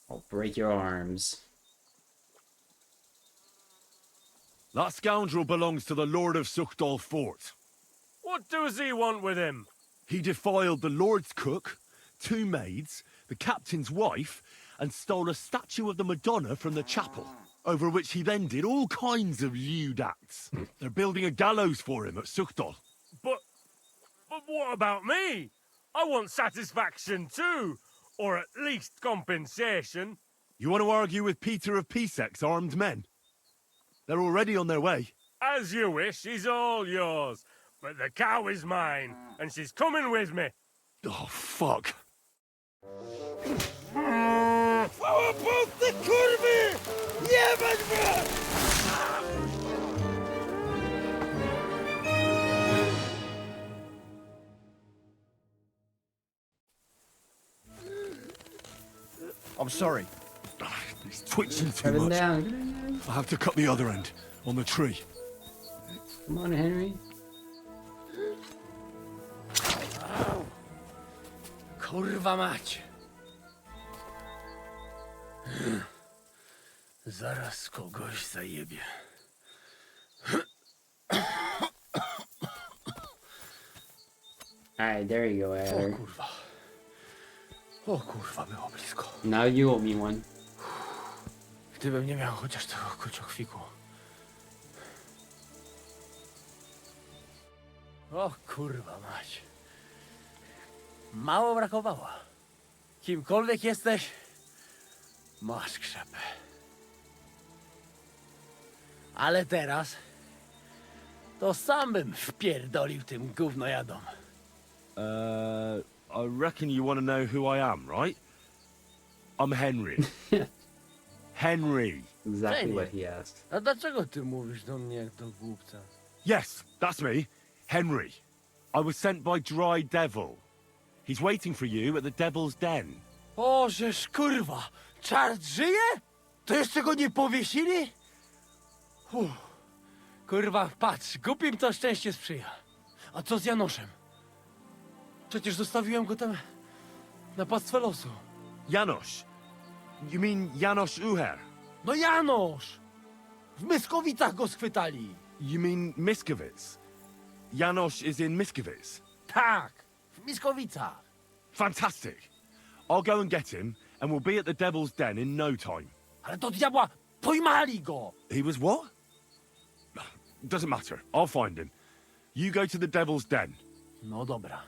I'll break your arms. That scoundrel belongs to the Lord of Suchdol Fort. What does he want with him? He defiled the Lord's cook, 2 maids, the captain's wife, and stole a statue of the Madonna from the chapel, over which he then did all kinds of lewd acts. They're building a gallows for him at Suchdol. But what about me? I want satisfaction too, or at least compensation. You want to argue with Peter of Pisek's armed men? They're already on their way. As you wish, he's all yours. But the cow is mine, and she's coming with me. Oh, fuck. Ty kurwy! Jebać was! I'm sorry. He's twitching too Cut him much. down. I have to cut the other end, on the tree. Come on, Henry. Kurwa mać! Zaraz kogoś zajebie. Alright, there you go, O Adder. kurwa. O kurwa, było blisko. Now you owe me one. Gdybym nie miał chociaż tego kociokwiku. O kurwa mać. Mało brakowało. Kimkolwiek jesteś, masz krzepę. Ale teraz to sam bym wpierdolił tym gównojadom. I reckon you want to know who I am, right? I'm Henry. Henry. Exactly what he asked. A dlaczego ty mówisz do mnie jak do głupca? Yes, that's me. Henry. I was sent by Dry Devil. He's waiting for you at the Devil's Den. O, żeż kurwa! Czart żyje? To jeszcze go nie powiesili? Kurwa, patrz, głupim to szczęście sprzyja. A co z Janoszem? Przecież zostawiłem go tam na pastwę losu. Janosz? You mean Janosz Uher? No Janosz! W Myskowicach go schwytali. You mean Miskowic? Janosz is in Miskowic? Tak, w Miskowicach. Fantastic. I'll go and get him, and we'll be at the Devil's Den in no time. Ale do diabła, pojmali go! He was what? Doesn't matter. I'll find him. You go to the Devil's Den. No dobra.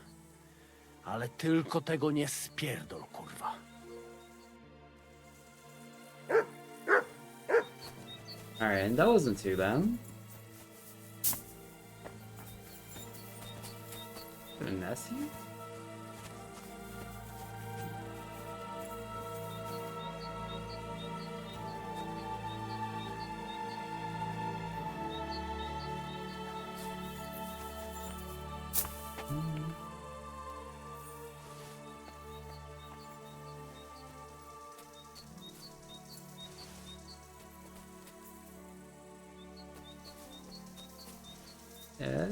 Ale tylko tego nie spierdol, kurwa. Alright, and that wasn't too bad. Finesse you? Yeah.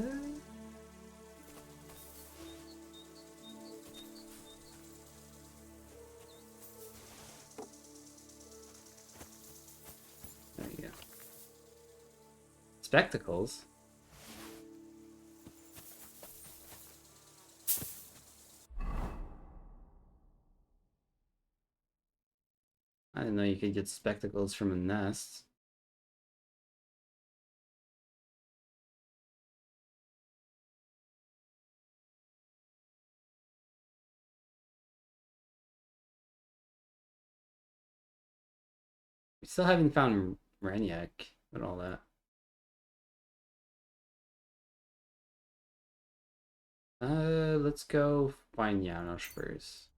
There you go. Spectacles? I didn't know you could get spectacles from a nest. We still haven't found Renyak and all that. Let's go find Janosch first.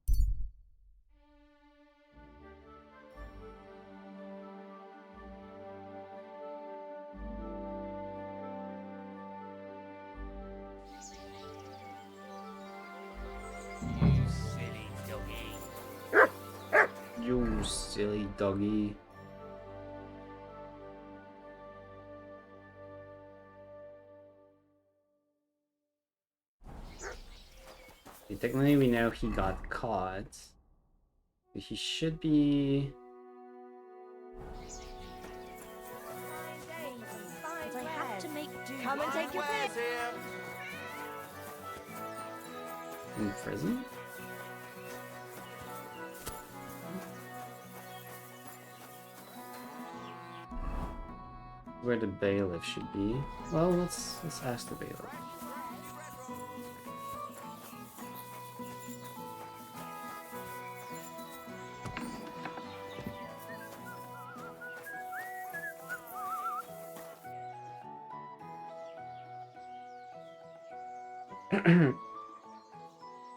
You silly doggy. Okay, technically we know he got caught. But he should be... But I have to make do. Come and take your pick. in prison? Where the bailiff should be. Well, let's ask the bailiff.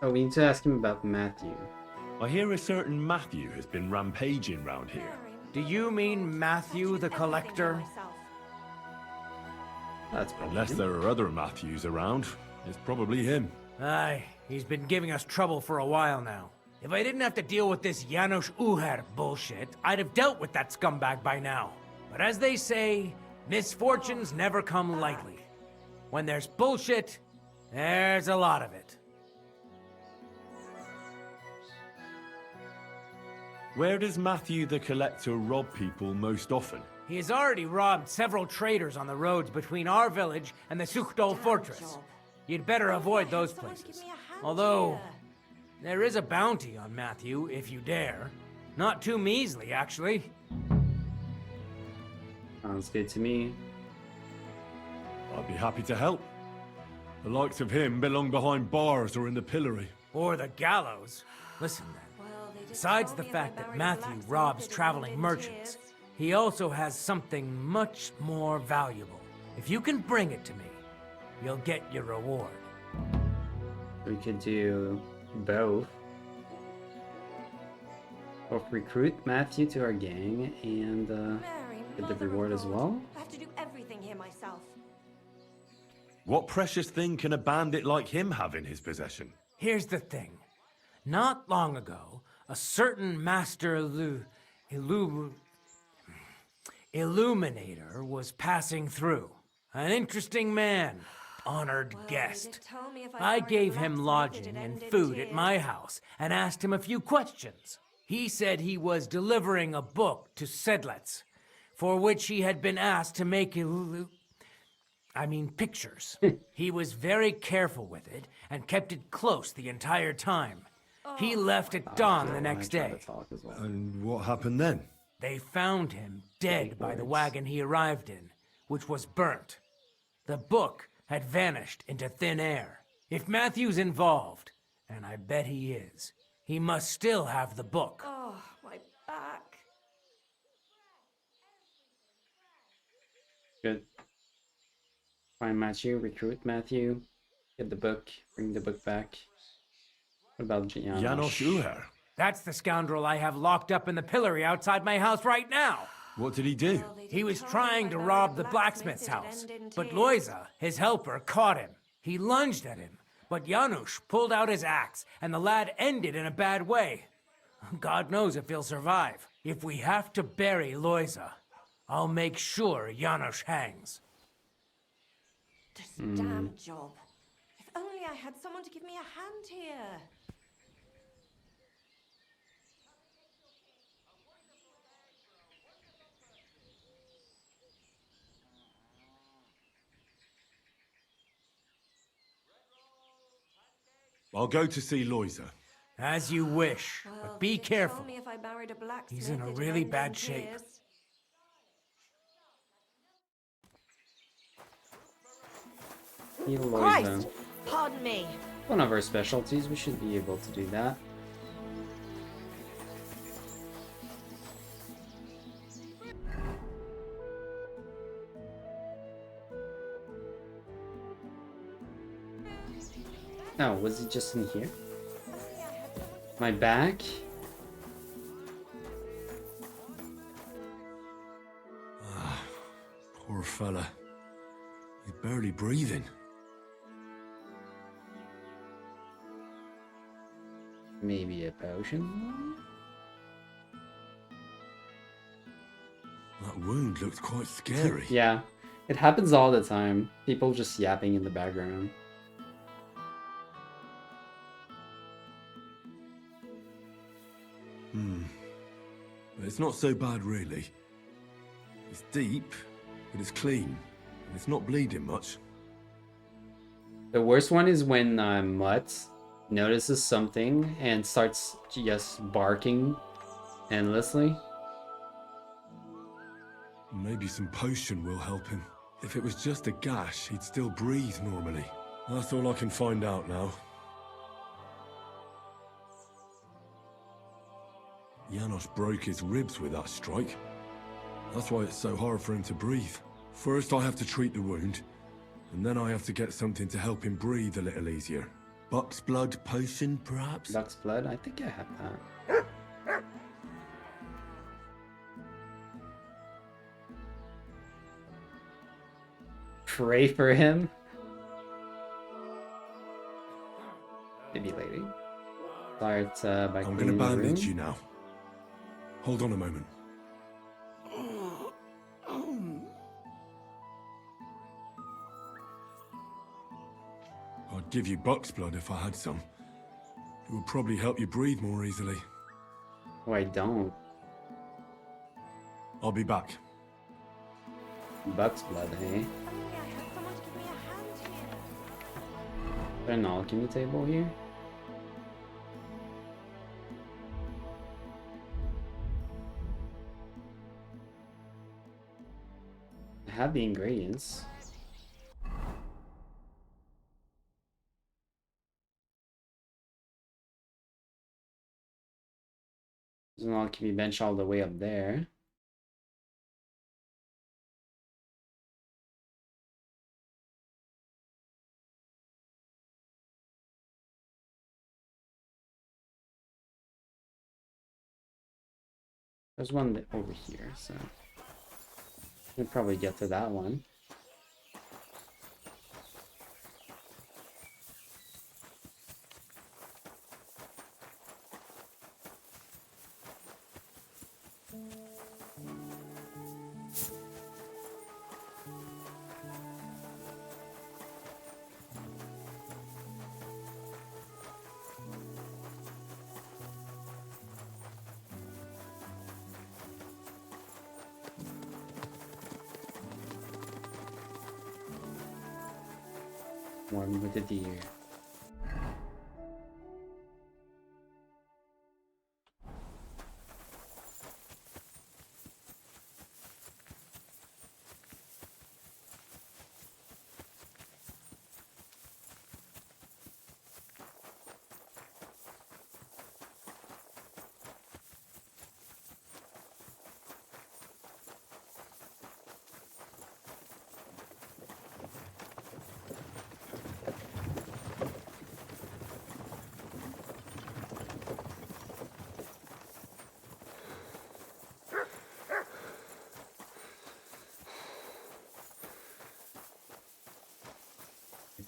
Oh, we need to ask him about Matthew. I hear a certain Matthew has been rampaging round here. Do you mean Matthew the Collector? That's Unless there are other Matthews around, it's probably him. Aye, he's been giving us trouble for a while now. If I didn't have to deal with this Janos Uher bullshit, I'd have dealt with that scumbag by now. But as they say, misfortunes never come lightly. When there's bullshit, there's a lot of it. Where does Matthew the Collector rob people most often? He has already robbed several traders on the roads between our village and the Suchdol fortress. You'd better avoid those places. Although, there is a bounty on Matthew, if you dare. Not too measly, actually. Sounds good to me. I'd be happy to help. The likes of him belong behind bars or in the pillory. Or the gallows. Listen then. Besides the fact that Matthew robs traveling merchants, he also has something much more valuable. If you can bring it to me, you'll get your reward. We could do both. Both recruit Matthew to our gang and get the reward as well. I have to do everything here myself. What precious thing can a bandit like him have in his possession? Here's the thing. Not long ago, a certain master illuminator was passing through. An interesting man, honored guest. I gave him lodging and food at my house and asked him a few questions. He said he was delivering a book to Sedlets, for which he had been asked to make pictures. He was very careful with it and kept it close the entire time. He left at dawn the next day. And what happened then? They found him dead by the wagon he arrived in, which was burnt. The book had vanished into thin air. If Matthew's involved, and I bet he is, he must still have the book. Oh, my back. Good. Find Matthew, recruit Matthew, get the book, bring the book back. What about Janos? Janos Uher. That's the scoundrel I have locked up in the pillory outside my house right now. What did he do? He was trying to rob the blacksmith's house, but Loiza, his helper, caught him. He lunged at him, but Janusz pulled out his axe, and the lad ended in a bad way. God knows if he'll survive. If we have to bury Loiza, I'll make sure Janusz hangs. This damn job. If only I had someone to give me a hand here. I'll go to see Loiza. As you wish, but be careful. Me if I married a blacksmith, He's in a it'd really end bad in shape. tears. Loiza. Pardon me. One of our specialties, we should be able to do that. Oh, was he just in here? My back? Poor fella. He's barely breathing. Maybe a potion? That wound looked quite scary. Yeah, it happens all the time. People just yapping in the background. But it's not so bad, really. It's deep, but it's clean. And it's not bleeding much. The worst one is when Mutt notices something and starts just barking endlessly. Maybe some potion will help him. If it was just a gash, he'd still breathe normally. That's all I can find out now. Janos broke his ribs with that strike. That's why it's so hard for him to breathe. First I have to treat the wound, and then I have to get something to help him breathe a little easier. Buck's blood potion, perhaps? Buck's blood? I think I have that. Pray for him? Maybe lady. Start by I'm gonna cleaning the bandage room. you now. Hold on a moment. I'd give you Buck's blood if I had some. It would probably help you breathe more easily. Oh, I don't. I'll be back. Buck's blood, eh? Is there an alchemy table here? I have the ingredients. There's an alchemy bench all the way up there. There's one over here, so we'll probably get to that one. One with the deer.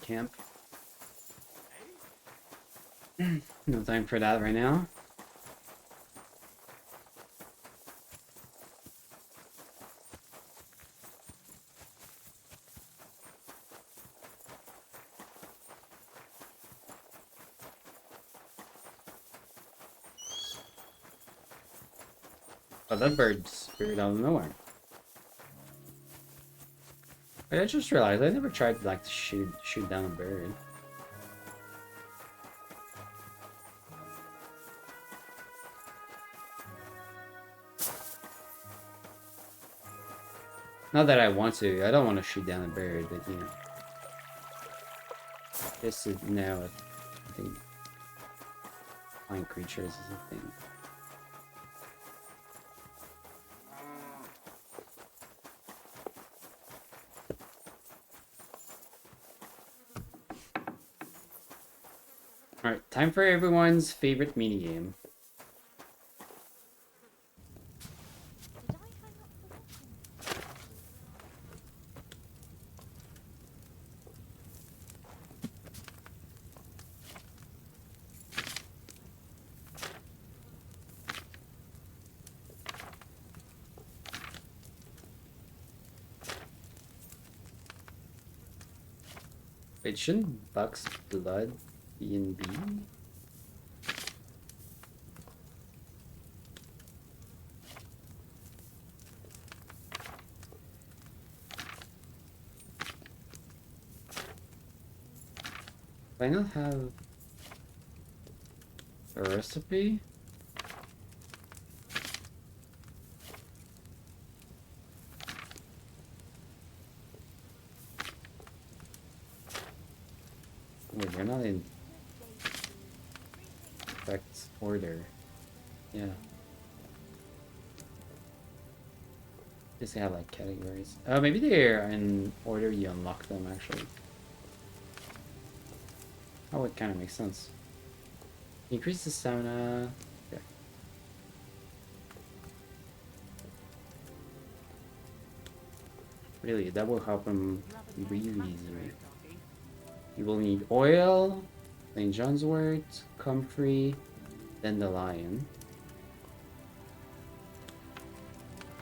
Camp. No time for that right now. But that bird's appeared out of nowhere. I just realized I never tried like to shoot down a bird. Not that I want to. I don't want to shoot down a bird, but you know. This is now I think flying creatures is a thing. Alright, time for everyone's favorite minigame. Wait, shouldn't Buck's blood be in B? Do I not have a recipe? Wait, we're not in correct order. Yeah. Just have like categories. Oh, maybe they're in order you unlock them actually. That would kind of make sense. Increase the stamina. Okay. Really, that will help him really easily. You will need oil, St. John's wort, comfrey, dandelion.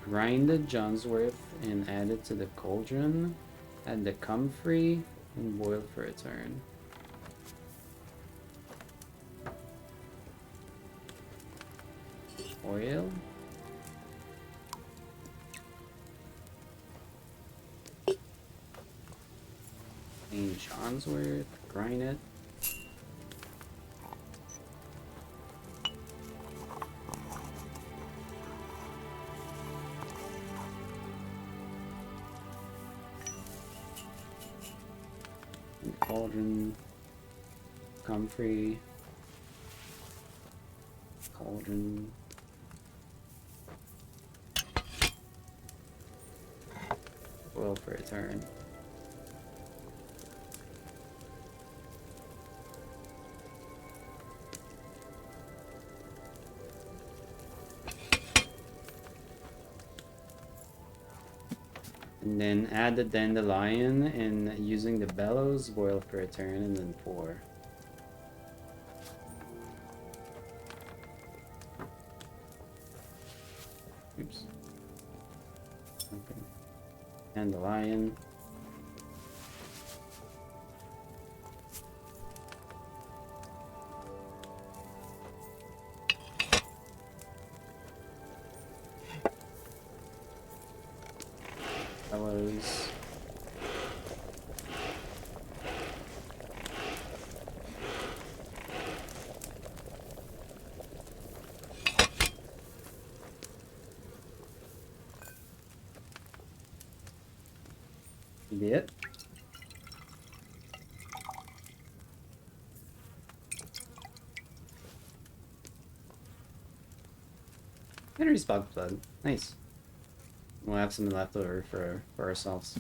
Grind the Johnsworth and add it to the cauldron. Add the comfrey and boil for a turn. Oil. St. Johnsworth, grind it. Cauldron, comfrey, cauldron. Boil for a turn. And then add the dandelion and using the bellows, boil for a turn, and then pour. Oops. Okay. Dandelion. Bellows. Be it. Henry's bug blood. Nice. We'll have some left over for ourselves.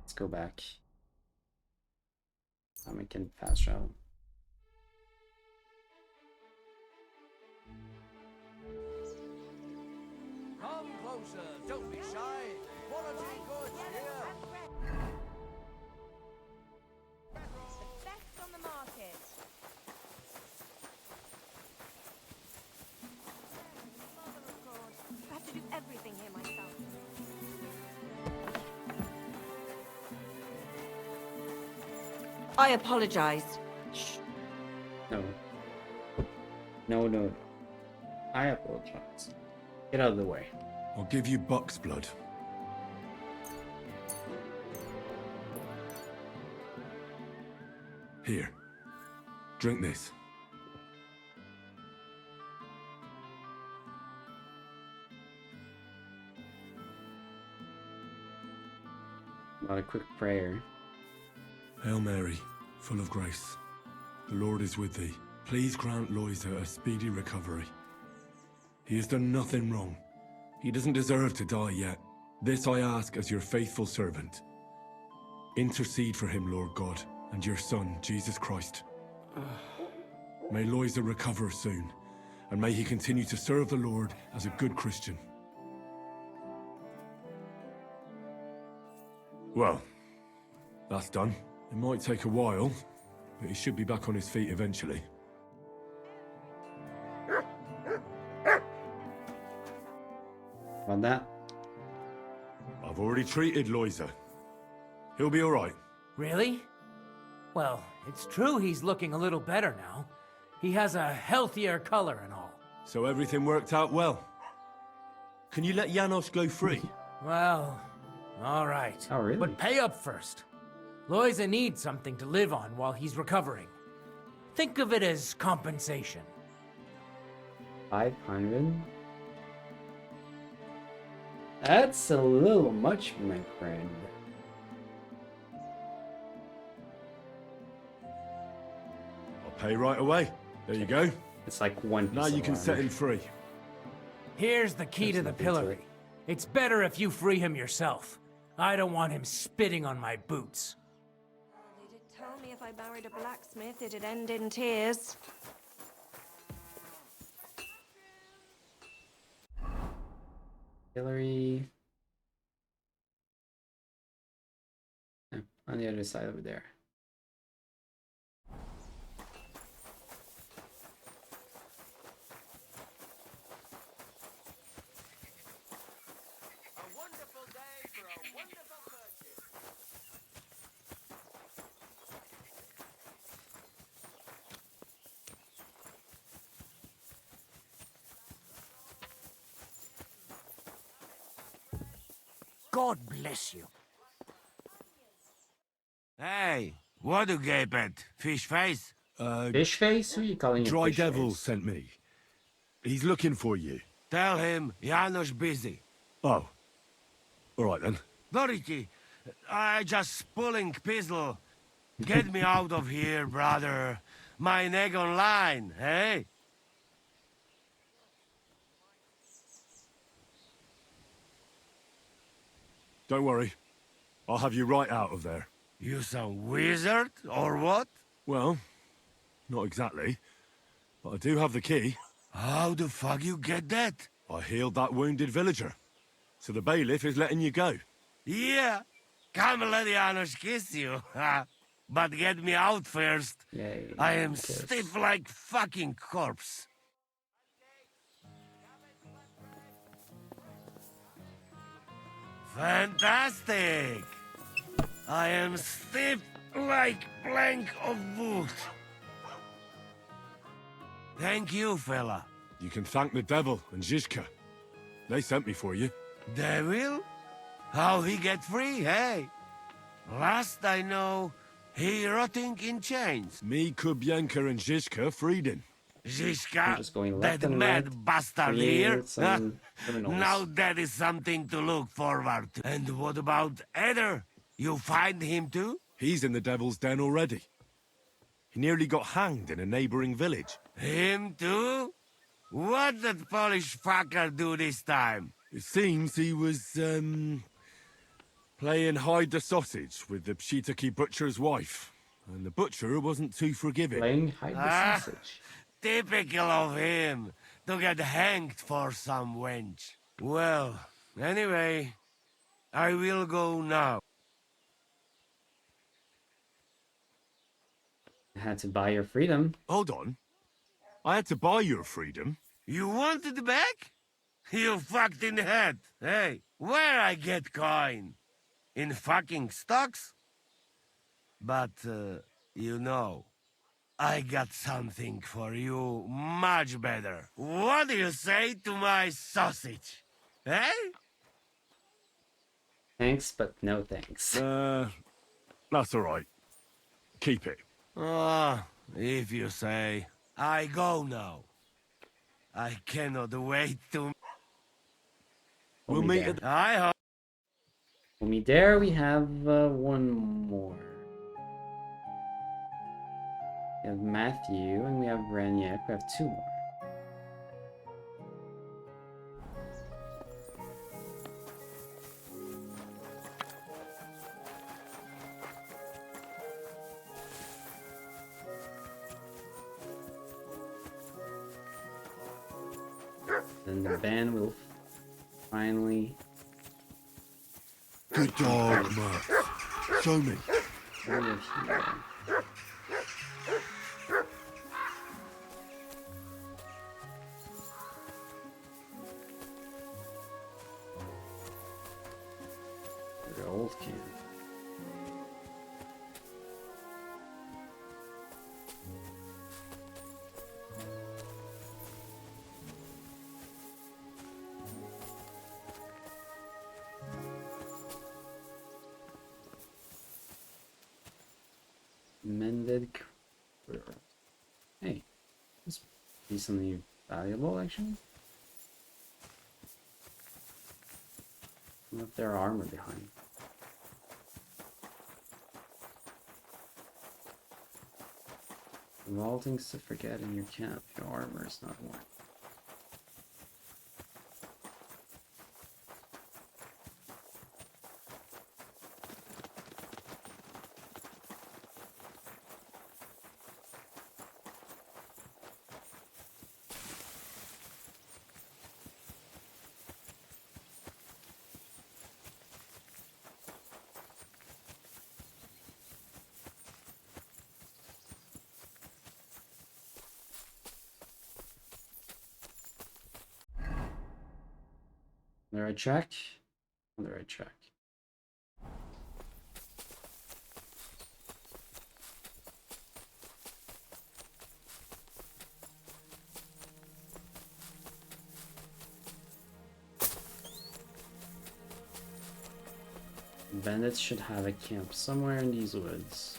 Let's go back. We can fast travel. Come closer, don't be shy. Quality goods here. The best on the market. Mother of God. I have to do everything here myself. I apologize. Shh. No. No. I apologize. Get out of the way. I'll give you buck's blood. Here. Drink this. Not a quick prayer. Hail Mary, full of grace. The Lord is with thee. Please grant Loiza a speedy recovery. He has done nothing wrong. He doesn't deserve to die yet. This I ask as your faithful servant. Intercede for him, Lord God, and your Son, Jesus Christ. May Loiza recover soon, and may he continue to serve the Lord as a good Christian. Well, that's done. It might take a while, but he should be back on his feet eventually. Want that? I've already treated Loiza. He'll be all right. Really? Well, it's true he's looking a little better now. He has a healthier color and all. So everything worked out well. Can you let Janos go free? Well, all right. Oh, really? But pay up first. Loiza needs something to live on while he's recovering. Think of it as compensation. 500? That's a little much, my friend. I'll pay right away. There you go. It's like one. Now you can set him free. Here's the key to the pillory. It's better if you free him yourself. I don't want him spitting on my boots. They did tell me if I married a blacksmith, it'd end in tears. Hillary. Yeah, on the other side over there. A wonderful day for a wonderful purchase. God bless you. Hey, what do you gape at? Fish face? Fish face? Who are you calling Dry fish Devil face? sent me. He's looking for you. Tell him Janos busy. Oh. All right then. Dority, I just pulling pizzle. Get me out of here, brother. My neck on line, hey? Don't worry. I'll have you right out of there. You some wizard, or what? Well, not exactly. But I do have the key. How the fuck you get that? I healed that wounded villager. So the bailiff is letting you go. Yeah. Come let the honors kiss you. But get me out first. Yay. I am kiss. stiff like fucking corpse. Fantastic! I am stiff like plank of wood. Thank you, fella. You can thank the devil and Zizka. They sent me for you. Devil? How he get free, hey? Last I know, he rotting in chains. Me, Kubienka, and Zizka freed him. I'm Zizka, just going that left and mad right. bastard Create here. some criminals. Now that is something to look forward to. And what about Eder? You find him too? He's in the devil's den already. He nearly got hanged in a neighboring village. Him too? What did Polish fucker do this time? It seems he was, playing hide the sausage with the Pshitaki butcher's wife. And the butcher wasn't too forgiving. Playing hide the sausage. Typical of him, to get hanged for some wench. Well, anyway, I will go now. I had to buy your freedom. Hold on. I had to buy your freedom. You wanted it back? You fucked in the head. Hey, where I get coin? In fucking stocks? But, you know, I got something for you much better. What do you say to my sausage? Eh? Thanks, but no thanks. That's all right. Keep it. Ah, if you say. I go now. I cannot wait to... We'll meet at... I hope... When we there, we have one more. We have Matthew, and we have Raniak. We have two more. Then the band will finally... Good dog, Matt. Show me. Over here. The old camp. Mended. Hey, this decently valuable actually. Left their armor behind. Of all things to forget in your camp, your armor is not worn. On the right track? On the right track. Bandits should have a camp somewhere in these woods.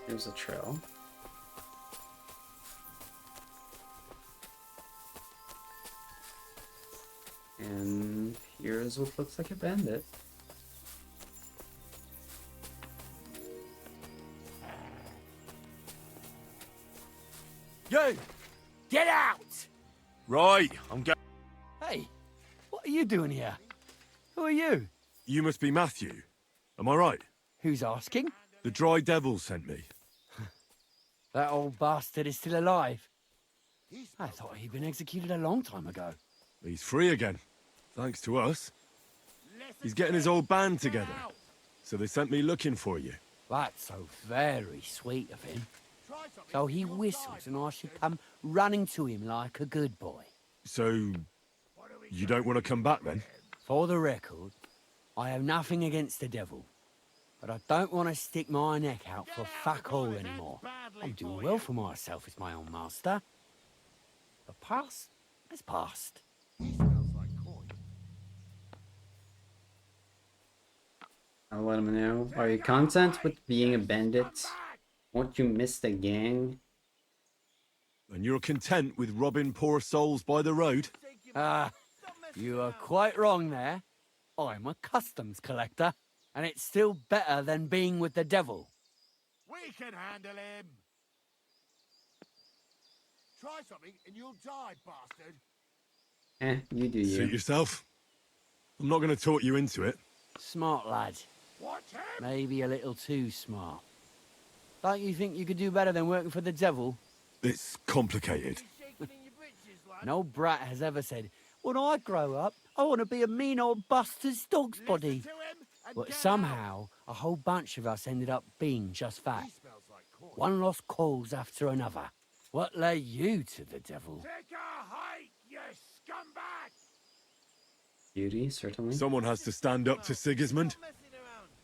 Here's a trail. And here's what looks like a bandit. You! Get out! Right, I'm going. Hey, what are you doing here? Who are you? You must be Matthew. Am I right? Who's asking? The Dry Devil sent me. That old bastard is still alive. I thought he'd been executed a long time ago. He's free again, thanks to us. He's getting his old band together. So they sent me looking for you. That's so very sweet of him. So he whistles and I should come running to him like a good boy. So, you don't want to come back then? For the record, I have nothing against the devil. But I don't want to stick my neck out for fuck all anymore. I'm doing well for myself as my own master. The past is past. I'll let him know. Are you content with being a bandit? Won't you miss the gang? And you're content with robbing poor souls by the road? Ah, you are quite wrong there. I'm a customs collector, and it's still better than being with the devil. We can handle him. Try something and you'll die, bastard. You do Suit you. yourself. I'm not going to talk you into it. Smart lad. Maybe a little too smart. Don't you think you could do better than working for the devil? It's complicated. No brat has ever said, when I grow up, I want to be a mean old bastard's dog's body. But somehow, a whole bunch of us ended up being just that. One lost cause after another. What lay you to the devil? Take a hike, you scumbag! Beauty, certainly. Someone has to stand up to Sigismund.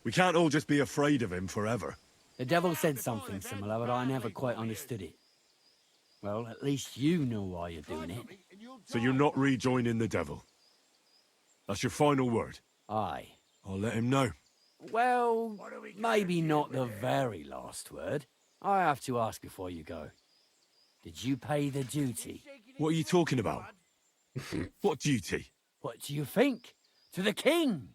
We can't all just be afraid of him forever. The devil said something similar, but I never quite understood it. Well, at least you know why you're doing it. So you're not rejoining the devil? That's your final word? Aye. I'll let him know. Well, maybe not the very last word. I have to ask before you go. Did you pay the duty? What are you talking about? What duty? What do you think? To the king!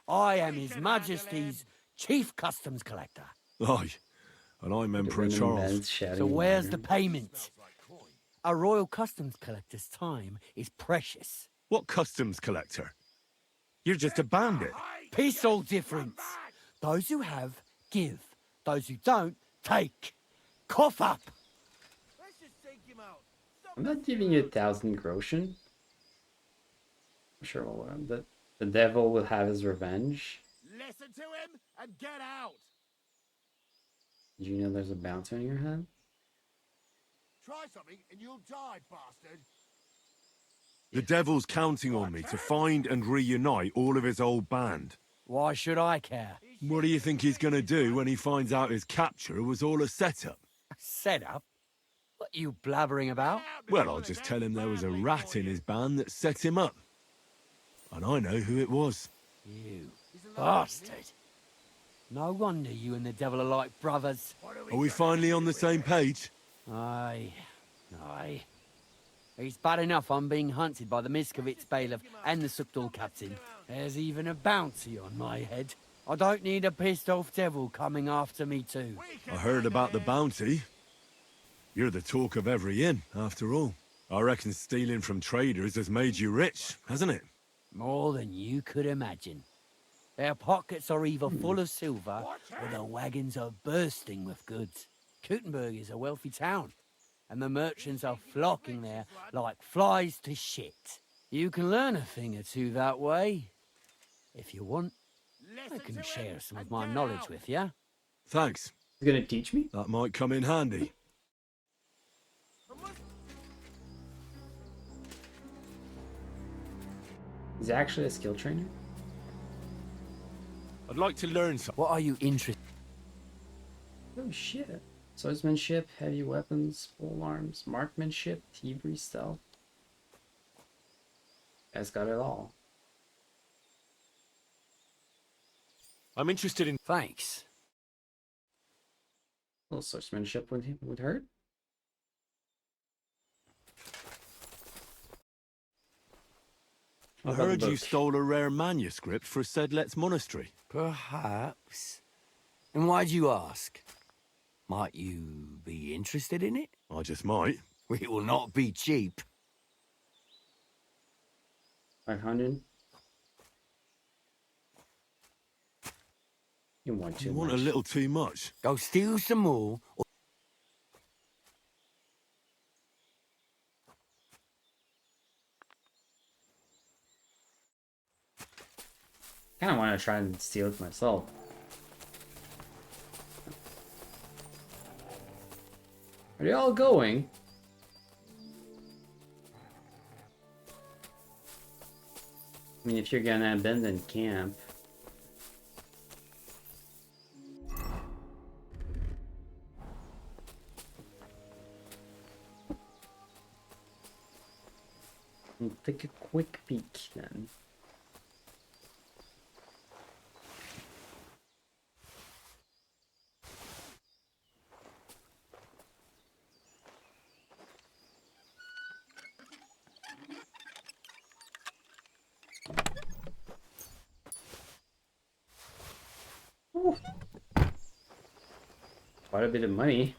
I am His Majesty's Chief Customs Collector. Aye, and I'm Emperor Charles. So where's the payment? A royal customs collector's time is precious. What customs collector? You're just a bandit. Peace all difference. Those who have, give. Those who don't, take. Cough up! I'm not giving you 1,000 groschen. I'm sure the devil will have his revenge. Listen to him and get out. Did you know there's a bounty on your head? Try something and you'll die, bastard. The devil's counting on me to find and reunite all of his old band. Why should I care? What do you think he's gonna do when he finds out his capture was all a setup? Setup? What are you blabbering about? Well, I'll just tell him there was a rat in his band that set him up. And I know who it was. You bastard. No wonder you and the devil are like brothers. Are we finally on the same page? Aye. Aye. It's bad enough I'm being hunted by the Miskovitz bailiff and the Sukdal captain. There's even a bounty on my head. I don't need a pissed-off devil coming after me too. I heard about the bounty. You're the talk of every inn, after all. I reckon stealing from traders has made you rich, hasn't it? More than you could imagine. Their pockets are either full of silver or their wagons are bursting with goods. Kuttenberg is a wealthy town, and the merchants are flocking there like flies to shit. You can learn a thing or two that way. If you want, I can share some of my knowledge with you. Thanks. You're gonna teach me? That might come in handy. Is he actually a skill trainer? I'd like to learn something. What are you interested in? Oh shit. Swordsmanship, heavy weapons, pole arms, marksmanship, thievery, stealth. Guy's got it all. I'm interested in... Thanks. little swordsmanship would hurt. I What about the heard you book? stole a rare manuscript for Sedlet's monastery. Perhaps. And why'd you ask? Might you be interested in it? I just might. It will not be cheap. 500. You want too You want much. a little too much. Go steal some more. Kind of want to try and steal it myself. Are they all going? I mean, if you're gonna abandon camp. We'll take a quick peek then. Ooh. Quite a bit of money.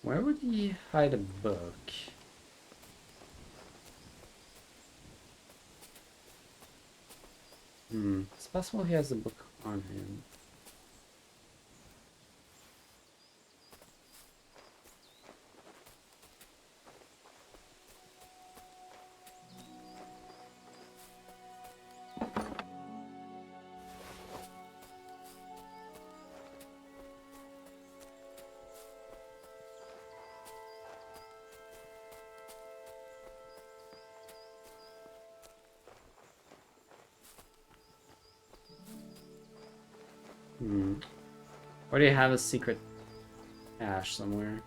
Where would he hide a book? It's possible he has a book on him. Or do you have a secret cache somewhere?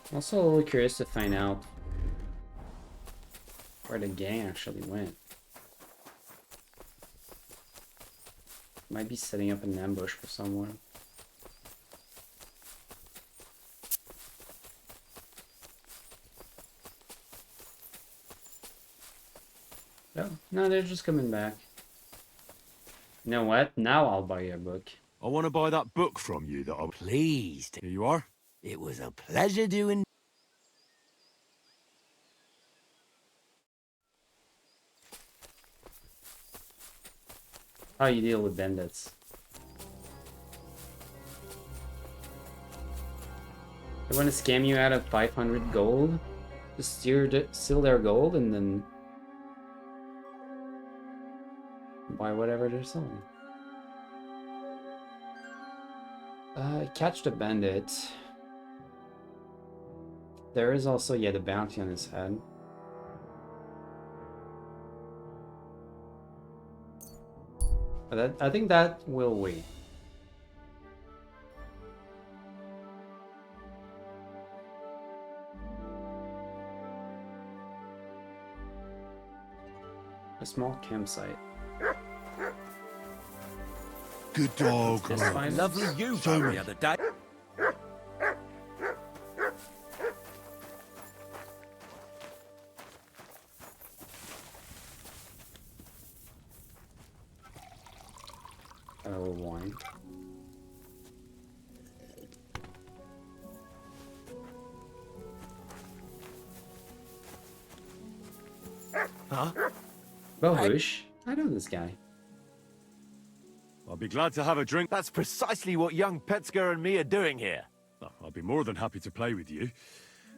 I'm also a little curious to find out where the gang actually went. Might be setting up an ambush for someone. No, they're just coming back. You know what? Now I'll buy you a book. I want to buy that book from you that I... Pleased. Here you are. It was a pleasure doing... How you deal with bandits. They want to scam you out of 500 gold? Just steal their gold and then buy whatever they're selling. Catch the bandit. There is also, yeah, the bounty on his head. But I think that will wait. A small campsite. Good dog. This fine? Lovely you found the other day. Wine. Huh? Baruch? I know this guy. I'll be glad to have a drink. That's precisely what young Petsker and me are doing here. Oh, I'll be more than happy to play with you.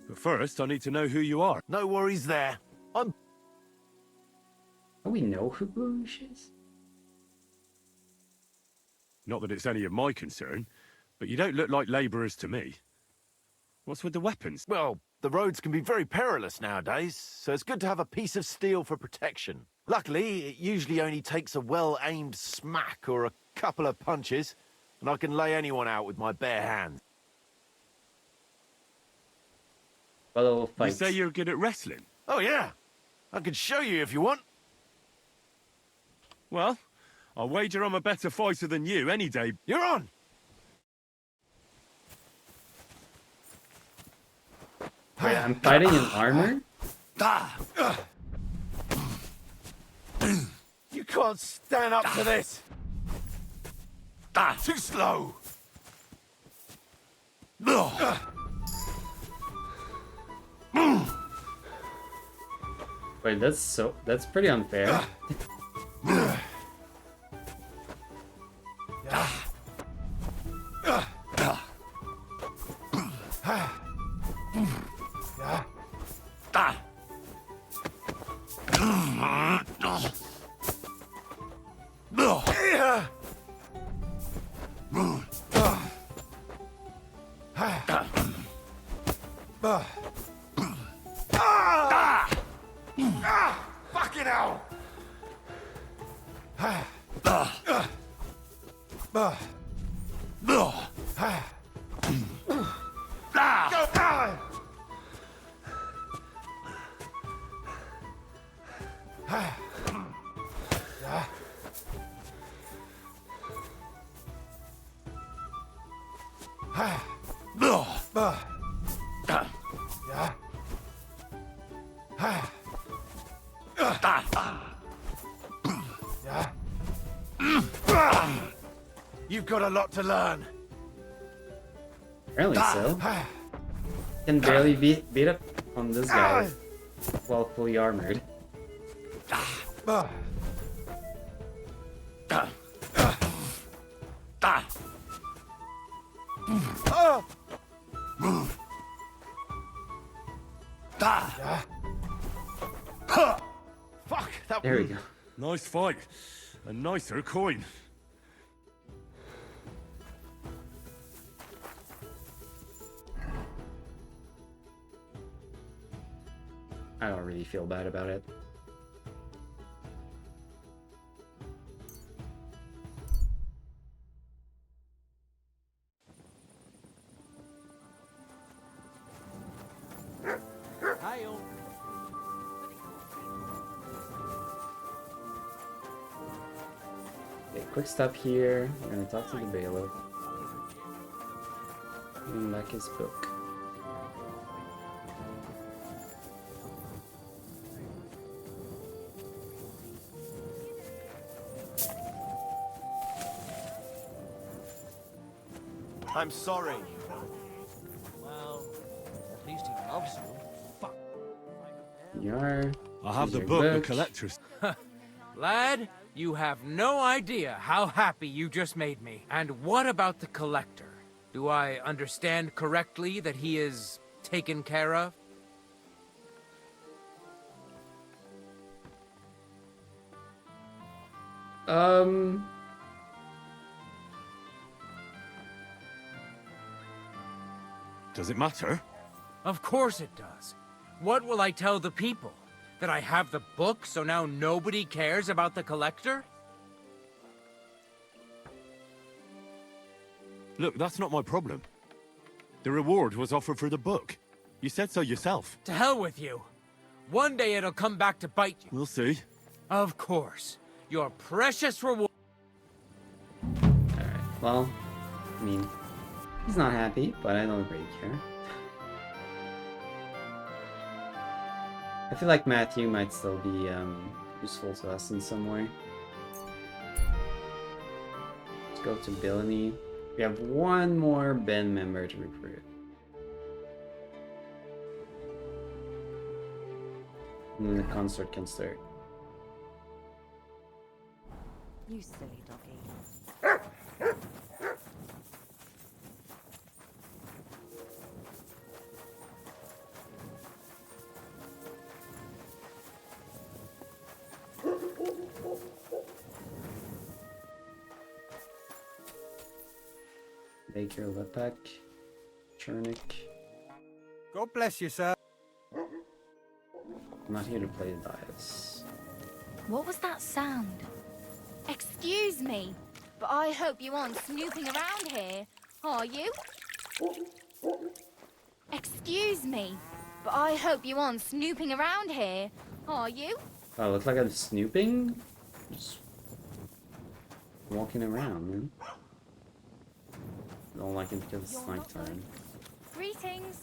But first, I need to know who you are. No worries there. I'm... Oh, we know who Baruch is? Not that it's any of my concern, but you don't look like labourers to me. What's with the weapons? Well, the roads can be very perilous nowadays, so it's good to have a piece of steel for protection. Luckily, it usually only takes a well-aimed smack or a couple of punches, and I can lay anyone out with my bare hands. Fellow You fights. say you're good at wrestling? Oh, yeah. I could show you if you want. Well, I'll wager I'm a better fighter than you any day. You're on! Wait, I'm fighting in armor? You can't stand up to this! Too slow! Wait, that's pretty unfair. Fucking hell! You've got a lot to learn. Apparently so. Can barely beat up on this guy while fully armored. Fuck, that There we go. Nice fight. A nicer coin. I don't really feel bad about it. Okay, quick stop here. We're gonna talk to the bailiff. Give him back his book. I'm sorry. Well, at least he loves you. Fuck. You are. I have Here's the your book, the book. collector's. Lad, you have no idea how happy you just made me. And what about the collector? Do I understand correctly that he is taken care of? Does it matter? Of course it does. What will I tell the people? That I have the book, so now nobody cares about the collector? Look, that's not my problem. The reward was offered for the book. You said so yourself. To hell with you. One day it'll come back to bite you. We'll see. Of course. Your precious reward. Alright, well, I mean, he's not happy, but I don't really care. I feel like Matthew might still be useful to us in some way. Let's go to Billany. We have one more band member to recruit. And then the concert can start. You silly doggy. Baker Lepek. Chernik. God bless you, sir. I'm not here to play dice. What was that sound? Excuse me, but I hope you aren't snooping around here, are you? Excuse me, but I hope you aren't snooping around here, are you? Oh, it looks like I'm snooping? Just walking around, man. I don't like it because it's nighttime. Greetings.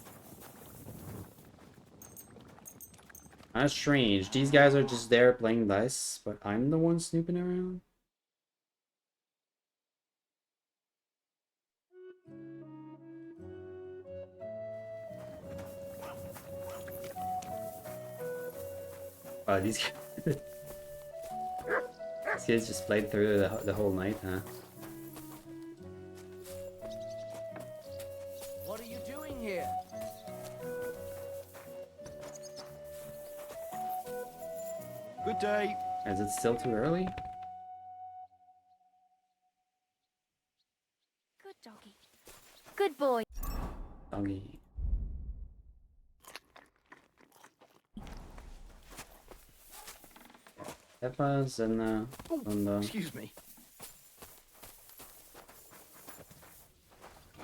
That's strange. These guys are just there playing dice, but I'm the one snooping around? Oh, these kids just played through the whole night, huh? What are you doing here? Good day. Is it still too early? Good doggy. Good boy. Doggy. Peppers and Excuse me.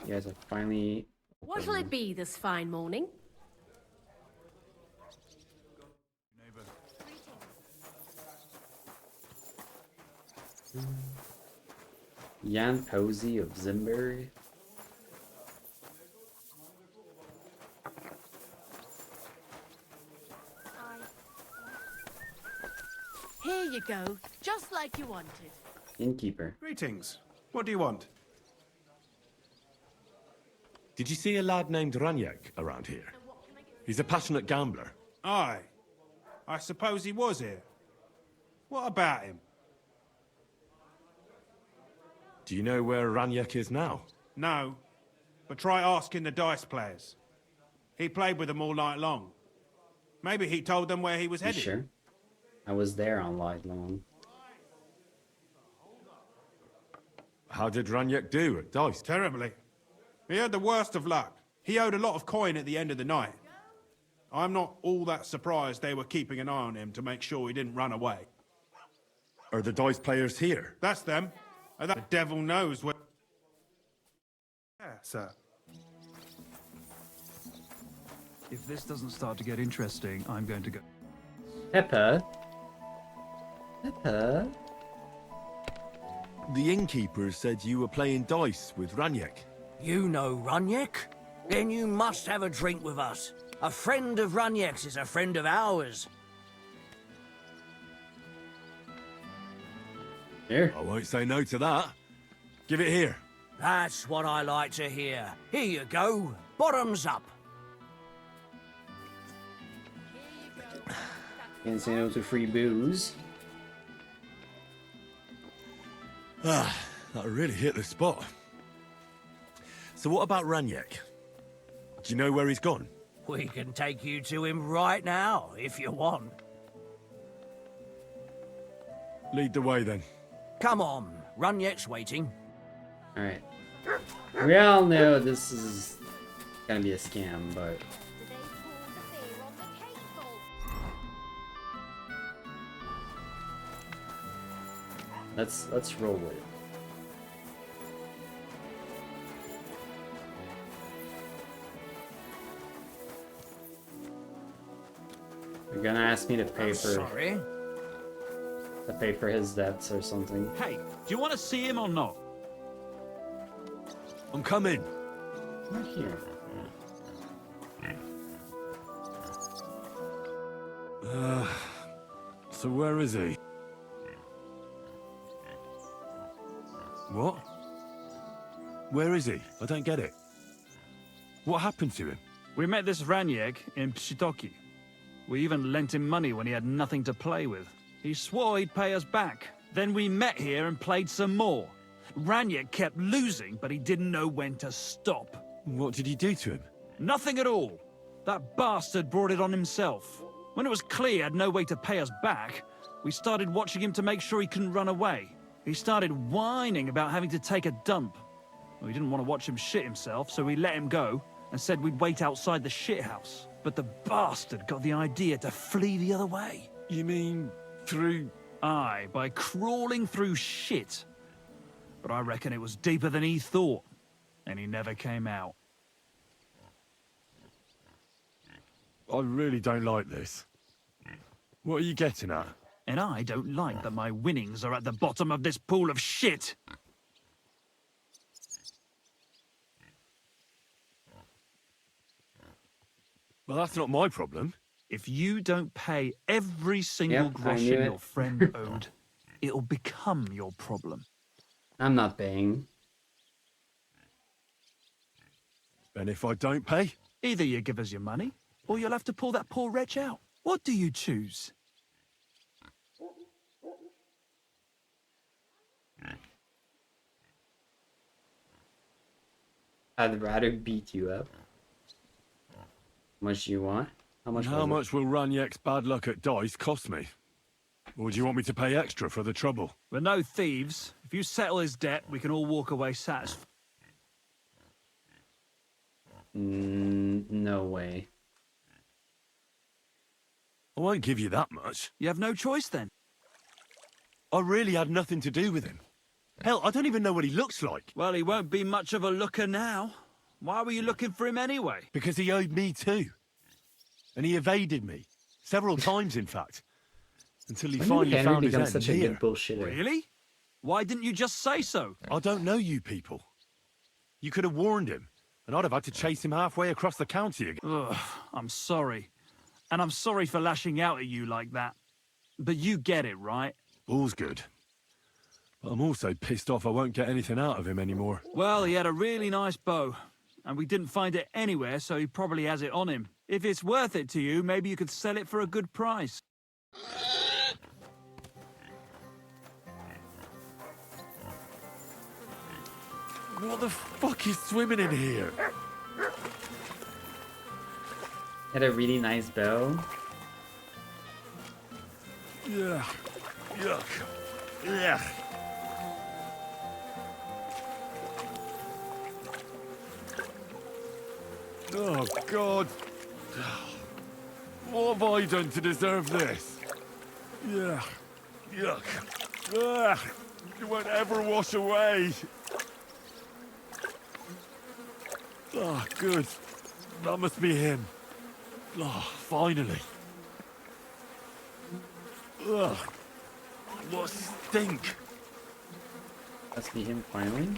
you guys are finally. What'll it be this fine morning? Jan Posey of Zimberg. Here you go, just like you wanted. Innkeeper. Greetings. What do you want? Did you see a lad named Raniak around here? He's a passionate gambler. Aye. I suppose he was here. What about him? Do you know where Raniak is now? No. But try asking the dice players. He played with them all night long. Maybe he told them where he was You headed. sure? I was there all night long. How did Raniak do at dice? Terribly. He had the worst of luck. He owed a lot of coin at the end of the night. I'm not all that surprised they were keeping an eye on him to make sure he didn't run away. Are the dice players here? That's them. And the devil knows where... Yeah, sir. If this doesn't start to get interesting, I'm going to go. Pepper? Pepper? The innkeeper said you were playing dice with Raniak. You know Raniak? Then you must have a drink with us. A friend of Raniak's is a friend of ours. Here. I won't say no to that. Give it here. That's what I like to hear. Here you go. Bottoms up. Can't say no to free booze. Ah, that really hit the spot. So what about Raniak? Do you know where he's gone? We can take you to him right now, if you want. Lead the way then. Come on, Raniak's waiting. Alright. We all know this is gonna be a scam, but... Let's roll with it. You're gonna ask me to pay for his debts or something. Hey, do you want to see him or not? I'm coming. Right here. So where is he? What? Where is he? I don't get it. What happened to him? We met this Raniak in Pshitoki. We even lent him money when he had nothing to play with. He swore he'd pay us back. Then we met here and played some more. Raniak kept losing, but he didn't know when to stop. What did he do to him? Nothing at all. That bastard brought it on himself. When it was clear he had no way to pay us back, we started watching him to make sure he couldn't run away. He started whining about having to take a dump. We didn't want to watch him shit himself, so we let him go and said we'd wait outside the shithouse. But the bastard got the idea to flee the other way. You mean through... Aye, by crawling through shit. But I reckon it was deeper than he thought, and he never came out. I really don't like this. What are you getting at? And I don't like that my winnings are at the bottom of this pool of shit. Well, that's not my problem. If you don't pay every single Yep, I groschen knew it. your friend owed, it'll become your problem. I'm not paying. And if I don't pay? Either you give us your money, or you'll have to pull that poor wretch out. What do you choose? I'd rather beat you up. How much do you want? How much? How much will Ranyek's bad luck at dice cost me? Or do you want me to pay extra for the trouble? We're no thieves. If you settle his debt, we can all walk away satisfied. No way. I won't give you that much. You have no choice then. I really had nothing to do with him. Hell, I don't even know what he looks like. Well, he won't be much of a looker now. Why were you looking for him anyway? Because he owed me too. And he evaded me. Several times, in fact. Until he When did finally Henry found his become end such a here. good bullshitter? Really? Why didn't you just say so? I don't know you people. You could have warned him, and I'd have had to chase him halfway across the county again. Ugh, I'm sorry. And I'm sorry for lashing out at you like that. But you get it, right? All's good. But I'm also pissed off I won't get anything out of him anymore. Well, he had a really nice bow. And we didn't find it anywhere, so he probably has it on him. If it's worth it to you, maybe you could sell it for a good price. What the fuck is swimming in here? Had a really nice bow. Yeah. Yuck. Yeah. Oh, God. What have I done to deserve this? Yeah. Yuck. Ugh. It won't ever wash away. Oh, good. That must be him. Oh, finally. Ugh. What stink. Must be him finally.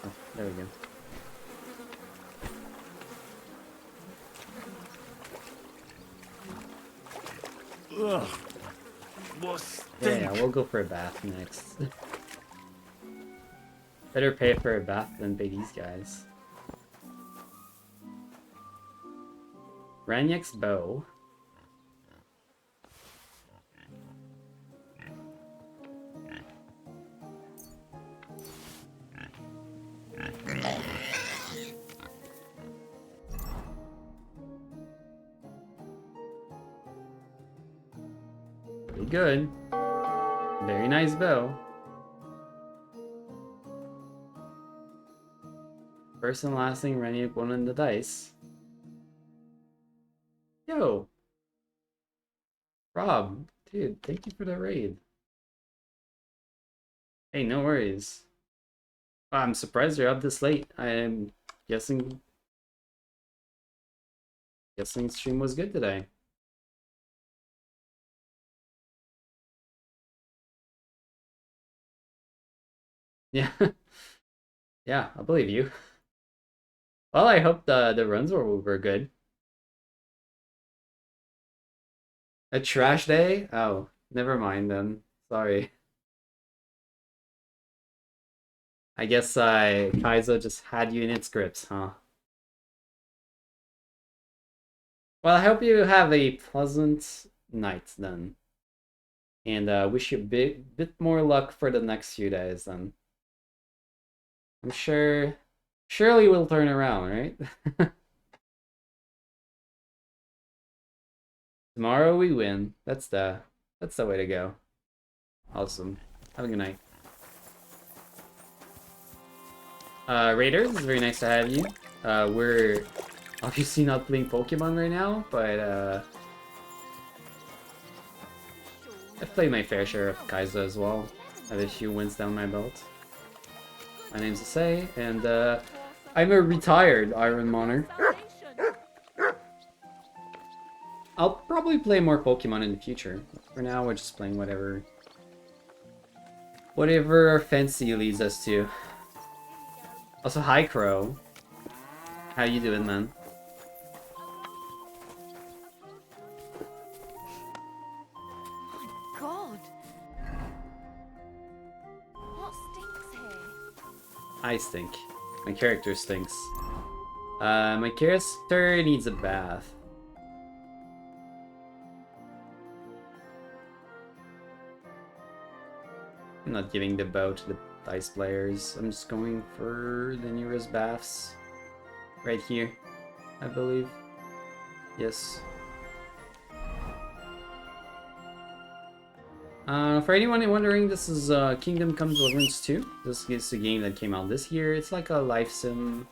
Oh, there we go. Ugh. What stink. Yeah, we'll go for a bath next. Better pay for a bath than pay these guys. Ranyek's bow. Pretty good. Very nice bow. First and last thing Ranyek won in the dice. Yo! Rob, dude, thank you for the raid. Hey, no worries. I'm surprised you're up this late. I'm guessing stream was good today. Yeah. Yeah, I believe you. Well, I hope the runs were good. A trash day? Oh, never mind then. Sorry. I guess Kaizo just had you in its grips, huh? Well, I hope you have a pleasant night then. And wish you a bit more luck for the next few days then. I'm sure surely we'll turn around, right? Tomorrow we win. That's the way to go. Awesome. Have a good night. Raiders, it's very nice to have you. We're obviously not playing Pokemon right now, but I've played my fair share of Kaizo as well. I have a few wins down my belt. My name's Asay, and I'm a retired Iron Moner. I'll probably play more Pokemon in the future. For now, we're just playing whatever our fancy leads us to. Also, hi Crow. How you doing, man? God. What stinks here? I stink. My character stinks. My character needs a bath. I'm not giving the bow to the dice players. I'm just going for the nearest baths. Right here, I believe. Yes. For anyone wondering, this is Kingdom Come Deliverance 2. This is a game that came out this year. It's like a life sim,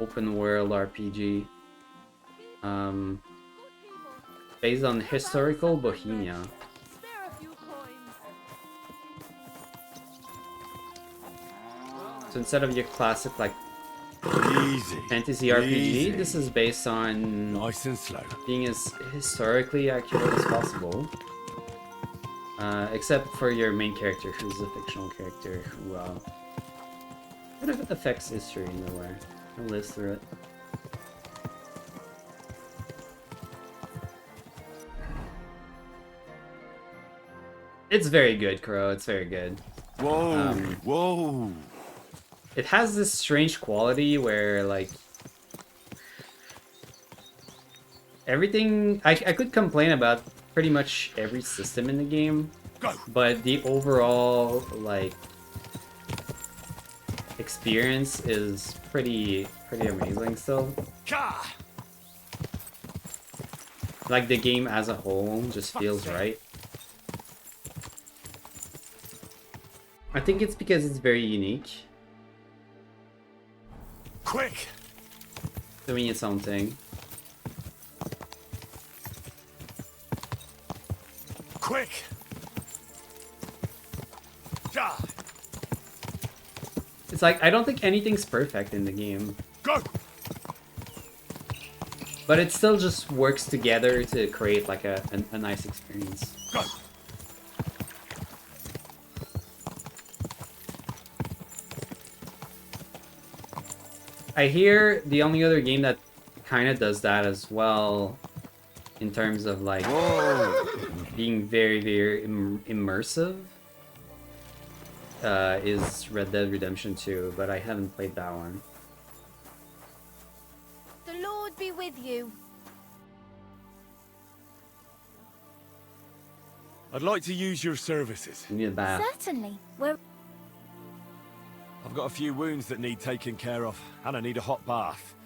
open world RPG. Based on historical Bohemia. So instead of your classic like fantasy RPG, this is based on nice and slow, being as historically accurate as possible. Except for your main character, who's a fictional character who kind of affects history in a way and lives through it. It's very good, Crow. It's very good. Whoa, whoa. It has this strange quality where, like, everything... I could complain about pretty much every system in the game, but the overall, like, experience is pretty amazing still. Like, the game as a whole just feels right. I think it's because it's very unique. Quick! Doing its own thing. Quick! It's like, I don't think anything's perfect in the game. Go! But it still just works together to create like a nice experience. Go! I hear the only other game that kind of does that as well, in terms of like being very immersive, is Red Dead Redemption 2, but I haven't played that one. The Lord be with you. I'd like to use your services. You need a bath. Certainly. We're... I've got a few wounds that need taking care of, and I need a hot bath.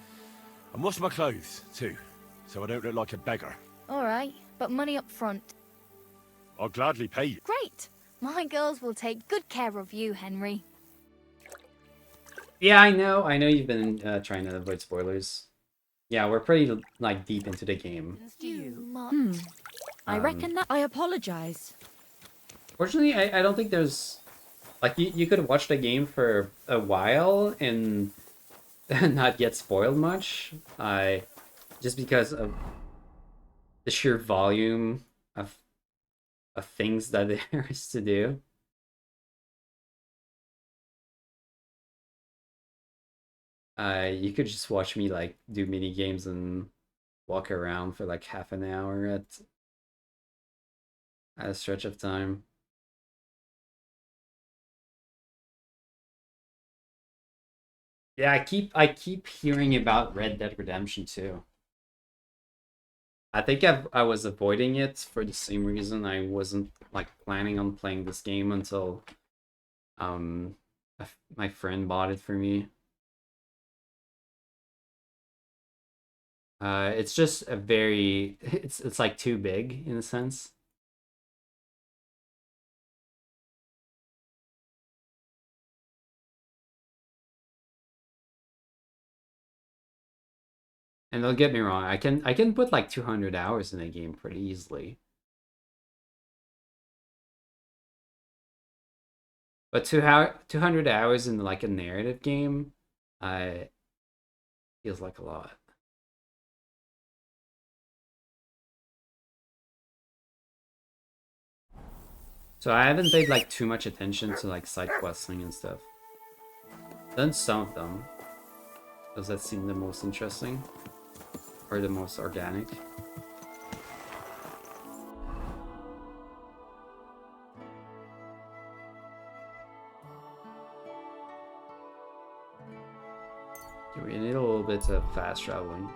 And wash my clothes, too, so I don't look like a beggar. All right, but money up front. I'll gladly pay you. Great. My girls will take good care of you, Henry. Yeah, I know you've been trying to avoid spoilers. Yeah, we're pretty like deep into the game. I reckon that I apologize. Fortunately, I don't think there's... Like, you could watch the game for a while and not get spoiled much. Just because of the sheer volume of things that there is to do. You could just watch me, like, do mini games and walk around for, like, half an hour at a stretch of time. Yeah, I keep hearing about Red Dead Redemption 2. I think I was avoiding it for the same reason I wasn't like planning on playing this game until my friend bought it for me. It's just a very it's like too big in a sense. And don't get me wrong, I can put like 200 hours in a game pretty easily. But 200 hours in like a narrative game, feels like a lot. So I haven't paid like too much attention to like side questing and stuff. Done some of them. Does that seem the most interesting? Or the most organic? Okay, we need a little bit of fast traveling.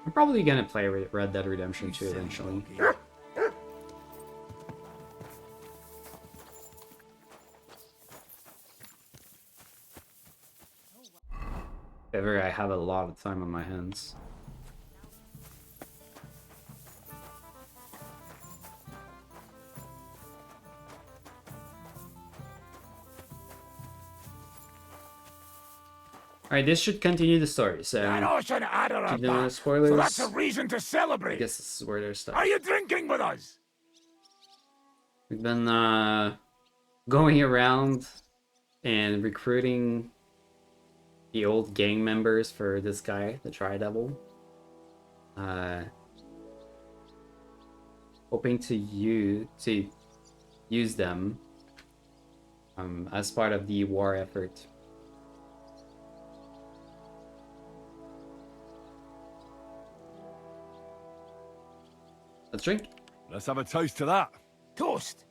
I'm probably gonna play Red Dead Redemption 2 eventually. If ever I have a lot of time on my hands. Alright, this should continue the story, so keep them on spoilers. So that's a reason to celebrate. I guess this is where they're stuck. Are you drinking with us? We've been going around and recruiting the old gang members for this guy, the Tri-Devil. Hoping to use them as part of the war effort. Let's drink. Let's have a toast to that. Toast.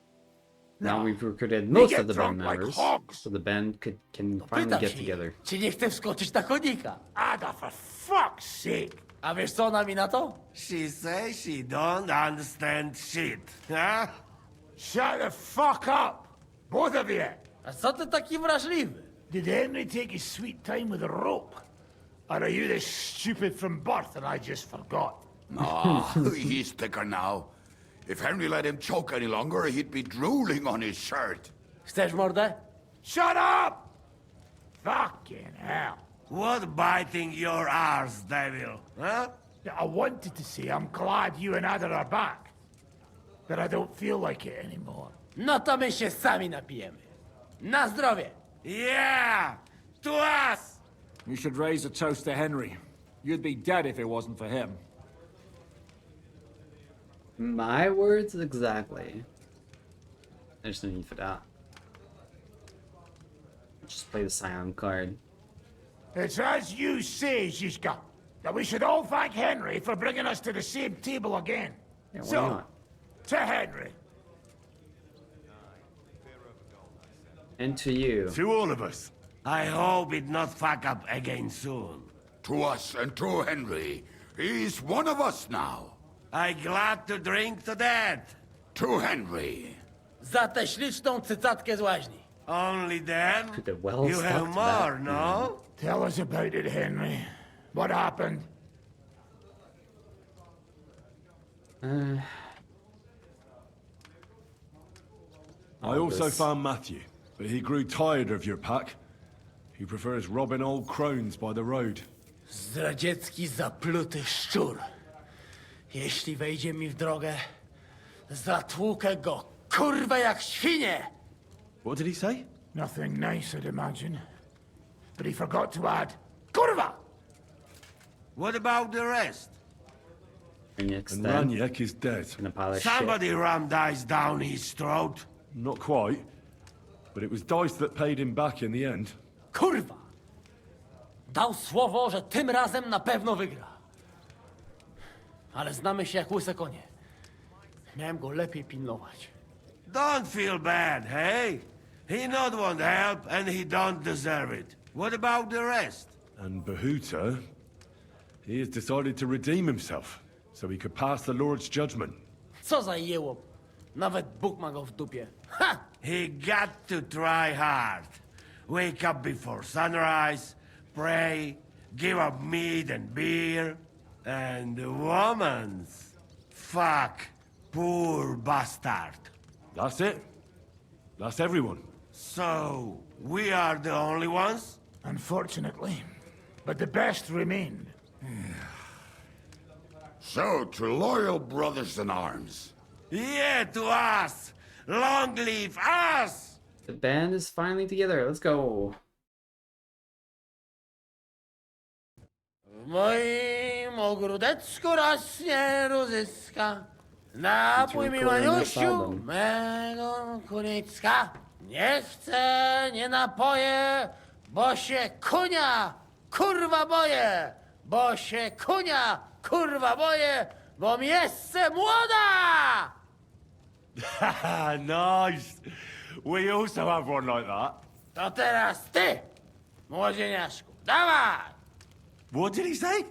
Now we've recruited most get of the band drunk like members, hogs. so the band can finally get together. Czy nie chcesz wskoczyć na konika? Ada, for fuck's sake. A wiesz co ona mi na to? She says she don't understand shit, huh? Shut the fuck up, both of you. A co ty taki wrażliwy? Did Henry take his sweet time with a rope? Or are you this stupid from birth and I just forgot? Ah, he's thicker now. If Henry let him choke any longer, he'd be drooling on his shirt. Chcesz mordę? Shut up! Fucking hell. What biting your arse, devil, huh? I wanted to say I'm glad you and Ada are back. But I don't feel like it anymore. No to my się sami napijemy. Na zdrowie! Yeah! To us! You should raise a toast to Henry. You'd be dead if it wasn't for him. My words exactly. There's no need for that. Just play the silent card. It's as you say, Zizka, that we should all thank Henry for bringing us to the same table again. Yeah, why so, not? to Henry. And to you. To all of us. I hope it not fuck up again soon. To us and to Henry. He's one of us now. I glad to drink to that. To Henry. Za tę śliczną cycatkę z łaźni. Only then? To the well you have more, no? Tell us about it, Henry. What happened? I also found Matthew, but he grew tired of your pack. He prefers robbing old crones by the road. Zdradziecki, zapluty szczur. Jeśli wejdzie mi w drogę, zatłukę go, kurwa, jak świnie! What did he say? Nothing nice, I'd imagine. But he forgot to add, kurwa! What about the rest? And Raniek is dead. Somebody rammed dice down his throat. Not quite. But it was dice that paid him back in the end. Kurwa! Dał słowo, że tym razem na pewno wygra. Ale znamy się jak łyse konie. Miałem go lepiej pilnować. Don't feel bad, hey? He not want help and he don't deserve it. What about the rest? And Bahuta, he has decided to redeem himself, so he could pass the Lord's judgment. Co za jełop. Nawet Bóg ma go w dupie. Ha! He got to try hard. Wake up before sunrise, pray, give up meat and beer. And the woman's. Fuck. Poor bastard. That's it. That's everyone. So, we are the only ones? Unfortunately. But the best remain. So, to loyal brothers in arms. Yeah, to us! Long live us! The band is finally together. Let's go. W moim ogródeczku rośnie różyska. Napój mi, Maniusiu, mego kunicka. Nie chcę, nie napoję, bo się kunia, kurwa boję. Bo się kunia, kurwa boję, bo miejsce młoda! Nice. We also have one like that. To teraz ty, młodzieniaszku, dawaj! What did he say?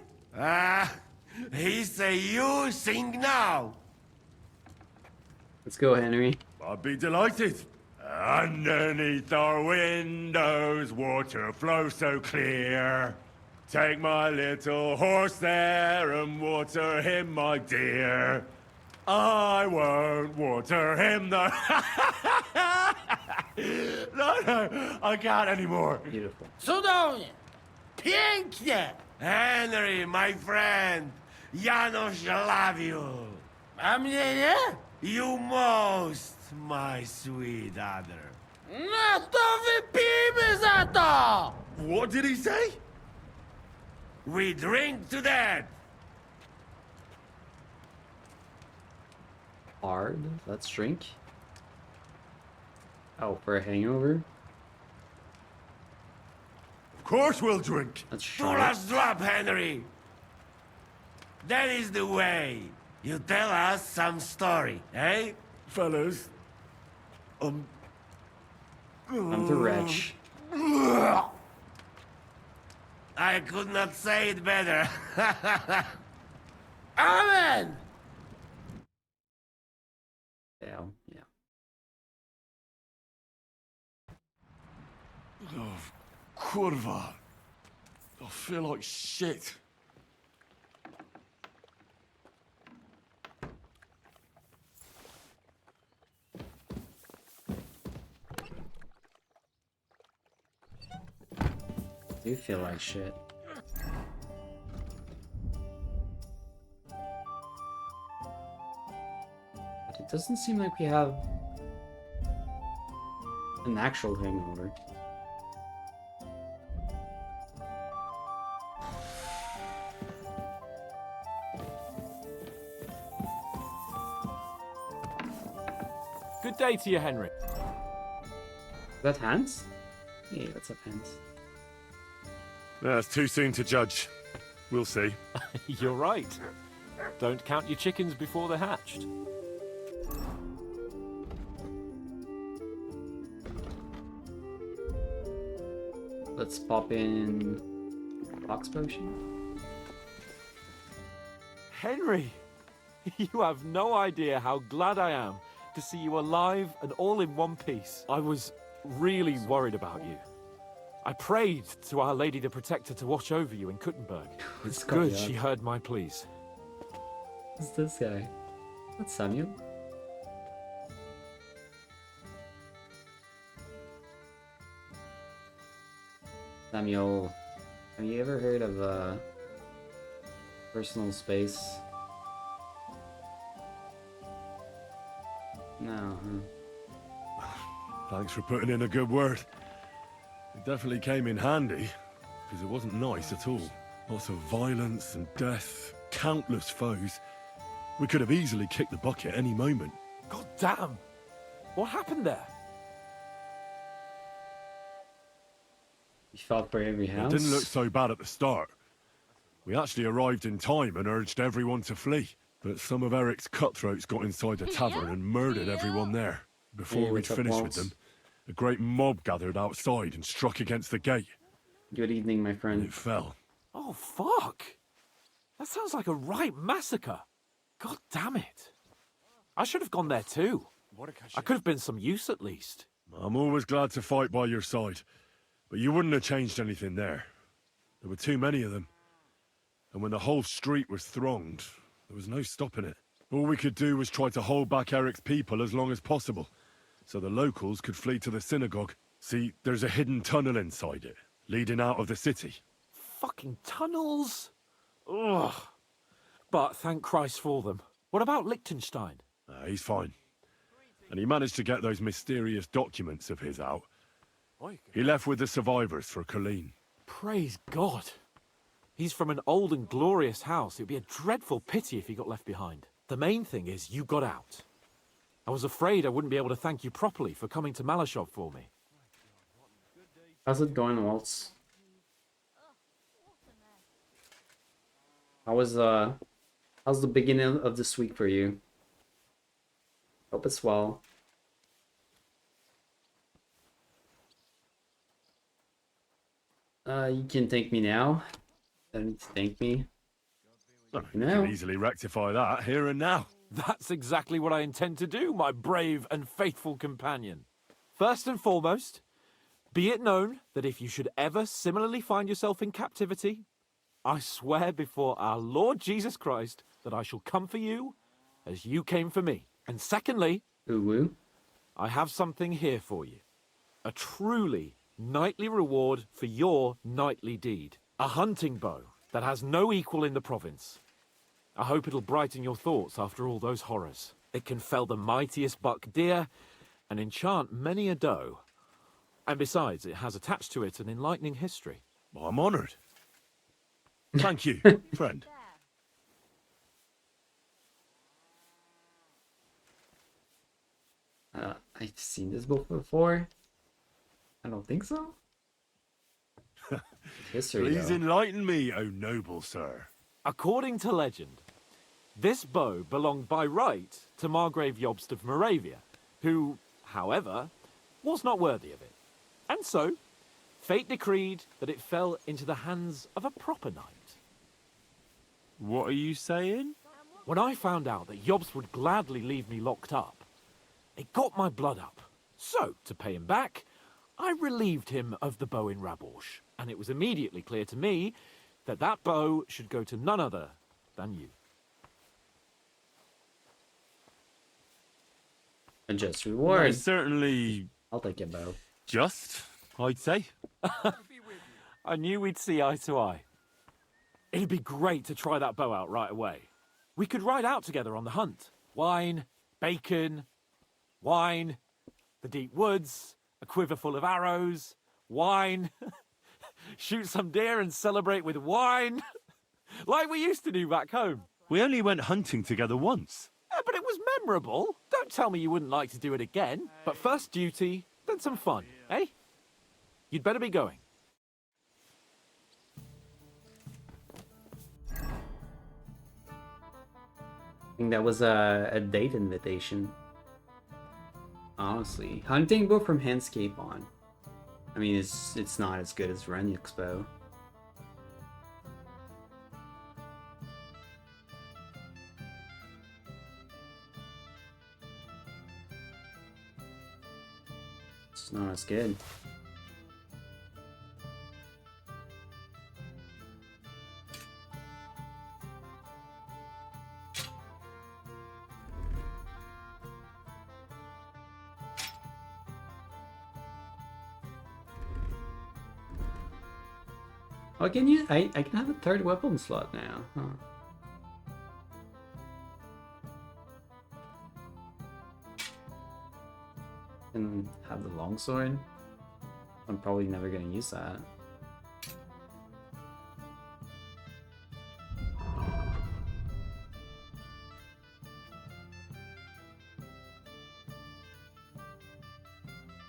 He say you sing now. Let's go, Henry. I'd be delighted. Underneath our windows, water flows so clear. Take my little horse there and water him, my dear. I won't water him, though. No, I can't anymore. Beautiful. Cudownie! Pięknie! Henry, my friend, Janusz love you. A mnie nie? You most, my sweet other. No to wypijmy za to! What did he say? We drink to that. Hard. Let's drink. Oh, for a hangover? Of course we'll drink. Let's To try it. last drop, Henry. That is the way. You tell us some story, eh? Fellas, I'm the wretch. I could not say it better. Amen! Yeah, yeah. oh, kurwa. I feel like shit. I do feel like shit. But it doesn't seem like we have an actual hangover. Good day to you, Henry. Is that Hans? Hey, what's up, Hans? It's too soon to judge. We'll see. You're right. Don't count your chickens before they're hatched. Let's pop in box potion. Henry, you have no idea how glad I am to see you alive and all in one piece. I was really worried about you. I prayed to Our Lady the Protector to watch over you in Kuttenberg. It's good she heard my pleas. Who's this guy? That's Samuel. Samuel, have you ever heard of personal space? No, huh? Thanks for putting in a good word. It definitely came in handy, because it wasn't nice at all. Lots of violence and death, countless foes. We could have easily kicked the bucket any moment. God damn! What happened there? You fought for every house? It didn't look so bad at the start. We actually arrived in time and urged everyone to flee. But some of Eric's cutthroats got inside the tavern and murdered everyone there. Before we'd finished with them, a great mob gathered outside and struck against the gate. Good evening, my friend. And it fell. Oh, fuck! That sounds like a right massacre. God damn it. I should have gone there too. I could have been some use at least. I'm always glad to fight by your side. But you wouldn't have changed anything there. There were too many of them. And when the whole street was thronged, there was no stopping it. All we could do was try to hold back Eric's people as long as possible, so the locals could flee to the synagogue. See, there's a hidden tunnel inside it, leading out of the city. Fucking tunnels! Ugh. But thank Christ for them. What about Liechtenstein? He's fine. And he managed to get those mysterious documents of his out. He left with the survivors for Colleen. Praise God. He's from an old and glorious house. It'd be a dreadful pity if he got left behind. The main thing is you got out. I was afraid I wouldn't be able to thank you properly for coming to Malashov for me. How's it going, Waltz? How's the beginning of this week for you? Hope it's well. You can thank me now. Don't need to thank me. You can easily rectify that here and now. That's exactly what I intend to do, my brave and faithful companion. First and foremost, be it known that if you should ever similarly find yourself in captivity, I swear before our Lord Jesus Christ that I shall come for you as you came for me. And secondly, I have something here for you. A truly knightly reward for your knightly deed. A hunting bow that has no equal in the province. I hope it'll brighten your thoughts after all those horrors. It can fell the mightiest buck deer and enchant many a doe. And besides, it has attached to it an enlightening history. Well, I'm honoured. Thank you, friend. I've seen this book before. I don't think so. History, Please though. enlighten me, O noble sir. According to legend, this bow belonged by right to Margrave Jobst of Moravia, who, however, was not worthy of it. And so, fate decreed that it fell into the hands of a proper knight. What are you saying? When I found out that Jobst would gladly leave me locked up, it got my blood up. So, to pay him back, I relieved him of the bow in Raborsch, and it was immediately clear to me that that bow should go to none other than you. A just reward. That's certainly... I'll take it, bow. Just, I'd say. I knew we'd see eye to eye. It'd be great to try that bow out right away. We could ride out together on the hunt. Wine, bacon, wine, the deep woods, a quiver full of arrows, wine, shoot some deer and celebrate with wine, like we used to do back home. We only went hunting together once. Yeah, but it was memorable. Don't tell me you wouldn't like to do it again. But first duty, then some fun, eh? You'd better be going. I think that was a date invitation. Honestly, hunting bow from Handscape on. I mean, it's not as good as Renyuk's bow. It's not as good. Oh, can you? I can have a third weapon slot now. Huh. Can have the longsword. I'm probably never gonna use that.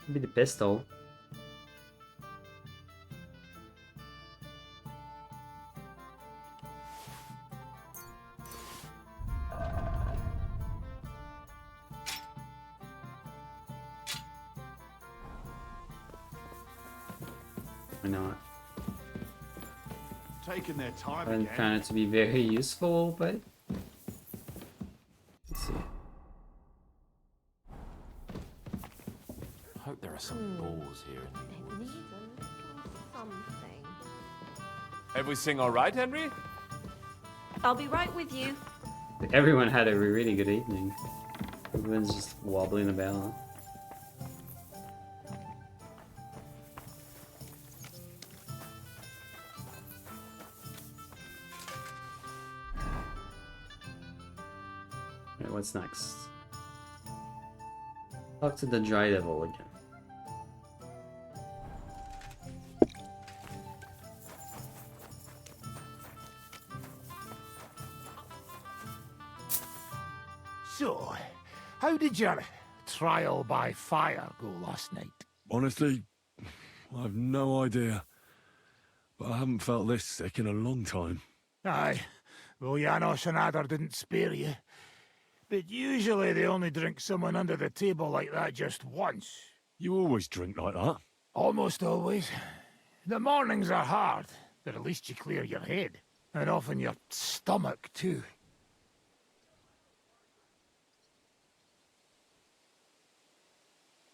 Maybe the pistol. Why not? Taking their time I again. found it to be very useful, but let's see. I hope there are some balls here. It needs a little something. Everything all right, Henry? I'll be right with you. Everyone had a really good evening. Everyone's just wobbling about. Alright, what's next? Talk to the Dry Devil again. So, how did your trial by fire go last night? Honestly, I have no idea. But I haven't felt this sick in a long time. Aye. Well, Janos and Adar didn't spare you. But usually they only drink someone under the table like that just once. You always drink like that? Almost always. The mornings are hard, but at least you clear your head. And often your stomach, too.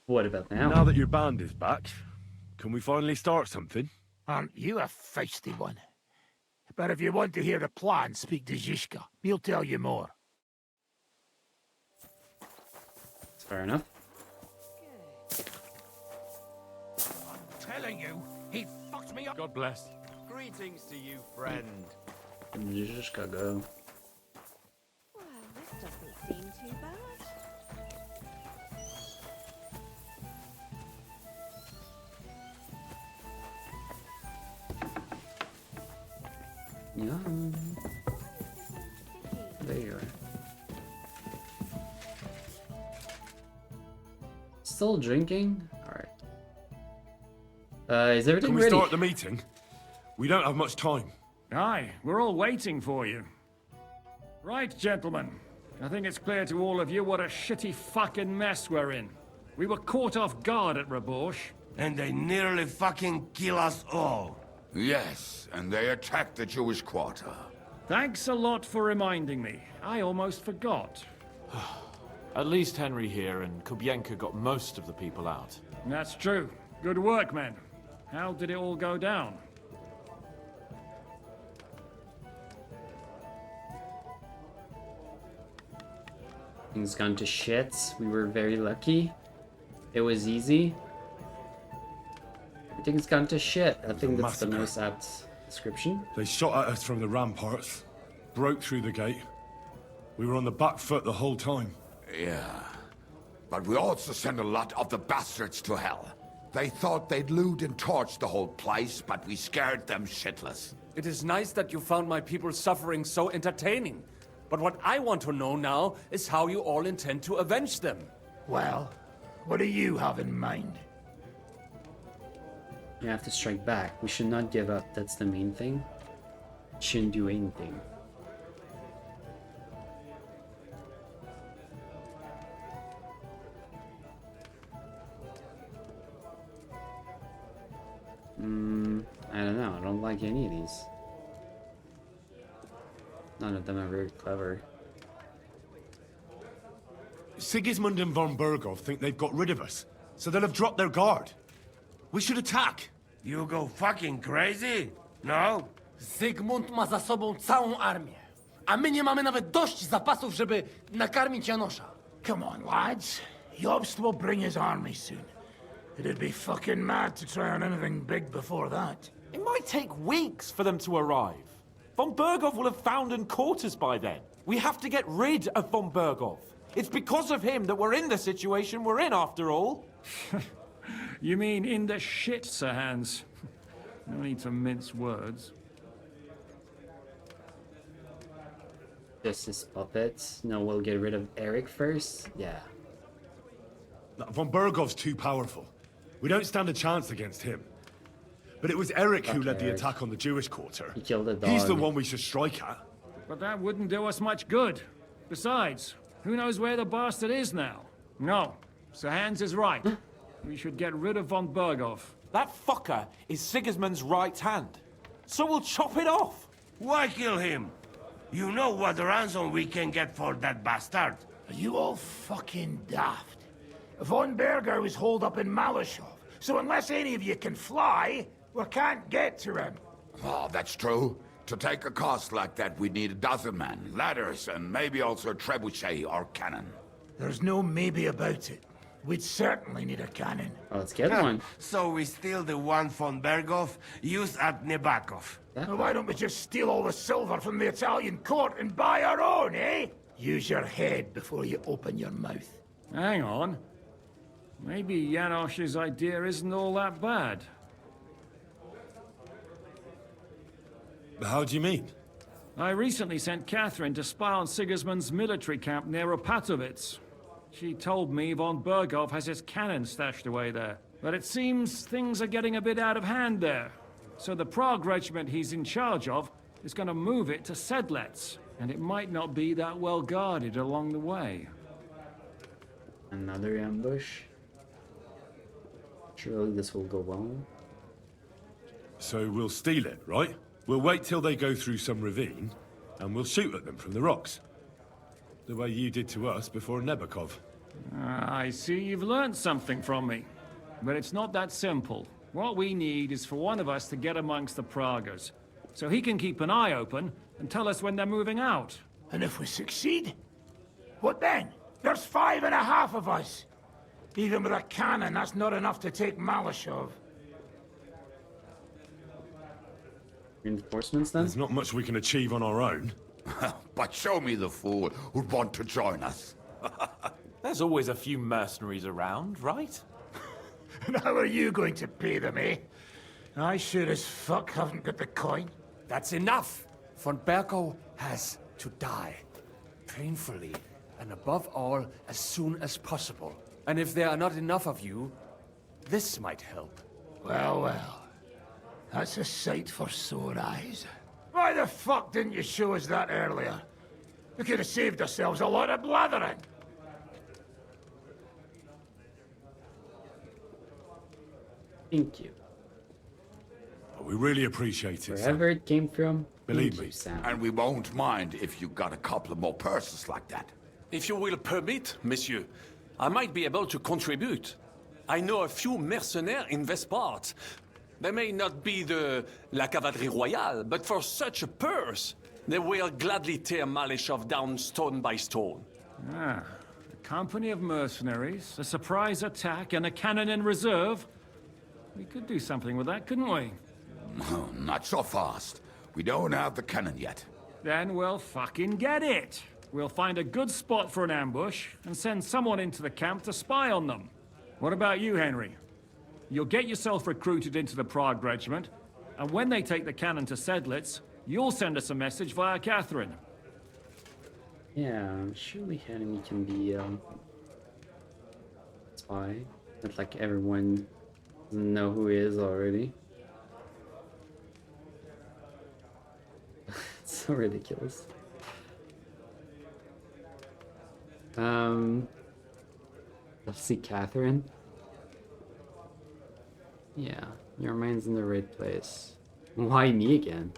What about now? Now that your band is back, can we finally start something? Aren't you a feisty one? But if you want to hear the plan, speak to Zizka. He'll tell you more. That's fair enough. I'm telling you, he fucked me up. God bless. Greetings to you, friend. You just gotta go. Well, this doesn't seem too bad. Yeah. There you are. Still drinking? Alright. Is everything Can we ready? start the meeting? We don't have much time. Aye, we're all waiting for you. Right, gentlemen. I think it's clear to all of you what a shitty fucking mess we're in. We were caught off guard at Rabosh. And they nearly fucking kill us all. Yes, and they attacked the Jewish quarter. Thanks a lot for reminding me. I almost forgot. At least Henry here and Kubienka got most of the people out. That's true. Good work, men. How did it all go down? Things gone to shit. We were very lucky. It was easy. Everything's gone to shit. I think that's the most apt description. They shot at us from the ramparts, broke through the gate. We were on the back foot the whole time. Yeah. But we also sent a lot of the bastards to hell. They thought they'd loot and torch the whole place, but we scared them shitless. It is nice that you found my people's suffering so entertaining. But what I want to know now is how you all intend to avenge them. Well, what do you have in mind? You have to strike back. We should not give up. That's the main thing. Shouldn't do anything. I don't know. I don't like any of these. None of them are very clever. Sigismund and von Bergov think they've got rid of us, so they'll have dropped their guard. We should attack. You go fucking crazy? No? Zygmunt ma za sobą całą armię, a my nie mamy nawet dość zapasów, żeby nakarmić Janosza. Come on, lads. Jobst will bring his army soon. It'd be fucking mad to try on anything big before that. It might take weeks for them to arrive. Von Bergov will have found and caught us by then. We have to get rid of von Bergov. It's because of him that we're in the situation we're in, after all. You mean in the shit, Sir Hans? No need to mince words. Just his puppets. No, we'll get rid of Eric first. Yeah. Von Bergov's too powerful. We don't stand a chance against him. But it was Eric who led the attack on the Jewish quarter. He killed a dog. He's the one we should strike at. But that wouldn't do us much good. Besides, who knows where the bastard is now? No, Sir Hans is right. We should get rid of von Bergov. That fucker is Sigismund's right hand. So we'll chop it off. Why kill him? You know what ransom we can get for that bastard. Are you all fucking daft? Von Berger was holed up in Malashov, so unless any of you can fly, we can't get to him. Oh, that's true. To take a cost like that, we'd need a dozen men, ladders, and maybe also a trebuchet or cannon. There's no maybe about it. We'd certainly need a cannon. Oh, let's get one. So we steal the one von Berghoff, use at Nebakov. Now, why don't we just steal all the silver from the Italian court and buy our own, eh? Use your head before you open your mouth. Hang on. Maybe Janosch's idea isn't all that bad. How do you mean? I recently sent Catherine to spy on Sigismund's military camp near Opatovitz. She told me von Berghoff has his cannon stashed away there. But it seems things are getting a bit out of hand there. So the Prague regiment he's in charge of is going to move it to Sedlec. And it might not be that well guarded along the way. Another ambush. Surely this will go well. So we'll steal it, right? We'll wait till they go through some ravine, and we'll shoot at them from the rocks. The way you did to us before Nebakov. I see you've learned something from me. But it's not that simple. What we need is for one of us to get amongst the Pragas, so he can keep an eye open and tell us when they're moving out. And if we succeed? What then? There's 5.5 of us. Even with a cannon, that's not enough to take Malashov. Reinforcements then? There's not much we can achieve on our own. But show me the fool who'd want to join us. There's always a few mercenaries around, right? And how are you going to pay them, eh? I sure as fuck haven't got the coin. That's enough. Von Berko has to die. Painfully, and above all, as soon as possible. And if there are not enough of you, this might help. Well, well. That's a sight for sore eyes. Why the fuck didn't you show us that earlier? We could have saved ourselves a lot of blathering. Thank you. We really appreciate it. Wherever it came from, believe thank me. you, Sam. And we won't mind if you got a couple of more purses like that. If you will permit, monsieur, I might be able to contribute. I know a few mercenaires in this part. They may not be la cavalerie royale, but for such a purse, they will gladly tear Malashov down stone by stone. Ah, a company of mercenaries, a surprise attack, and a cannon in reserve. We could do something with that, couldn't we? No, not so fast. We don't have the cannon yet. Then we'll fucking get it. We'll find a good spot for an ambush and send someone into the camp to spy on them. What about you, Henry? You'll get yourself recruited into the Prague regiment, and when they take the cannon to Sedlec, you'll send us a message via Catherine. Yeah, surely Henry can be spy. Not like everyone doesn't know who he is already. It's so ridiculous. Let's see, Catherine. Yeah, your mind's in the right place. Why me again?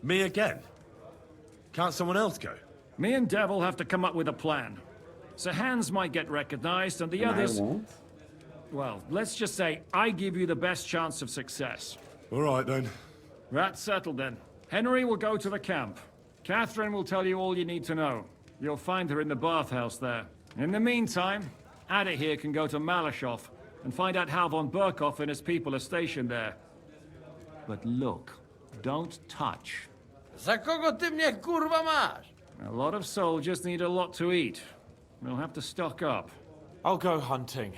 Me again? Can't someone else go? Me and Devil have to come up with a plan. So Hans might get recognized, and the others... I won't? Well, let's just say I give you the best chance of success. All right, then. That's settled, then. Henry will go to the camp. Catherine will tell you all you need to know. You'll find her in the bathhouse there. In the meantime, Ada here can go to Malashov and find out how von Berkhoff and his people are stationed there. But look, don't touch. Za kogo ty mnie kurwa masz? A lot of soldiers need a lot to eat. We'll have to stock up. I'll go hunting.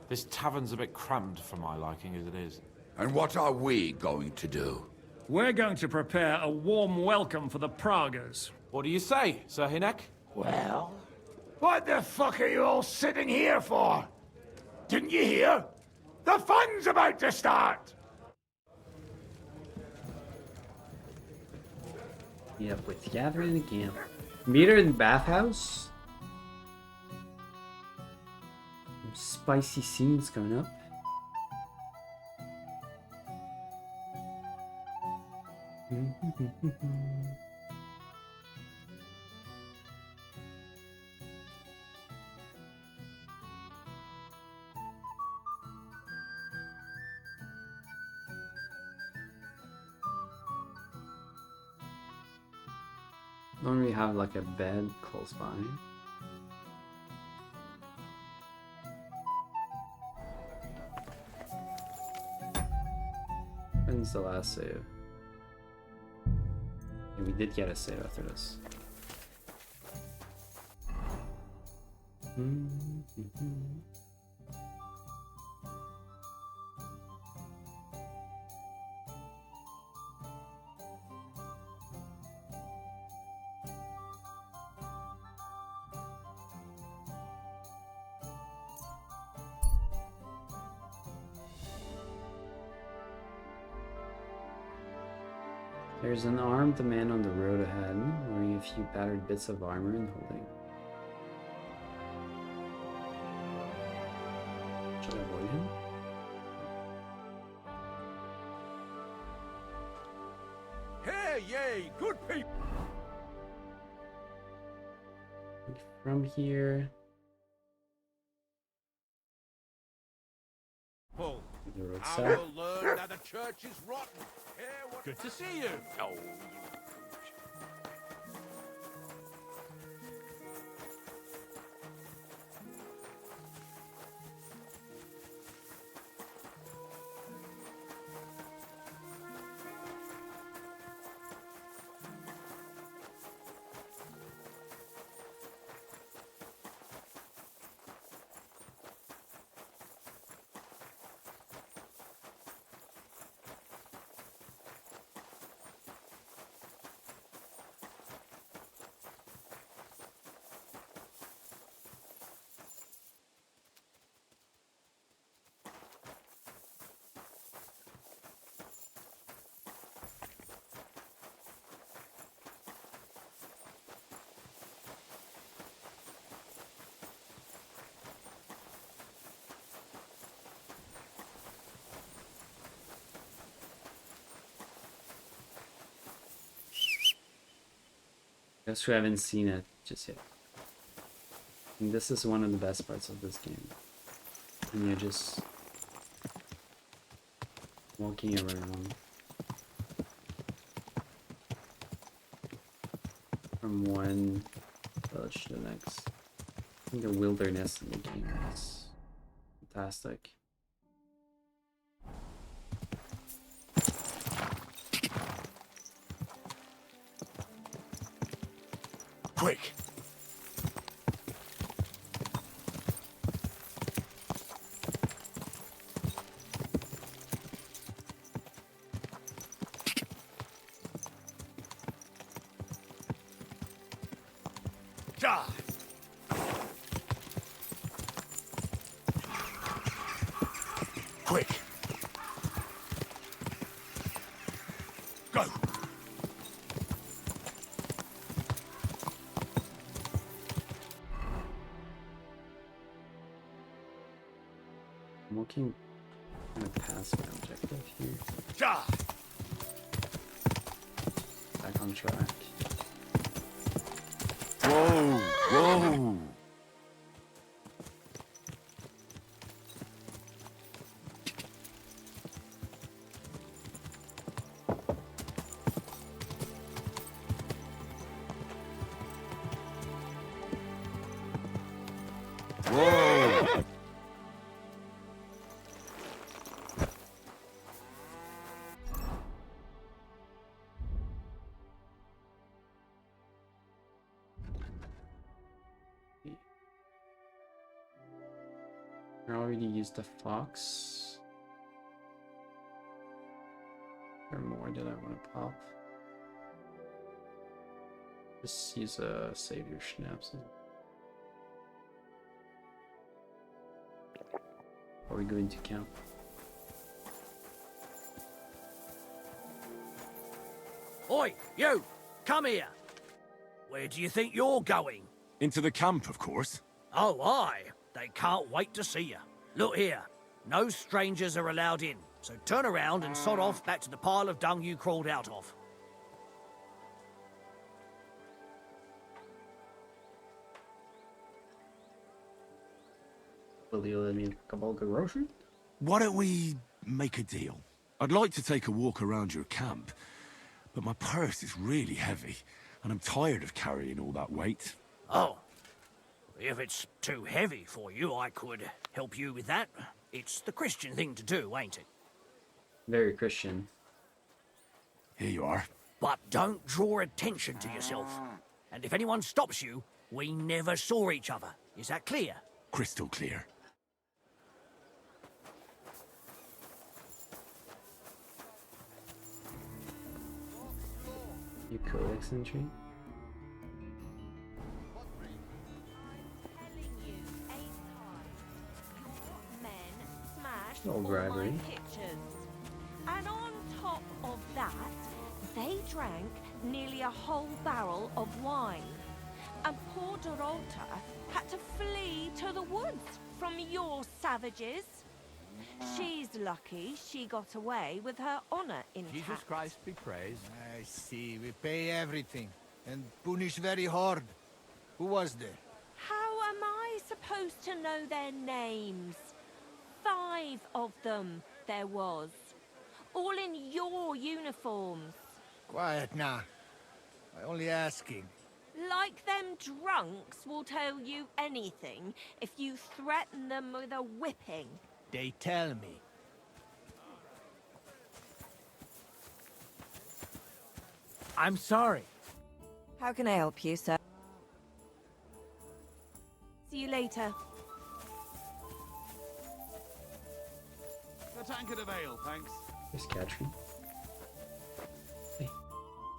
This tavern's a bit crammed for my liking as it is. And what are we going to do? We're going to prepare a warm welcome for the Pragas. What do you say, Sir Hinek? Well, what the fuck are you all sitting here for? Didn't you hear? The fun's about to start! Meet up with Catherine in the camp. Meet her in the bathhouse? Some spicy scenes coming up. Don't really have like a bed close by. When's the last save? And we did get a save after this. There's an armed man on the road ahead, wearing a few battered bits of armor and holding. Should I avoid him? Hey, yay, good people! From here. Paul, The road I south. will learn that the church is rotten. Good to see you. Oh, Guess we haven't seen it just yet. And this is one of the best parts of this game. And you're just walking around from one village to the next. I think the wilderness in the game is fantastic. quick. Die. Quick. Go. I'm walking kind of past my objective here. Die. Back on track. Whoa! Whoa! Whoa! I already used the fox. Or more that I want to pop. Just use a savior schnapps. Are we going to camp? Oi, you! Come here! Where do you think you're going? Into the camp, of course. Oh, aye. They can't wait to see you. Look here. No strangers are allowed in, so turn around and sod off back to the pile of dung you crawled out of. Will you let me pick up all the groceries? Why don't we make a deal? I'd like to take a walk around your camp, but my purse is really heavy. And I'm tired of carrying all that weight. Oh. If it's too heavy for you, I could help you with that. It's the Christian thing to do, ain't it? Very Christian. Here you are. But don't draw attention to yourself. And if anyone stops you, we never saw each other. Is that clear? Crystal clear. You codex entry? All bribery. Pictures. And on top of that, they drank nearly a whole barrel of wine. And poor Dorota had to flee to the woods from your savages. She's lucky she got away with her honor intact. Jesus Christ be praised. I see. We pay everything. And punish very hard. Who was there? How am I supposed to know their names? 5 of them there was. All in your uniforms. Quiet now. I only asking. Like them drunks will tell you anything if you threaten them with a whipping. They tell me. I'm sorry. How can I help you, sir? See you later. A tankard of ale, thanks. There's Katrin.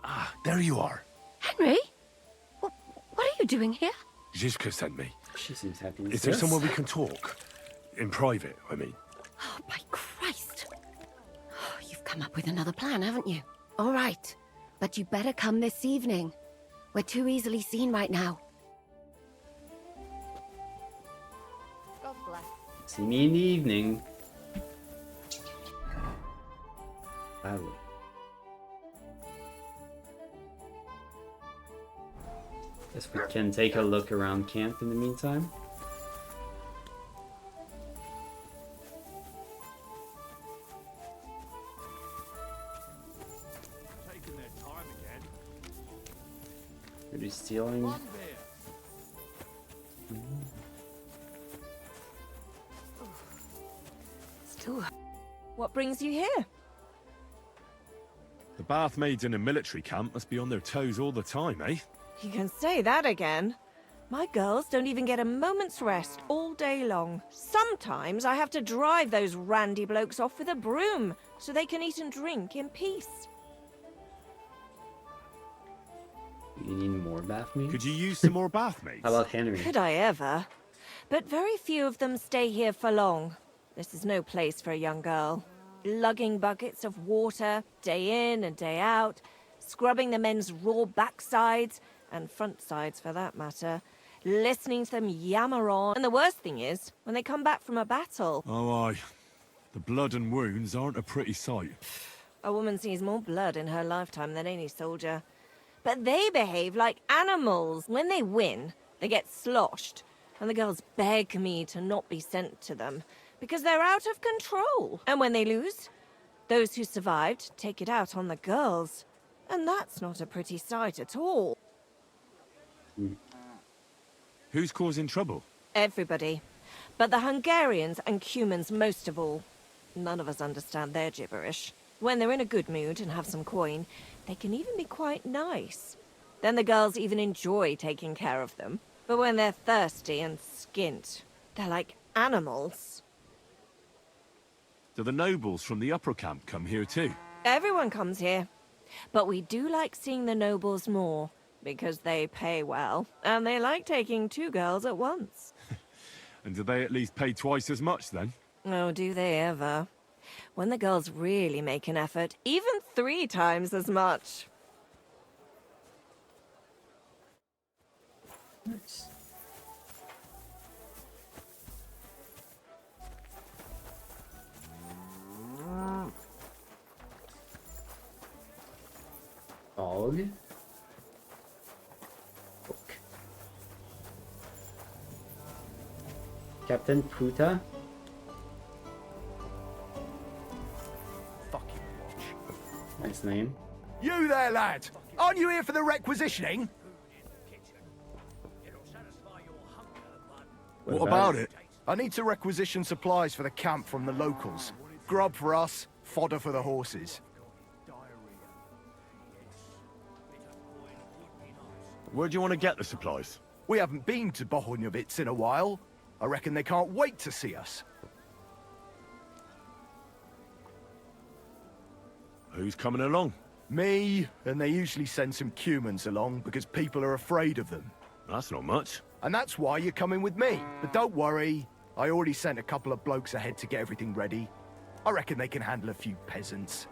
Ah, there you are. Henry? What are you doing here? Zizka sent me. She seems happy. Is there somewhere we can talk? In private, I mean. Oh, by Christ. Oh, you've come up with another plan, haven't you? All right. But you better come this evening. We're too easily seen right now. God bless. See me in the evening. I will. Guess we can take a look around camp in the meantime. Taking their time again. Are they stealing? One beer. Still. What brings you here? The bath maids in a military camp must be on their toes all the time, eh? You can say that again. My girls don't even get a moment's rest all day long. Sometimes I have to drive those randy blokes off with a broom so they can eat and drink in peace. You need more bath maids? Could you use some more bath maids? How about Henry? Could I ever? But very few of them stay here for long. This is no place for a young girl. Lugging buckets of water, day in and day out, scrubbing the men's raw backsides, and front sides for that matter, listening to them yammer on. And the worst thing is, when they come back from a battle... Oh, aye. The blood and wounds aren't a pretty sight. A woman sees more blood in her lifetime than any soldier. But they behave like animals. When they win, they get sloshed. And the girls beg me to not be sent to them, because they're out of control. And when they lose, those who survived take it out on the girls. And that's not a pretty sight at all. Who's causing trouble? Everybody. But the Hungarians and Cumans most of all. None of us understand their gibberish. When they're in a good mood and have some coin, they can even be quite nice. Then the girls even enjoy taking care of them. But when they're thirsty and skint, they're like animals. Do the nobles from the upper camp come here too? Everyone comes here. But we do like seeing the nobles more, because they pay well, and they like taking 2 girls at once. And do they at least pay twice as much then? Oh, do they ever? When the girls really make an effort, even 3 times as much. Nice. Fog. Book. Captain Puta. Fucking watch. Nice name. You there, lad! Aren't you here for the requisitioning? What about it? I need to requisition supplies for the camp from the locals. Grub for us, fodder for the horses. Where do you want to get the supplies? We haven't been to Bohunjovitz in a while. I reckon they can't wait to see us. Who's coming along? Me, and they usually send some Cumans along because people are afraid of them. That's not much. And that's why you're coming with me. But don't worry, I already sent a couple of blokes ahead to get everything ready. I reckon they can handle a few peasants.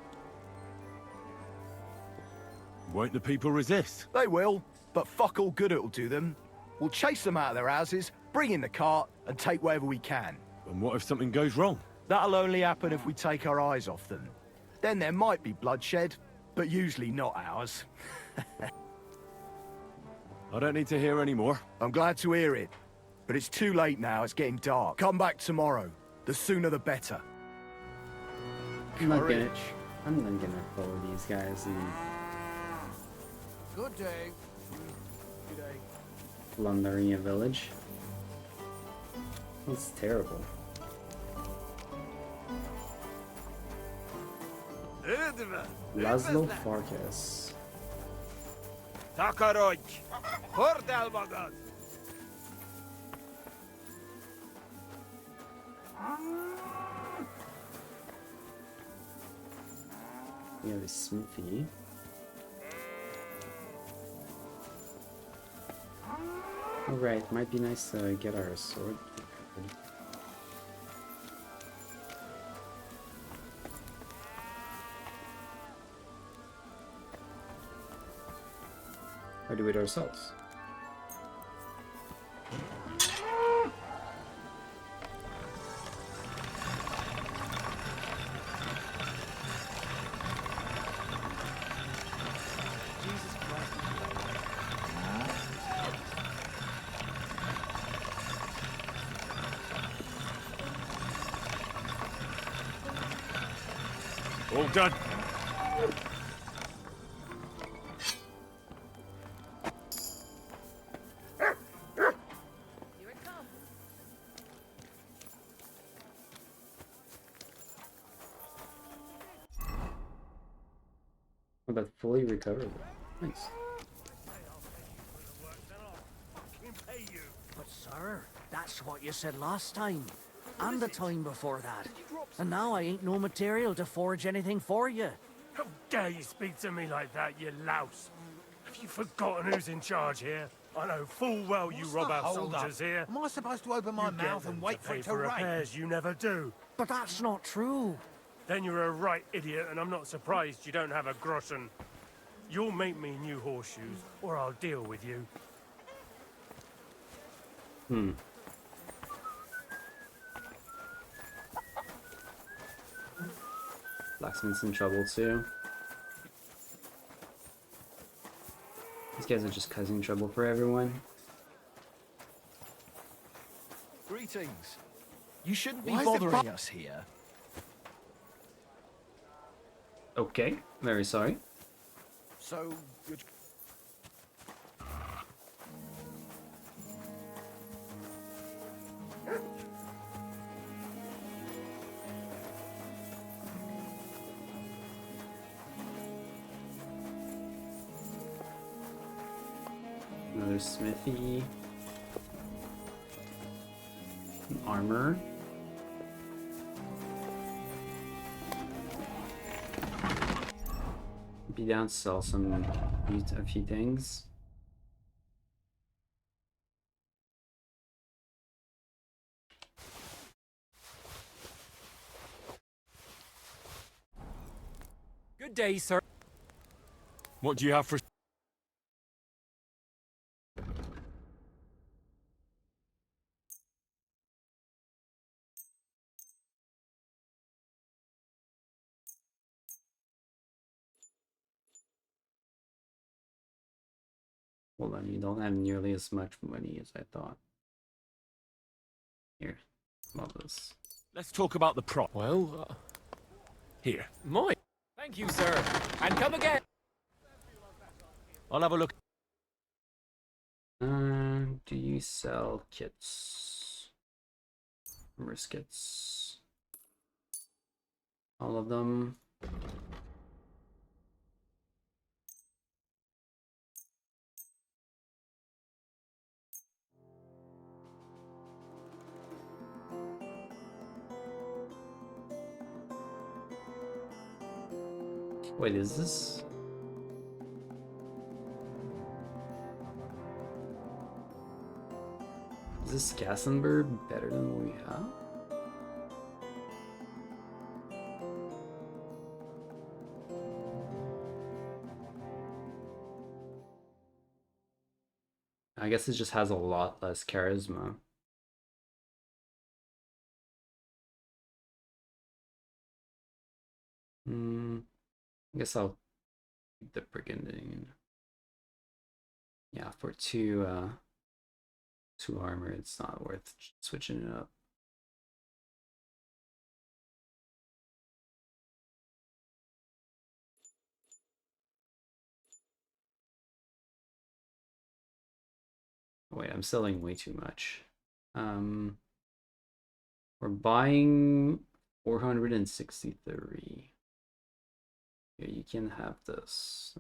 Won't the people resist? They will, but fuck all good it'll do them. We'll chase them out of their houses, bring in the cart, and take whatever we can. And what if something goes wrong? That'll only happen if we take our eyes off them. Then there might be bloodshed, but usually not ours. I don't need to hear any more. I'm glad to hear it. But it's too late now, it's getting dark. Come back tomorrow. The sooner the better. I'm not gonna follow these guys and Good day. Good day. plundering a village. That's terrible. Laszlo Farkas. Takaroj! Hordel magad! We have a smithy. Alright, might be nice to get our sword. Or do it ourselves? All done. But fully recoverable. Nice. But sir, that's what you said last time. And the time before that. And now I ain't no material to forge anything for you. How dare you speak to me like that, you louse? Have you forgotten who's in charge here? I know full well you rob our soldiers here. Am I supposed to open my You get mouth them and wait to for pay it to for rain? repairs you never do. But that's not true. Then you're a right idiot, and I'm not surprised you don't have a groschen. You'll make me new horseshoes, or I'll deal with you. Blacksmith's in trouble too. These guys are just causing trouble for everyone. Greetings. You shouldn't be Why is it bothering us here. Okay, very sorry. So, you're... Another smithy. Some armor. Be down to sell a few things. Good day, sir. What do you have for... Hold on, you don't have nearly as much money as I thought. Here, love this. Let's talk about the prop. Well, Here. Thank you, sir. And come again. I'll have a look. Do you sell kits? Risk kits. All of them. Wait, is this? Is this Gassenberg better than what we have? I guess it just has a lot less charisma. I guess I'll keep the brigandine. Yeah, for two armor, it's not worth switching it up. Wait, I'm selling way too much. We're buying 463. Yeah, you can have this.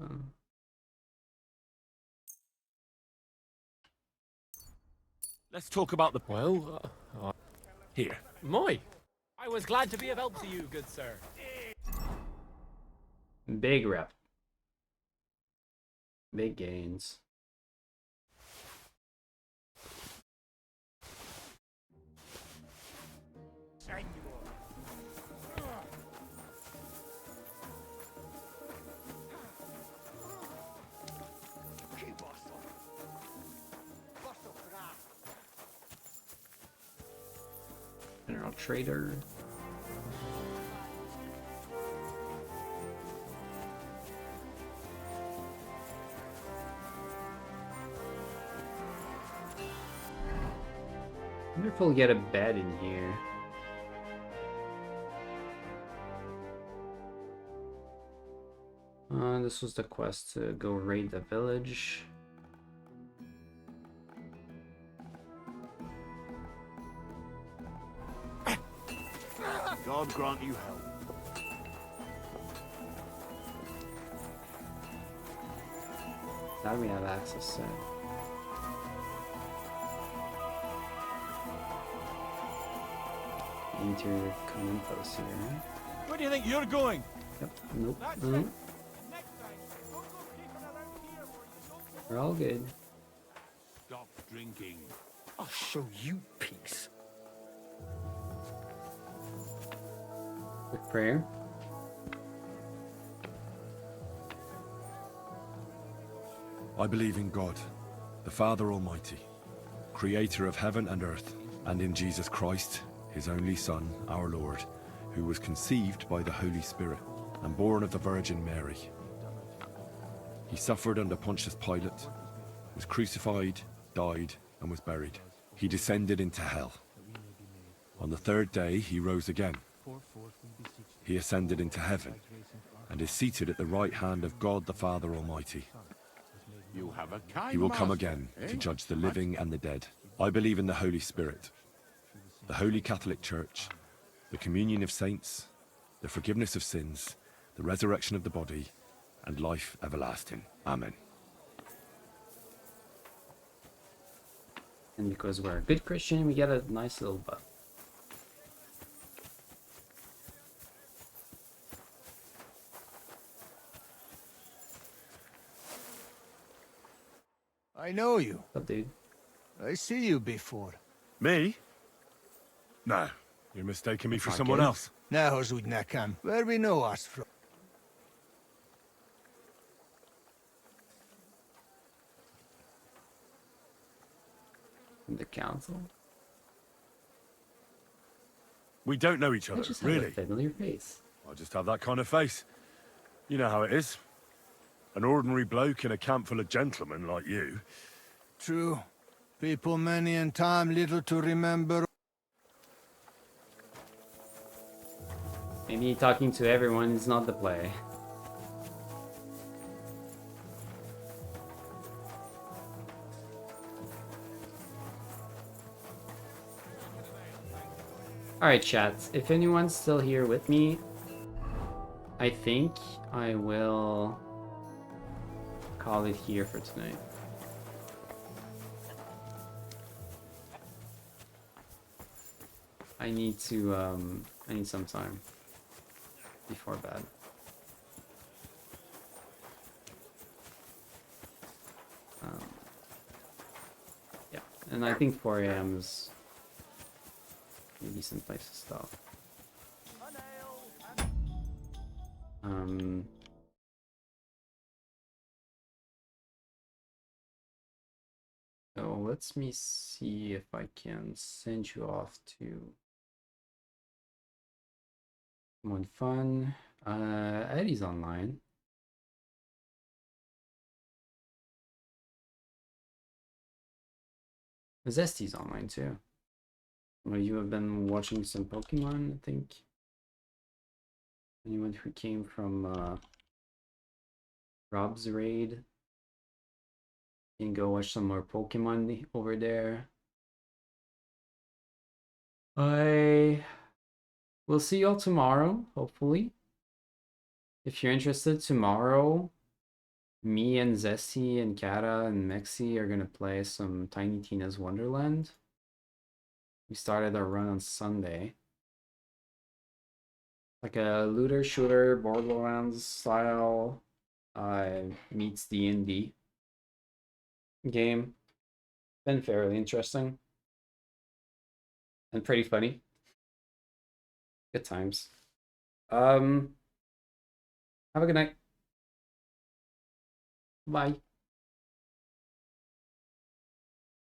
Let's talk about the... Here. Moi! I was glad to be of help to you, good sir. Big rep. Big gains. General Trader. I wonder if we'll get a bed in here. This was the quest to go raid the village. God grant you help. Now we have access to it. Interior command post here. Where do you think you're going? Yep. Nope. No. We're all good. Stop drinking. I'll show you peace. Quick prayer. I believe in God, the Father Almighty, creator of heaven and earth, and in Jesus Christ, his only Son, our Lord, who was conceived by the Holy Spirit and born of the Virgin Mary. He suffered under Pontius Pilate, was crucified, died, and was buried. He descended into hell. On the third day, he rose again. He ascended into heaven and is seated at the right hand of God the Father Almighty. You have a kind He will come master, again eh? to judge the living and the dead. I believe in the Holy Spirit, the Holy Catholic Church, the communion of saints, the forgiveness of sins, the resurrection of the body, and life everlasting. Amen. And because we're a good Christian, we get a nice little buff. I know you. What's up, dude? I see you before. Me? No, you're mistaking me for someone Okay. else. Now, Zudnakan, where we know us from? From the council? We don't know each I other, just have really. a familiar face. I just have that kind of face. You know how it is. An ordinary bloke in a camp full of gentlemen like you. True. People many and time little to remember. Maybe talking to everyone is not the play. Alright, chat. If anyone's still here with me, I think I will call it here for tonight. I need some time before bed. Yeah, and I think 4 a.m. is a decent place to stop. So let me see if I can send you off to someone fun. Eddie's online. Zesty's online too. Well, you have been watching some Pokemon, I think. Anyone who came from Rob's raid can go watch some more Pokemon over there. I will see you all tomorrow, hopefully. If you're interested, tomorrow, me and Zesty and Kata and Mexi are gonna play some Tiny Tina's Wonderland. We started our run on Sunday. Like a looter shooter Borderlands style meets D&D game. Been fairly interesting and pretty funny. Good times. Have a good night. Bye.